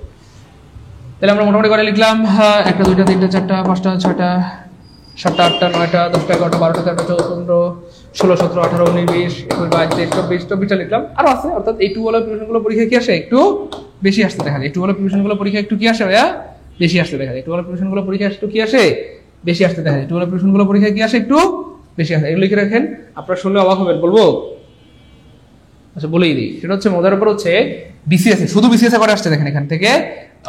তাহলে আমরা মোটামুটি করে লিখলাম 1 2 3 4 5 6 7 8 9 10 11 12 13 14 15 16 17 18 19 20 21 22 23 24টা লিখলাম। আরো আছে, অর্থাৎ এই টু ওয়ালা প্রিপারেশনগুলো পরীক্ষা কি আসে, একটু বেশি আসতে দেখা যায়। এই টু ওয়ালা প্রিপারেশনগুলো পরীক্ষা একটু কি আসে ভাইয়া, বেশি আসতে দেখা যায়। টু ওয়ালা প্রিপারেশনগুলো পরীক্ষা একটু কি আসে, বেশি আসতে দেখা যায়। টু ওয়ালা প্রিপারেশনগুলো পরীক্ষা কি আসে, একটু বেশি আসে। এগুলো লিখে রাখেন, আপনারা শুনলে অবাক হবেন। বলবো? আচ্ছা বলেই দিই। সেটা হচ্ছে মজার উপর হচ্ছে বিসিএস, শুধু বিসিএস করে আসছে দেখেন। এখান থেকে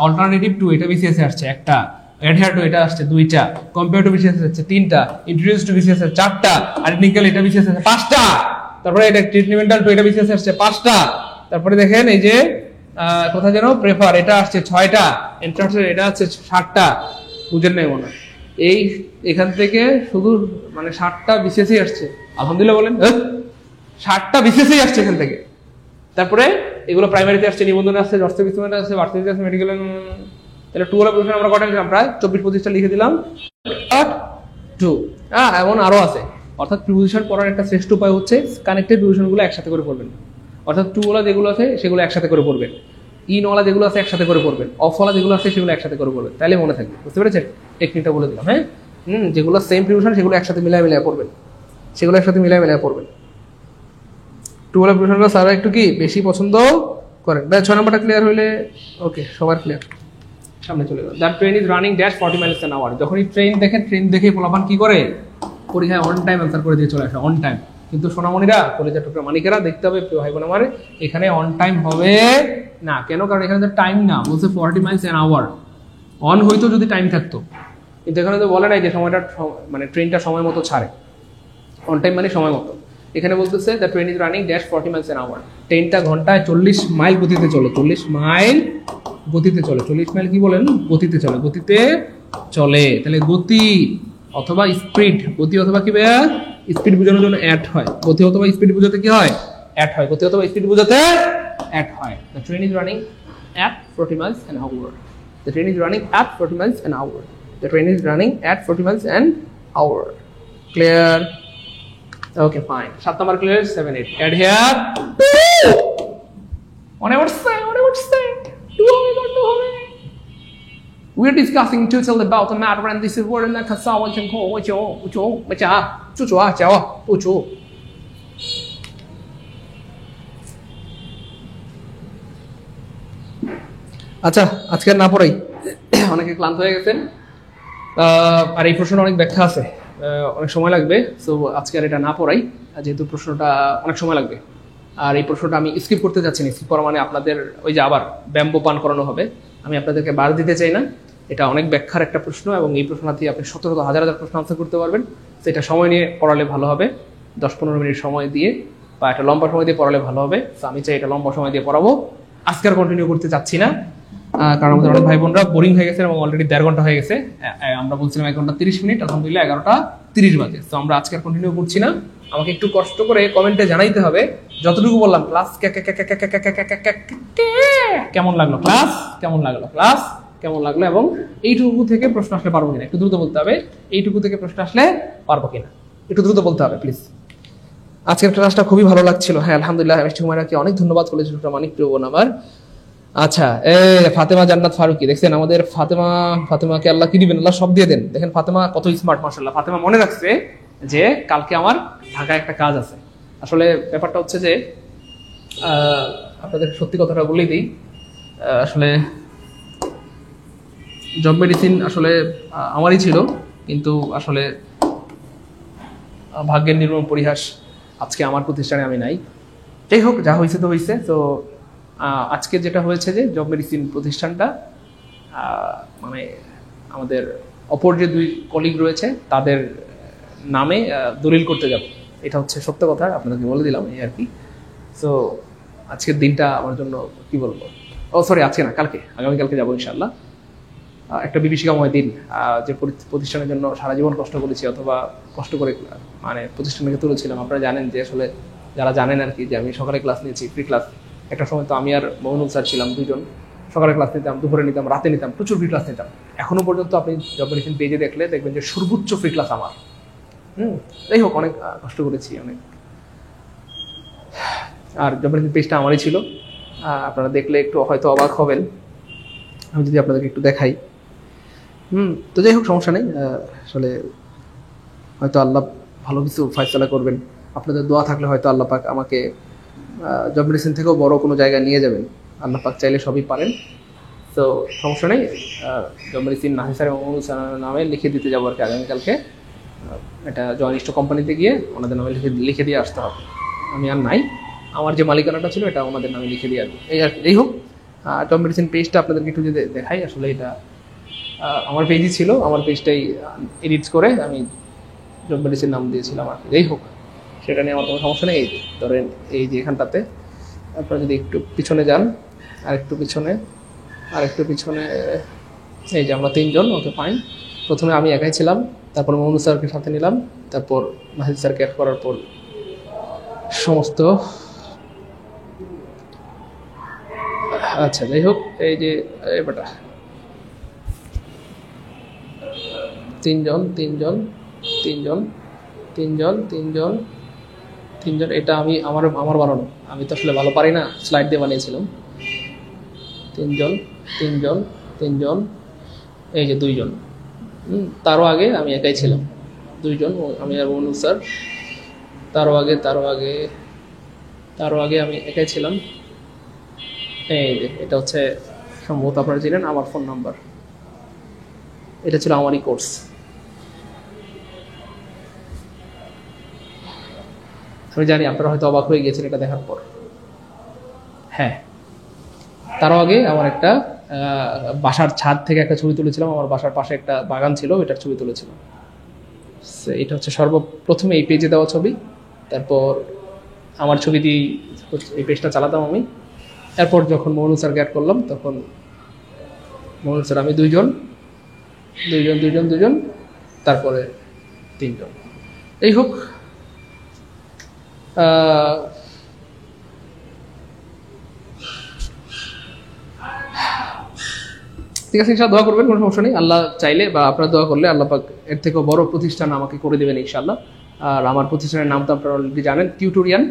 অল্টারনেটিভ টু এটা বিসিএস এ আসছে একটা, অ্যাডহেয়ার টু এটা আসছে দুইটা, কম্পেয়ার টু বিসিএস আসছে তিনটা, ইন্ট্রোডিউস টু বিসিএস আসছে চারটা, আইডেন্টিক্যাল এটা বিসিএস আসছে পাঁচটা, তারপরে এটা ট্রিটমেন্টাল টু এটা বিসিএস আসছে পাঁচটা, তারপরে দেখেন এই যে কোথায় যেন প্রেফার এটা আসছে ছয়টা, এন্ট্রান্সের এটা আসছে 7টা। বুঝেন নাই মনে হয়? এই এখান থেকে শুধু মানে 7টা বিসিএসই আসছে। আলহামদুলিল্লাহ বলেন, 7টা বিসিএসই আসছে এখান থেকে। তারপরে এগুলো প্রাইমারিতে আসছে, নিবন্ধনে আসছে, জর্জে বিসমেন্টে আসছে, ভার্সিটিতে আসছে, মেডিকেল। তাহলে টু ওয়ালা প্রিপারেশন আমরা কটা লিখলাম? প্রায় 24-25টা লিখে দিলাম। টু। এমন আরো আছে, অর্থাৎ প্রিপোজিশন পড়ার একটা শ্রেষ্ঠ উপায় হচ্ছে কানেক্টেড প্রিপোজিশনগুলো একসাথে করে পড়বেন, অর্থাৎ টু ওয়ালা যেগুলো আছে সেগুলো একসাথে করে পড়বেন, ইন ওয়ালা যেগুলো আছে একসাথে করে পড়বেন, অফ ওয়ালা যেগুলো আছে সেগুলো একসাথে করে পড়বেন, তাহলে মনে থাকবে। বুঝতে পেরেছেন? টেকনিকটা বলে দিলাম। হ্যাঁ, যেগুলো সেম প্রিপোজিশন সেগুলো একসাথে মিলায় মিলায় পড়বেন, সেগুলো একসাথে মিলায় মিলায় পড়বেন। টু ওয়ালা প্রিপোজিশনগুলো স্যারা একটু কি বেশি পছন্দ করেন। 6 নম্বরটা ক্লিয়ার হইলে ওকে, সবার ক্লিয়ার। সামনে চলে গেল। That train is running dash 40 miles an hour. যখনই ট্রেন দেখেন, ট্রেন দেখে পোলাপান কি করে, পরীক্ষায় অন টাইম অ্যান্সার করে দিয়ে চলে আসে, অন টাইম। কিন্তু সোনামণিরা, কলেজের টুকরা মানিকেরা দেখতে হবে, প্রিয় ভাই বোন আমার, এখানে অন টাইম হবে না। কেন? কারণ এখানে তো টাইম না, বলছে 40 মাইলস অ্যান আওয়ার। অন হইতো যদি টাইম থাকতো, কিন্তু এখানে তো বলে নাই যে সময়টা, মানে ট্রেনটা সময় মতো ছাড়ে। অন টাইম মানে সময় মতো। এখানে বলতেছে the train is running dash 40 miles an hour. ট্রেনটা ঘন্টায় 40 মাইল গতিতে চলে, 40 মাইল গতিতে চলে। 40 মাইল কি বলেন? গতিতে চলে, গতিতে চলে। তাহলে গতি অথবা স্পিড, গতি অথবা কি ভাইয়া স্পিড বোঝানোর জন্য অ্যাড হয়। গতি অথবা স্পিড বোঝাতে কি হয়? অ্যাড হয়। গতি অথবা স্পিড বোঝাতে অ্যাড হয়। The train is running at 40 miles an hour. The train is running at 40 miles an hour. The train is running at 40 miles an hour. Clear? Okay, fine. 7 number clear. 7, 8. Add here. On I would say. We're discussing total about the matter, and this is word and the saw what you call what you আচ্ছা, আজকে না পড়াই, অনেকে ক্লান্ত হয়ে গেছেন, আর এই প্রশ্নটা অনেক ব্যাখ্যা আছে, অনেক সময় লাগবে। সো আজকে আর এটা না পড়াই, যেহেতু প্রশ্নটা অনেক সময় লাগবে। আর এই প্রশ্নটা আমি স্কিপ করতে যাচ্ছি না। স্কিপ করা মানে আপনাদের ওই যে আবার ব্যাম্বো পান করানো হবে। আমি আপনাদেরকে বার দিতে চাই না। এটা অনেক ব্যাখ্যার একটা প্রশ্ন, এবং এই প্রশ্নটা দিয়ে আপনি শত হাজার প্রশ্ন আনসার করতে পারবেন। তো এটা সময় নিয়ে পড়ালে ভালো হবে, 10-15 মিনিট সময় দিয়ে, বা একটা লম্বা সময় দিয়ে পড়ালে ভালো হবে। তো আমি চাই এটা লম্বা সময় দিয়ে পড়াবো। আজকে আর কন্টিনিউ করতে চাচ্ছি না, কারণ আমাদের অনেক ভাই বোনরা বোরিং হয়ে গেছে এবং অলরেডি 1.5 ঘন্টা হয়ে গেছে। আমরা বলছিলাম 1 ঘন্টা 30 মিনিট, আলহামদুলিল্লাহ 11:30 বাজে। তো আমরা আজকে আর কন্টিনিউ করছি না। আমাকে একটু কষ্ট করে কমেন্টে জানাইতে হবে যতটুকু বললাম ক্লাস কেমন লাগলো, ক্লাস কেমন লাগলো, ক্লাস কেমন লাগলো, এবং এইটুকু থেকে প্রশ্ন আসলে পারবো কিনা একটু দ্রুত বলতে হবে। এইটুকু থেকে প্রশ্ন আসলে পারবো কিনা একটু দ্রুত বলতে হবে প্লিজ। আজকের ক্লাসটা খুবই ভালো লাগছিল। হ্যাঁ, আলহামদুলিল্লাহ। মিষ্টিকুমারকে অনেক ধন্যবাদ কলেজের মানিক প্রিয় বোন আমার। আচ্ছা, ফাতেমা জান্নাত ফারুকি দেখছেন আমাদের ফাতেমাকে আল্লাহ কি দিবেন, আল্লাহ সব দিয়ে দেন। দেখেন ফাতেমা কত স্মার্ট, মাশাআল্লাহ। ফাতেমা মনে রাখছে যে কালকে আমার ঢাকায় একটা কাজ আছে। আসলে ব্যাপারটা হচ্ছে যে আপনাদের সত্যি কথাটা বলেই দিই, আসলে জব মেডিসিন আসলে আমারই ছিল, কিন্তু আসলে ভাগ্যের নির্মম পরিহাস, আজকে আমার প্রতিষ্ঠানে আমি নাই। যাই হোক, যা হয়েছে তো হয়েছে। তো আজকে যেটা হয়েছে যে জব মেডিসিন প্রতিষ্ঠানটা মানে আমাদের অপর যে 2 কলিগ রয়েছে তাদের নামে দলিল করতে যাব। এটা হচ্ছে সত্য কথা, আপনাদেরকে বলে দিলাম এই আর কি। সো আজকের দিনটা আমার জন্য কি বলবো, সরি আজকে না, কালকে, আগামীকালকে যাবো ইনশাল্লাহ। একটা বিভীষিকাময় দিন, যে প্রতিষ্ঠানের জন্য সারা জীবন কষ্ট করেছি, অথবা কষ্ট করে মানে প্রতিষ্ঠানকে তুলেছিলাম। আপনারা জানেন যে আসলে, যারা জানেন আর কি, যে আমি সকালে ক্লাস নিয়েছি, ফ্রি ক্লাস। একটা সময় তো আমি আর মৌনুল স্যার ছিলাম, 2 জন। সকালে ক্লাস নিতাম, দুপুরে নিতাম, রাতে নিতাম, প্রচুর ফ্রি ক্লাস নিতাম। এখনো পর্যন্ত আপনি জব মেডিসিন পেজে দেখলে দেখবেন যে সর্বোচ্চ ফ্রি ক্লাস আমার। যাই হোক, অনেক কষ্ট করেছি, অনেক। আর জব মেডিসিন পেজটা আমারই ছিল। আপনারা দেখলে একটু হয়তো অবাক হবেন আমি যদি আপনাদেরকে একটু দেখাই। তো যাই হোক, সমস্যা নেই। আসলে হয়তো আল্লাহ ভালো কিছু ফয়সালা করবেন। আপনাদের দোয়া থাকলে হয়তো আল্লাহ পাক আমাকে জব মেডিসিন থেকেও বড় কোনো জায়গায় নিয়ে যাবেন। আল্লাহ পাক চাইলে সবই পারেন। তো সমস্যা নেই। জব মেডিসিন নাহিদ স্যার এবং মৌনুল স্যারের নামে লিখে দিতে যাবো আর কি আগামীকালকে। এটা জয়নিষ্ঠ কোম্পানিতে গিয়ে ওনাদের নামে লিখে দিয়ে আসতে হবে। আমি আর নাই, আমার যে মালিকানাটা ছিল এটা ওনাদের নামে লিখে দিয়ে আসবে, এই আর কি। যাই হোক, জব মেডিসিন পেজটা আপনাদেরকে একটু যদি দেখাই, আসলে এটা আমার পেজই ছিল, আমার পেজটাই এডিট করে আমি জব মেডিসিন নাম দিয়েছিলাম আর কি। যাই হোক, সেটা নিয়ে আমার কোনো সমস্যা নেই। ধরেন এই যে এখানটাতে আপনারা যদি একটু পিছনে যান, আর একটু পিছনে, এই যে আমরা 3 জন, ওকে ফাইন। প্রথমে আমি একাই ছিলাম, তারপর মোহাম্মদ স্যারকে সাথে নিলাম, তারপর নাহিদ স্যারকে অ্যাড করার পর সমস্ত। আচ্ছা, যাই হোক, এই যে এবারটা 3 জন, তিনজন তিনজন তিনজন তিনজন, এটা আমি আমার আমার বানানো, আমি তো আসলে ভালো পারি না, স্লাইড দিয়ে বানিয়েছিলাম। তিনজন তিনজন তিনজন, এই যে দুইজন। তারও আগে আমি একাই ছিলাম, দুইজন, আমি আর মনু স্যার। তারও আগে তারও আগে তারও আগে আমি একাই ছিলাম। এই যে এটা হচ্ছে সম্ভবত আপনারা জানেন আমার ফোন নাম্বার, এটা ছিল আমারই কোর্স। আমি জানি আপনারা হয়তো অবাক হয়ে গিয়েছেন এটা দেখার পর। হ্যাঁ, তারও আগে আমার একটা বাসার ছাদ থেকে একটা ছবি তুলেছিলাম, আমার বাসার পাশে একটা বাগান ছিল, এটার ছবি তুলেছিলাম। এটা হচ্ছে সর্বপ্রথমে এই পেজে দেওয়া ছবি, তারপর আমার ছবি দিয়ে এই পেজটা চালাতাম আমি। এরপর যখন মনু স্যারকে অ্যাড করলাম, তখন মনু স্যার আমি দুইজন দুইজন দুইজন দুইজন, তারপরে তিনজন। এই হোক, ঠিক আছে, ইনশাআল্লাহ দোয়া করবেন, কোনো সমস্যা নেই। আল্লাহ চাইলে বা আপনারা দোয়া করলে আল্লাহ পাক এর থেকেও বড় প্রতিষ্ঠান আমাকে করে দেবেন ইনশাআল্লাহ। আর আমার প্রতিষ্ঠানের নাম তো আপনারা অলরেডি জানেন, টিউটোরিয়ান।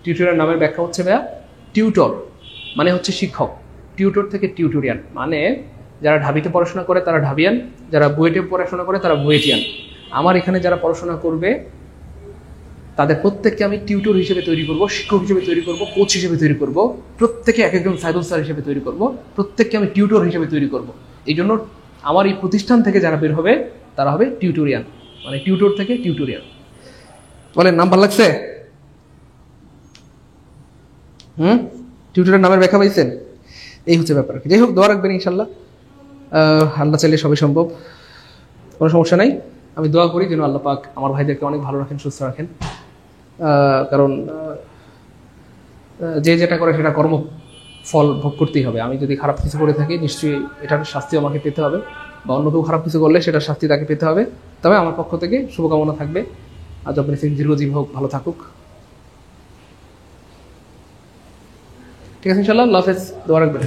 টিউটোরিয়াল নামের ব্যাখ্যা হচ্ছে ভাইয়া টিউটর মানে হচ্ছে শিক্ষক, টিউটর থেকে টিউটোরিয়ান মানে যারা ঢাবিতে পড়াশোনা করে তারা ঢাবিয়ান, যারা বুয়েটে পড়াশোনা করে তারা বুয়েটিয়ান। আমার এখানে যারা পড়াশোনা করবে তাদের প্রত্যেককে আমি টিউটর হিসেবে তৈরি করব, শিক্ষক হিসেবে তৈরি করব, কোচ হিসেবে তৈরি করব, প্রত্যেকে এক একজন সাইদুল স্যার হিসেবে তৈরি করব, প্রত্যেককে আমি টিউটর হিসেবে তৈরি করব। এই জন্য আমার এই প্রতিষ্ঠান থেকে যারা বের হবে তারা হবে টিউটোরিয়ান, মানে টিউটর থেকে টিউটোরিয়ান। বলেন, নাম ভালো লাগছে? টিউটরের নামের ব্যাখ্যা পাইছেন? এই হচ্ছে ব্যাপার। যাই হোক, দোয়া রাখবেন ইনশাল্লাহ, আল্লাহ চাইলে সবই সম্ভব, কোনো সমস্যা নাই। আমি দোয়া করি যেন আল্লাহ পাক আমার ভাইদেরকে অনেক ভালো রাখেন, সুস্থ রাখেন। কারণ যে যেটা করে সেটা কর্ম ফল ভোগ করতেই হবে। আমি যদি খারাপ কিছু করে থাকি নিশ্চয়ই এটার শাস্তি আমাকে পেতে হবে, বা অন্য কেউ খারাপ কিছু করলে সেটার শাস্তি তাকে পেতে হবে। তবে আমার পক্ষ থেকে শুভকামনা থাকবে, আজ আপনি দীর্ঘজীবী হোক, ভালো থাকুক। ঠিক আছে ইনশাল্লাহ, আল্লাহ হাফেজ, দোয়া রাখবেন।